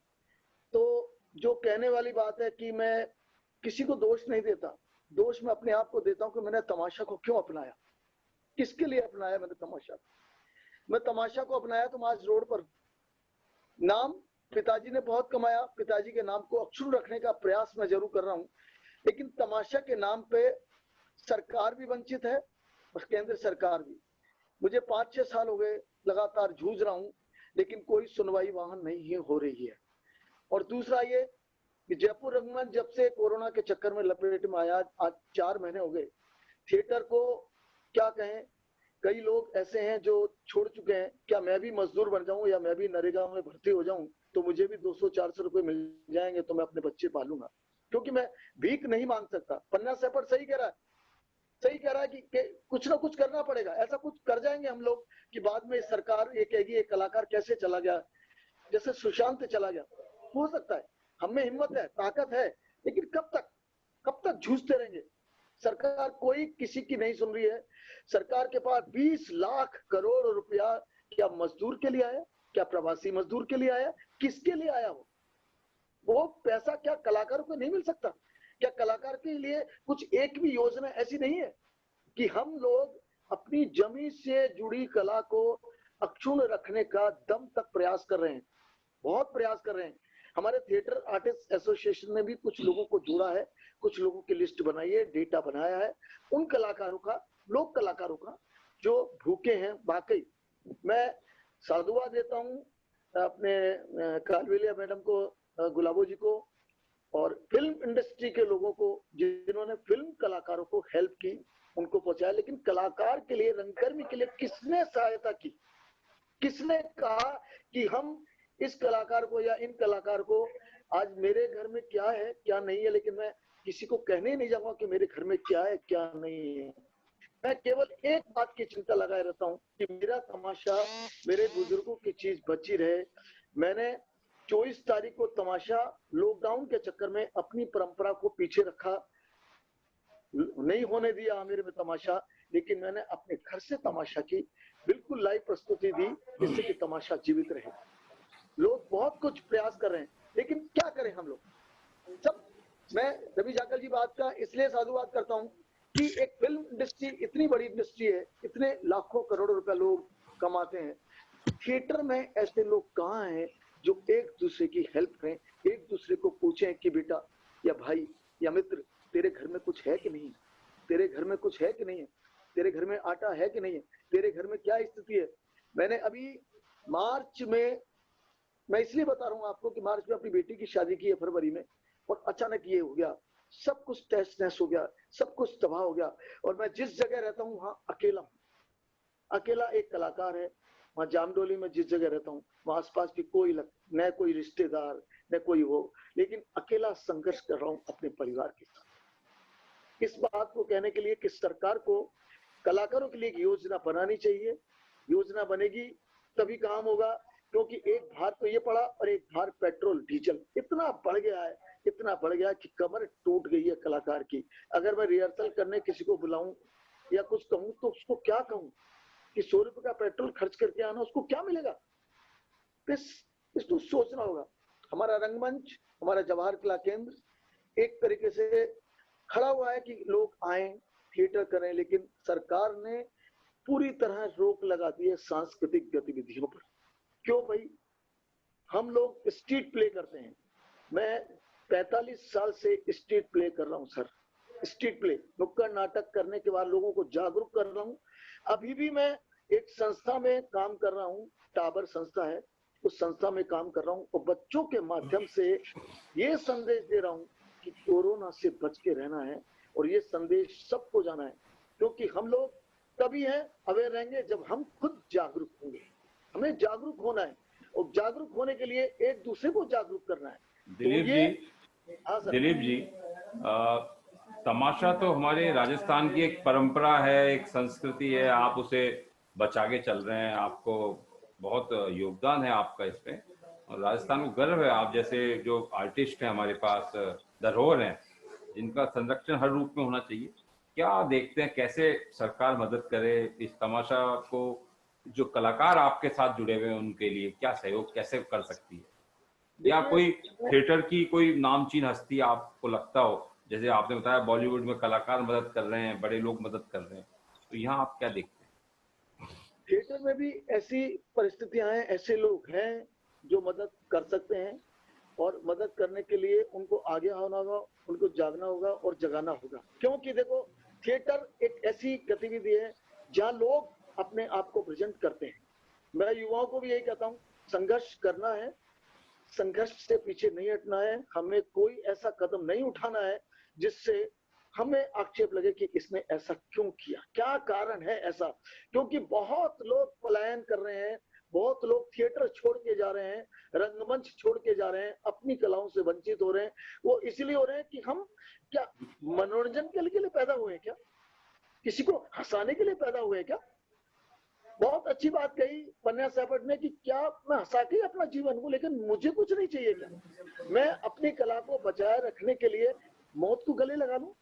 तो जो कहने वाली बात है कि मैं किसी को दोष नहीं देता, दोष मैं अपने आप को देता हूँ कि मैंने तमाशा को क्यों अपनाया, किसके लिए अपनाया मैंने तमाशा। मैं तमाशा को अपनाया तो मैं आज रोड पर, नाम पिताजी ने बहुत कमाया, पिताजी के नाम को अक्षुण्ण रखने का प्रयास मैं जरूर कर रहा हूँ, लेकिन तमाशा के नाम पे सरकार भी वंचित है और केंद्र सरकार भी। मुझे 5-6 साल हो गए लगातार जूझ रहा हूँ, लेकिन कोई सुनवाई वहां नहीं हो रही है। और दूसरा ये कि जयपुर रंगमंच जब से कोरोना के चक्कर में लपेट में आया, आज 4 महीने हो गए, थिएटर को क्या कहें, कई लोग ऐसे हैं जो छोड़ चुके हैं। क्या मैं भी मजदूर बन जाऊं या मैं भी नरेगा में भर्ती हो जाऊं तो मुझे भी 200-400 रुपए मिल जाएंगे तो मैं अपने बच्चे पालूंगा, क्योंकि मैं भीख नहीं मांग सकता। पन्ना सेपट सही कह रहा है कि कुछ ना कुछ करना पड़ेगा। ऐसा कुछ कर जाएंगे हम लोग कि बाद में सरकार ये कहेगी एक कलाकार कैसे चला गया, जैसे सुशांत चला गया। हो सकता है, हम में हिम्मत है, ताकत है, लेकिन कब तक जूझते रहेंगे। सरकार कोई किसी की नहीं सुन रही है। सरकार के पास 20 लाख करोड़ रुपया क्या मजदूर के लिए है, क्या प्रवासी मजदूर के लिए आया? किसके लिए आया? वो पैसा क्या कलाकारों को नहीं मिल सकता? क्या कलाकार के लिए कुछ एक भी योजना ऐसी नहीं है कि हम लोग अपनी जमीन से जुड़ी कला को अक्षुण्ण रखने का दम तक प्रयास कर रहे हैं, बहुत प्रयास कर रहे हैं। हमारे थिएटर आर्टिस्ट एसोसिएशन ने भी कुछ लोगों को जोड़ा है, कुछ लोगों की लिस्ट बनाई है, डेटा बनाया है, उन कलाकारों का, लोक कलाकारों का जो भूखे हैं। वाकई मैं साधुवाद देता हूँ अपने कालवेलिया मैडम को, गुलाबो जी को और फिल्म इंडस्ट्री के लोगों को जिन्होंने फिल्म कलाकारों को हेल्प की, उनको पहुंचाया। लेकिन कलाकार के लिए, रंगकर्मी के लिए किसने सहायता की? किसने कहा कि हम इस कलाकार को या इन कलाकार को, आज मेरे घर में क्या है क्या नहीं है, लेकिन मैं किसी को कहने ही नहीं जाऊंगा कि मेरे घर में क्या है क्या नहीं है। मैं केवल एक बात की चिंता लगाए रहता हूँ कि मेरा तमाशा, मेरे बुजुर्गों की चीज बची रहे। मैंने 24 तारीख को तमाशा लॉकडाउन के चक्कर में अपनी परंपरा को पीछे रखा, नहीं होने दिया आमिर में तमाशा, लेकिन मैंने अपने घर से तमाशा की, बिल्कुल लाइव प्रस्तुति दी जिससे कि तमाशा जीवित रहे। लोग बहुत कुछ प्रयास कर रहे हैं, लेकिन क्या करें हम लोग सब। मैं रवि जाखल जी बात का इसलिए साधुवाद करता हूँ कि एक फिल्म इंडस्ट्री इतनी बड़ी इंडस्ट्री है, इतने लाखों करोड़ों रुपया लोग कमाते हैं। थिएटर में ऐसे लोग कहाँ हैं जो एक दूसरे की हेल्प करें, एक दूसरे को पूछें कि बेटा या भाई या मित्र, तेरे घर में कुछ है कि नहीं, तेरे घर में कुछ है कि नहीं है, तेरे घर में आटा है कि नहीं है, तेरे घर में क्या स्थिति है। मैंने अभी मार्च में, मैं इसलिए बता रहा हूँ आपको कि मार्च में अपनी बेटी की शादी की है फरवरी में, और अचानक ये हो गया, सब कुछ तहस नहस हो गया, सब कुछ तबाह हो गया। और मैं जिस जगह रहता हूँ वहाँ अकेला हूँ, अकेला एक कलाकार है। वहाँ जामडोली में जिस जगह रहता हूँ वहाँ आसपास भी कोई न कोई रिश्तेदार न कोई हो, लेकिन अकेला संघर्ष कर रहा हूँ अपने परिवार के साथ। इस बात को कहने के लिए कि सरकार को कलाकारों के लिए एक योजना बनानी चाहिए। योजना बनेगी तभी काम होगा, क्योंकि एक भार तो ये पड़ा और एक भार पेट्रोल डीजल इतना बढ़ गया है, इतना बढ़ गया कि कमर टूट गई है कलाकार की। अगर मैं रिहर्सल करने किसी को बुलाऊं या कुछ कहूं तो उसको क्या कहूं कि 100 रुपए का पेट्रोल खर्च करके आना, उसको क्या मिलेगा? इसको सोचना होगा। हमारा रंगमंच, हमारा जवाहर कला केंद्र एक तरीके से खड़ा हुआ है कि लोग आए थिएटर करें, लेकिन सरकार ने पूरी तरह रोक लगा दी है सांस्कृतिक गतिविधियों पर। क्यों भाई? हम लोग स्ट्रीट प्ले करते हैं। मैं 45 साल से स्ट्रीट प्ले कर रहा हूँ सर, स्ट्रीट प्ले, नुक्कड़ नाटक करने के बाद लोगों को जागरूक कर रहा हूँ। अभी भी मैं एक संस्था में काम कर रहा हूँ, टावर संस्था है, उस संस्था में काम कर रहा हूँ और बच्चों के माध्यम से ये संदेश दे रहा हूँ कि कोरोना से बच के रहना है। और ये संदेश सबको जाना है, क्योंकि हम लोग तभी हैं अवेयर रहेंगे जब हम खुद जागरूक होंगे। हमें जागरूक होना है और जागरूक होने के लिए एक दूसरे को जागरूक करना है। दिलीप जी, हाँ सर। दिलीप जी, तमाशा तो हमारे राजस्थान की एक परंपरा है, एक संस्कृति है, आप उसे बचा के चल रहे हैं, आपको बहुत योगदान है आपका इसमें, और राजस्थान को गर्व है। आप जैसे जो आर्टिस्ट हैं हमारे पास, धरोहर हैं, जिनका संरक्षण हर रूप में होना चाहिए। क्या देखते हैं कैसे सरकार मदद करे इस तमाशा को, जो कलाकार आपके साथ जुड़े हुए हैं उनके लिए क्या सहयोग कैसे कर सकती है? या कोई थिएटर की कोई नामचीन हस्ती आपको लगता हो, जैसे आपने बताया बॉलीवुड में कलाकार मदद कर रहे हैं, बड़े लोग मदद कर रहे हैं, तो यहाँ आप क्या देखते हैं? थिएटर में भी ऐसी परिस्थितियां हैं, ऐसे लोग हैं जो मदद कर सकते हैं, और मदद करने के लिए उनको आगे आना होगा, उनको जागना होगा और जगाना होगा। क्योंकि देखो, थिएटर एक ऐसी गतिविधि है जहाँ लोग अपने आप को प्रेजेंट करते हैं। मैं युवाओं को भी यही कहता हूँ, संघर्ष करना है, संघर्ष से पीछे नहीं हटना है। हमें कोई ऐसा कदम नहीं उठाना है जिससे हमें आक्षेप लगे कि इसने ऐसा क्यों किया, क्या कारण है ऐसा। क्योंकि बहुत लोग पलायन कर रहे हैं, बहुत लोग थिएटर छोड़ के जा रहे हैं, रंगमंच छोड़ के जा रहे हैं, अपनी कलाओं से वंचित हो रहे हैं। वो इसलिए हो रहे हैं कि हम क्या मनोरंजन के लिए पैदा हुए हैं, क्या किसी को हंसाने के लिए पैदा हुए हैं क्या? बहुत अच्छी बात कही पन्या सहपट ने कि क्या मैं हंसा के अपना जीवन हूँ, लेकिन मुझे कुछ नहीं चाहिए क्या? मैं अपनी कला को बचाए रखने के लिए मौत को गले लगा लूं?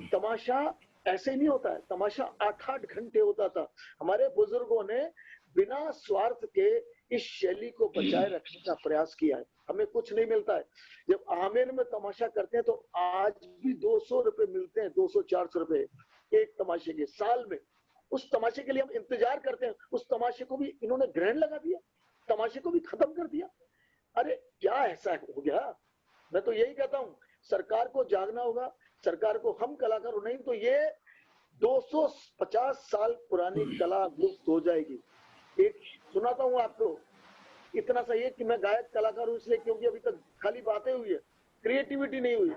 तमाशा ऐसे नहीं होता है। तमाशा 8-8 घंटे होता था। हमारे बुजुर्गों ने बिना स्वार्थ के इस शैली को बचाए रखने का प्रयास किया है। हमें कुछ नहीं मिलता है। जब आमेर में तमाशा करते हैं तो आज भी 200 रुपए मिलते हैं, 200-400 रुपए एक तमाशे के साल में। उस तमाशे के लिए हम इंतजार करते हैं, उस तमाशे को भी इन्होंने ग्रहण लगा दिया, तमाशे को भी खत्म कर दिया। अरे क्या ऐसा हो गया? मैं तो यही कहता हूँ सरकार को जागना होगा, सरकार को, हम कलाकार नहीं तो ये 250 साल पुरानी कला लुप्त हो जाएगी। एक सुनाता हूँ आपको, इतना सही है कि मैं गायक कलाकार हूँ इसलिए क्योंकि अभी तक खाली बातें हुई है, क्रिएटिविटी नहीं हुई।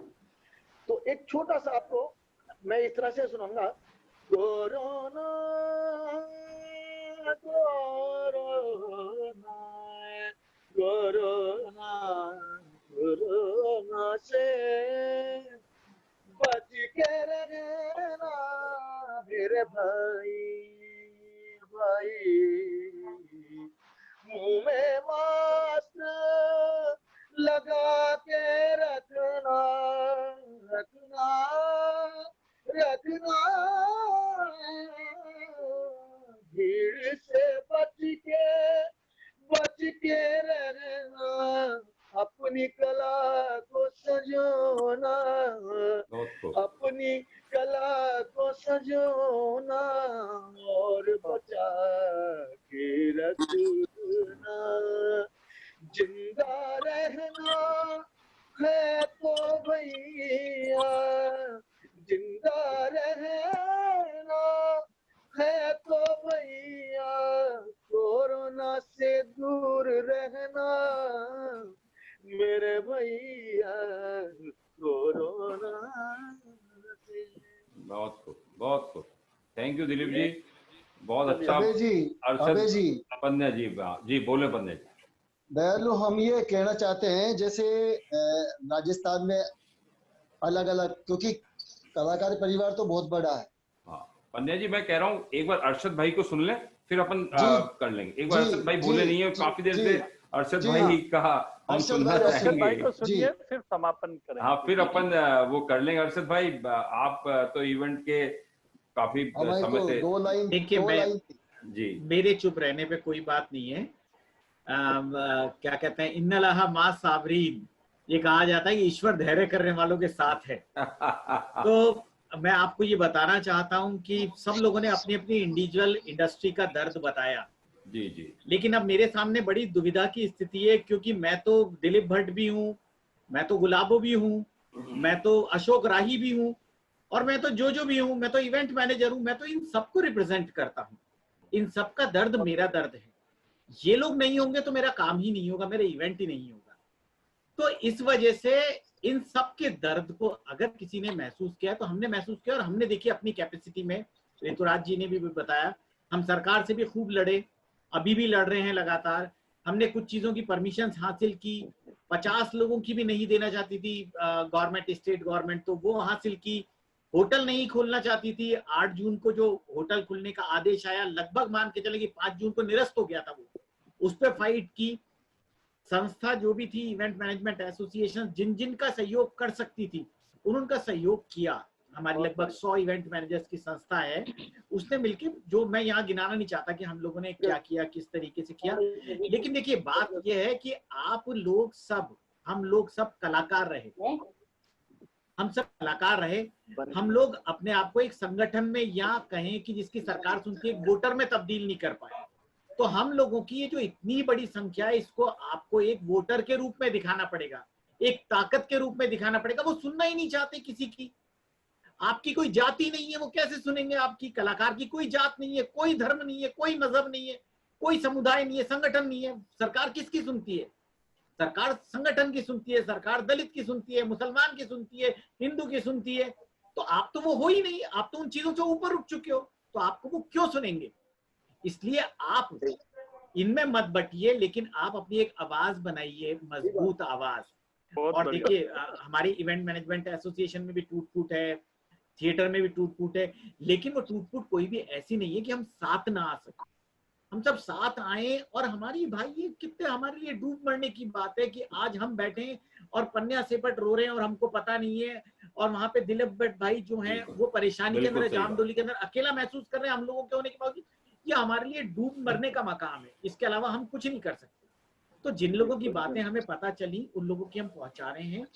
तो एक छोटा सा आपको मैं इस तरह से सुनाऊंगा। कोरोना कोरोना कोरोना कोरोना से बच के रहना मेरे भाई भाई, मुंह में मास्क लगा के रखना रखना रखना, भीड़ से बच के रहना, अपनी कला को सजोना, अपनी कला को सजोना और बचा के रखना। जिंदा रहना है तो भैया, जिंदा रहना है तो भैया, कोरोना से दूर रहना मेरे भैया, कोरोना से। बहुत खूब, बहुत खूब। थैंक यू दिलीप जी, बहुत अच्छा। अबे जी पंड्या जी बोले पंड्या जी। दयालु, हम ये कहना चाहते हैं जैसे राजस्थान में अलग अलग, क्योंकि कलाकार परिवार तो बहुत बड़ा है। हाँ पंड्या जी, मैं कह रहा हूँ एक बार अरशद भाई को सुन लें फिर अपन कर लेंगे। एक बार अरशद भाई बोले नहीं है काफी देर से, अरशद भाई कहा हम सुनना चाहेंगे। सुनिए फिर समापन करेंगे। हाँ फिर अपन वो कर लेंगे। अरशद भाई आप तो इवेंट के काफी समय से, देखिए जी मेरे चुप रहने पे कोई बात नहीं है। क्या कहते हैं, इन्नल्लाह मा साबरीन, ये कहा जाता है कि ईश्वर धैर्य करने वालों के साथ है। तो मैं आपको ये बताना चाहता हूँ कि सब लोगों ने अपनी अपनी इंडिविजुअल इंडस्ट्री का दर्द बताया जी जी, लेकिन अब मेरे सामने बड़ी दुविधा की स्थिति है, क्योंकि मैं तो दिलीप भट्ट भी हूँ, मैं तो गुलाबो भी हूँ, मैं तो अशोक राही भी हूँ, और मैं तो जो भी हूँ, मैं तो इवेंट मैनेजर हूँ, मैं तो इन सबको रिप्रेजेंट करता हूँ। इन सबका दर्द मेरा दर्द है। ये लोग नहीं होंगे तो मेरा काम ही नहीं होगा, मेरा इवेंट ही नहीं होगा। तो इस वजह से इन सब के दर्द को अगर किसी ने महसूस किया तो हमने महसूस किया, और हमने देखिए अपनी कैपेसिटी में, ऋतुराज जी ने भी बताया, हम सरकार से भी खूब लड़े, अभी भी लड़ रहे हैं लगातार। हमने कुछ चीजों की परमिशन हासिल की, 50 लोगों की भी नहीं देना चाहती थी गवर्नमेंट, स्टेट गवर्नमेंट, तो वो हासिल की। होटल नहीं खोलना चाहती थी। 8 जून को जो होटल खुलने का आदेश आया, लगभग मान के चले कि 5 जून को निरस्त हो गया था वो, उस पर फाइट की। संस्था जो भी थी, इवेंट मैनेजमेंट एसोसिएशन, जिन जिन का सहयोग कर सकती थी उनका सहयोग किया। हमारी लगभग 100 इवेंट मैनेजर्स की संस्था है, उसने मिलके, जो मैं यहाँ गिनाना नहीं चाहता कि हम लोगों ने क्या किया, किस तरीके से किया, लेकिन देखिए बात यह है कि आप लोग सब, हम लोग सब कलाकार रहे, हम सब कलाकार रहे। हम लोग अपने आप को एक संगठन में, या कहें कि जिसकी सरकार सुनती है, वोटर में तब्दील नहीं कर पाए। तो हम लोगों की ये जो इतनी बड़ी संख्या है, इसको आपको एक वोटर के रूप में दिखाना पड़ेगा, एक ताकत के रूप में दिखाना पड़ेगा। वो सुनना ही नहीं चाहते किसी की। आपकी कोई जाति नहीं है, वो कैसे सुनेंगे आपकी? कलाकार की कोई जात नहीं है, कोई धर्म नहीं है, कोई मजहब नहीं है, कोई समुदाय नहीं है, संगठन नहीं है। सरकार किसकी सुनती है? सरकार संगठन की सुनती है, सरकार दलित की सुनती है, मुसलमान की सुनती है, हिंदू की सुनती है। तो आप तो वो हो ही नहीं, आप तो उन चीजों से ऊपर उठ चुके हो, तो आपको वो क्यों सुनेंगे? इसलिए आप इनमें मत बटिए, लेकिन आप अपनी एक आवाज बनाइए, मजबूत आवाज। और देखिए हमारी इवेंट मैनेजमेंट एसोसिएशन में भी टूट फूट है, थिएटर में भी टूट फूट है, लेकिन वो टूट फूट कोई भी ऐसी नहीं है कि हम साथ ना आ सके। हम सब साथ आए। और हमारी भाई ये कितने हमारे लिए डूब मरने की बात है कि आज हम बैठे और पन्या सेपट रो रहे हैं और हमको पता नहीं है, और वहां पे दिलीप भट्ट भाई जो हैं वो परेशानी के अंदर, जामडोली के अंदर अकेला महसूस कर रहे हैं हम लोगों के होने के बावजूद। ये हमारे लिए डूब मरने का मकाम है, इसके अलावा हम कुछ नहीं कर सकते। तो जिन लोगों की बातें हमें पता चली उन लोगों की हम पहुंचा रहे हैं,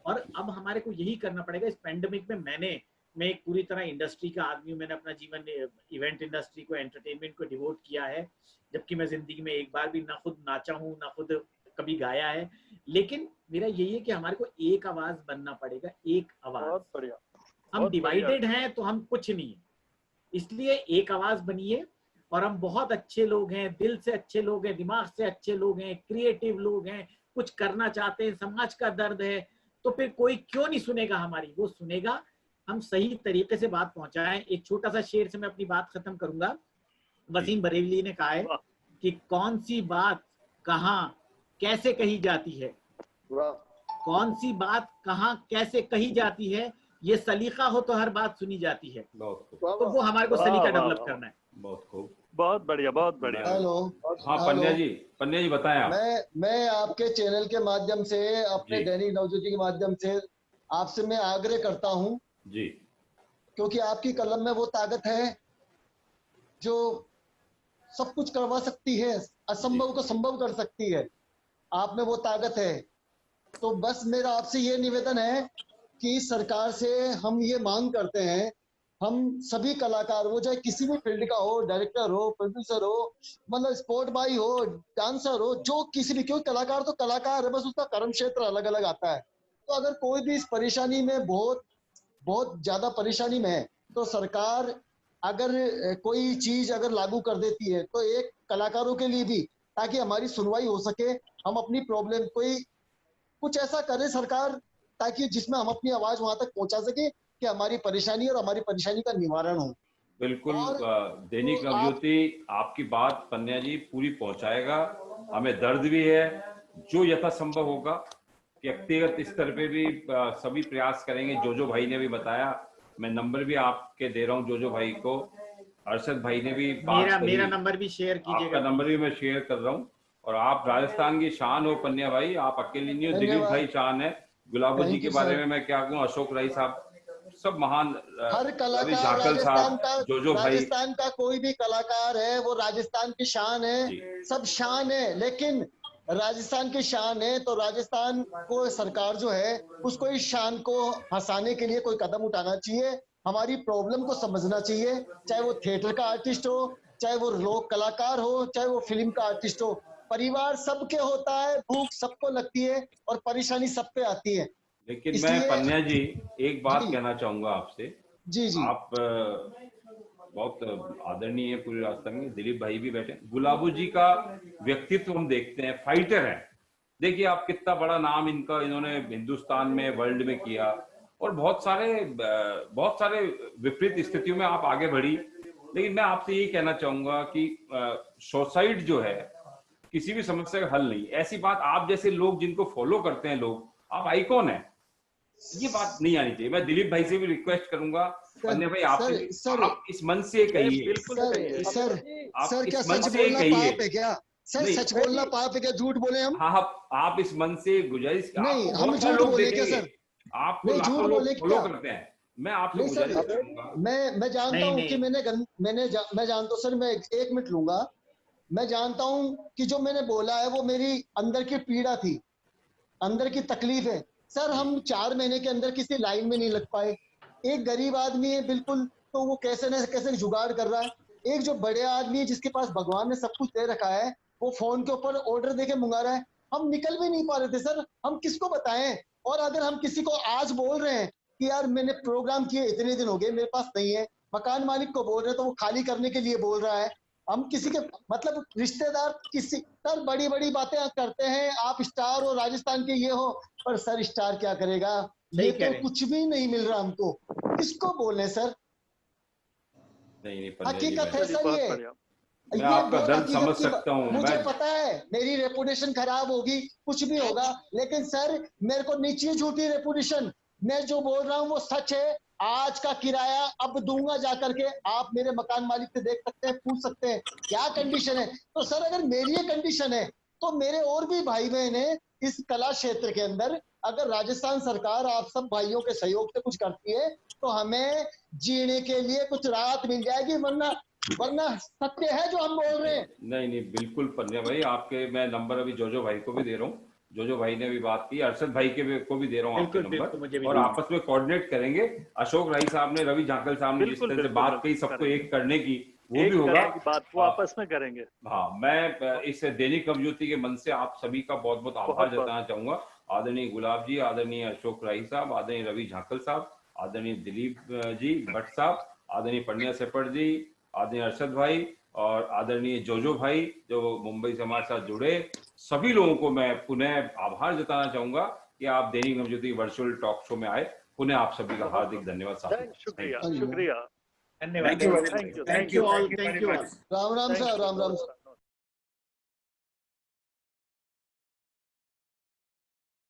और अब हमारे को यही करना पड़ेगा। इस पैंडेमिक में मैं एक पूरी तरह इंडस्ट्री का आदमी हूँ, मैंने अपना जीवन इवेंट इंडस्ट्री को, एंटरटेनमेंट को डिवोट किया है, जबकि मैं जिंदगी में एक बार भी ना खुद नाचा हूँ ना खुद कभी गाया है। लेकिन मेरा यही है कि हमारे को एक आवाज बनना पड़ेगा, एक आवाज। हम डिवाइडेड हैं तो हम कुछ नहीं है, इसलिए एक आवाज बनिए। और हम बहुत अच्छे लोग हैं, दिल से अच्छे लोग हैं, दिमाग से अच्छे लोग हैं, क्रिएटिव लोग हैं, कुछ करना चाहते हैं, समाज का दर्द है, तो फिर कोई क्यों नहीं सुनेगा हमारी, वो सुनेगा। हम सही तरीके से बात पहुंचाएं। एक छोटा सा शेर से मैं अपनी बात खत्म करूंगा। वसीम बरेली ने कहा है कि कौन सी बात कहाँ कैसे कही जाती है, कौन सी बात कहाँ कैसे कही जाती है, ये सलीका हो तो हर बात सुनी जाती है। तो वो हमारे को सलीका डेवलप करना है। बहुत खूब, बहुत बढ़िया, बहुत बढ़िया। हेलो, हाँ पन्या जी बताएं आप। मैं आपके चैनल के माध्यम से, अपने दैनिक नवज्योति के माध्यम से आपसे मैं आग्रह करता हूं जी, क्योंकि आपकी कलम में वो ताकत है जो सब कुछ करवा सकती है, असंभव को संभव कर सकती है, आप में वो ताकत है। तो बस मेरा आपसे ये निवेदन है कि सरकार से हम ये मांग करते हैं, हम सभी कलाकार, वो चाहे किसी भी फील्ड का हो, डायरेक्टर हो, प्रोड्यूसर हो, मतलब स्पोर्ट बाई हो, डांसर हो, जो किसी भी, क्योंकि कलाकार तो कलाकार है, बस उसका कर्म क्षेत्र अलग अलग आता है। तो अगर कोई भी इस परेशानी में बहुत ज्यादा परेशानी में है, तो सरकार अगर कोई चीज अगर लागू कर देती है तो एक कलाकारों के लिए भी, ताकि हमारी सुनवाई हो सके, हम अपनी प्रॉब्लम, कोई कुछ ऐसा करे सरकार ताकि जिसमें हम अपनी आवाज वहां तक पहुंचा सके कि हमारी परेशानी और हमारी परेशानी का निवारण हो। बिल्कुल, दैनिक नवज्योति आपकी बात पन्या जी पूरी पहुंचाएगा। हमें दर्द भी है, जो यथासंभव होगा व्यक्तिगत स्तर पे भी सभी प्रयास करेंगे। जोजो भाई ने भी बताया, मैं नंबर भी आपके दे रहा हूँ जोजो भाई को। अरशद भाई ने भी मेरा नंबर भी शेयर कीजिएगा, आपका नंबर भी मैं शेयर कर रहा हूँ। और आप राजस्थान की शान हो पन्या भाई, आप अकेले नहीं हो, दिलीप भाई शान है, गुलाबो जी के बारे में मैं क्या कहूँ, अशोक राय साहब, सब महान, हर कलाकार राजस्थान का कोई भी कलाकार है वो राजस्थान की शान है, सब शान है। लेकिन राजस्थान की शान है तो राजस्थान को सरकार जो है उसको इस शान को हंसाने के लिए कोई कदम उठाना चाहिए, हमारी प्रॉब्लम को समझना चाहिए, चाहे वो थिएटर का आर्टिस्ट हो, चाहे वो लोक कलाकार हो, चाहे वो फिल्म का आर्टिस्ट हो। परिवार सबके होता है, भूख सबको लगती है और परेशानी सब पे आती है। लेकिन मैं पन्या जी एक बात कहना चाहूंगा आपसे। जी आप बहुत आदरणीय है पूरी राजस्थान में, दिलीप भाई भी बैठे, गुलाबो जी का व्यक्तित्व हम देखते हैं, फाइटर है। देखिए आप कितना बड़ा नाम इन्होंने हिंदुस्तान में, वर्ल्ड में किया, और बहुत सारे विपरीत स्थितियों में आप आगे बढ़ी। लेकिन मैं आपसे यही कहना चाहूंगा कि सुसाइड जो है किसी भी समस्या का हल नहीं। ऐसी बात आप जैसे लोग जिनको फॉलो करते हैं लोग, आप आइकॉन है, ये बात नहीं आनी चाहिए। मैं दिलीप भाई से भी रिक्वेस्ट करूंगा, पन्ने भाई आप इस मन से कहिए, सर क्या सच बोलना पाप है क्या? सर सच बोलना पाप है क्या? झूठ बोले हम? हाँ, आप इस मन से गुजारिश, नहीं हम झूठ बोले क्या सर? आपको झूठ बोले फॉलो करते हैं, मैं आपसे गुजारिश करूंगा। मैं जानता हूँ कि मैं जानता हूँ सर, मैं 1 मिनट लूंगा। मैं जानता हूँ कि जो मैंने बोला है वो मेरी अंदर की पीड़ा थी, अंदर की तकलीफ है। सर हम 4 महीने के अंदर किसी लाइन में नहीं लग पाए। एक गरीब आदमी है बिल्कुल, तो वो कैसे न कैसे जुगाड़ कर रहा है। एक जो बड़े आदमी है जिसके पास भगवान ने सब कुछ दे रखा है, वो फोन के ऊपर ऑर्डर देके मंगा रहा है। हम निकल भी नहीं पा रहे थे सर, हम किसको बताएं? और अगर हम किसी को आज बोल रहे हैं कि यार मैंने प्रोग्राम किए, इतने दिन हो गए मेरे पास नहीं है, मकान मालिक को बोल रहे हैं तो वो खाली करने के लिए बोल रहा है। हम किसी के मतलब रिश्तेदार किसी सर बड़ी बड़ी बातें करते हैं, आप स्टार हो, राजस्थान के ये हो, पर सर स्टार क्या करेगा? ये तो कुछ भी नहीं मिल रहा हमको, किसको बोले सर? नहीं, हकीकत है सर, मैं आपका दर्द समझ सकता हूँ। मुझे पता है मेरी रेपुटेशन खराब होगी, कुछ भी होगा, लेकिन सर मेरे को नहीं चाहिए झूठी रेपुटेशन। मैं जो बोल रहा हूँ वो सच है। आज का किराया अब दूंगा जाकर के, आप मेरे मकान मालिक से देख सकते हैं, पूछ सकते हैं क्या कंडीशन है। तो सर अगर मेरी ये कंडीशन है तो मेरे और भी भाई बहन है इस कला क्षेत्र के अंदर, अगर राजस्थान सरकार आप सब भाइयों के सहयोग से कुछ करती है तो हमें जीने के लिए कुछ राहत मिल जाएगी, वरना वरना सत्य है जो हम बोल रहे हैं। नहीं नहीं बिल्कुल पन्या भाई, आपके मैं नंबर अभी जोजो भाई को भी दे रहा हूँ, जोजो भाई ने भी बात की, अरशद भाई को भी दे रहा हूँ आपके नंबर, और आपस में कोऑर्डिनेट करेंगे। अशोक राही साहब ने, रवि झांकल साहब ने जिस तरह से बात कही सबको एक करने की, वो भी होगा, बात वो आपस में करेंगे। हाँ, मैं इस दैनिक नवज्योति के मन से आप सभी का बहुत बहुत आभार जताना चाहूंगा। आदरणीय गुलाब जी, आदरणीय अशोक राही साहब, आदरणीय रवि झांकल साहब, आदरणीय दिलीप जी भट्ट साहब, आदरणीय पंड्या सेपट जी, आदरणीय अरशद भाई और आदरणीय जोजो भाई जो मुंबई से हमारे साथ जुड़े, सभी लोगों को मैं पुनः आभार जताना चाहूंगा कि आप Dainik Navjyoti virtual talk show में आए। पुनः आप सभी का हार्दिक धन्यवाद साहब। शुक्रिया, शुक्रिया, धन्यवाद, thank you all, thank you all. Ram Ram साहब, राम राम।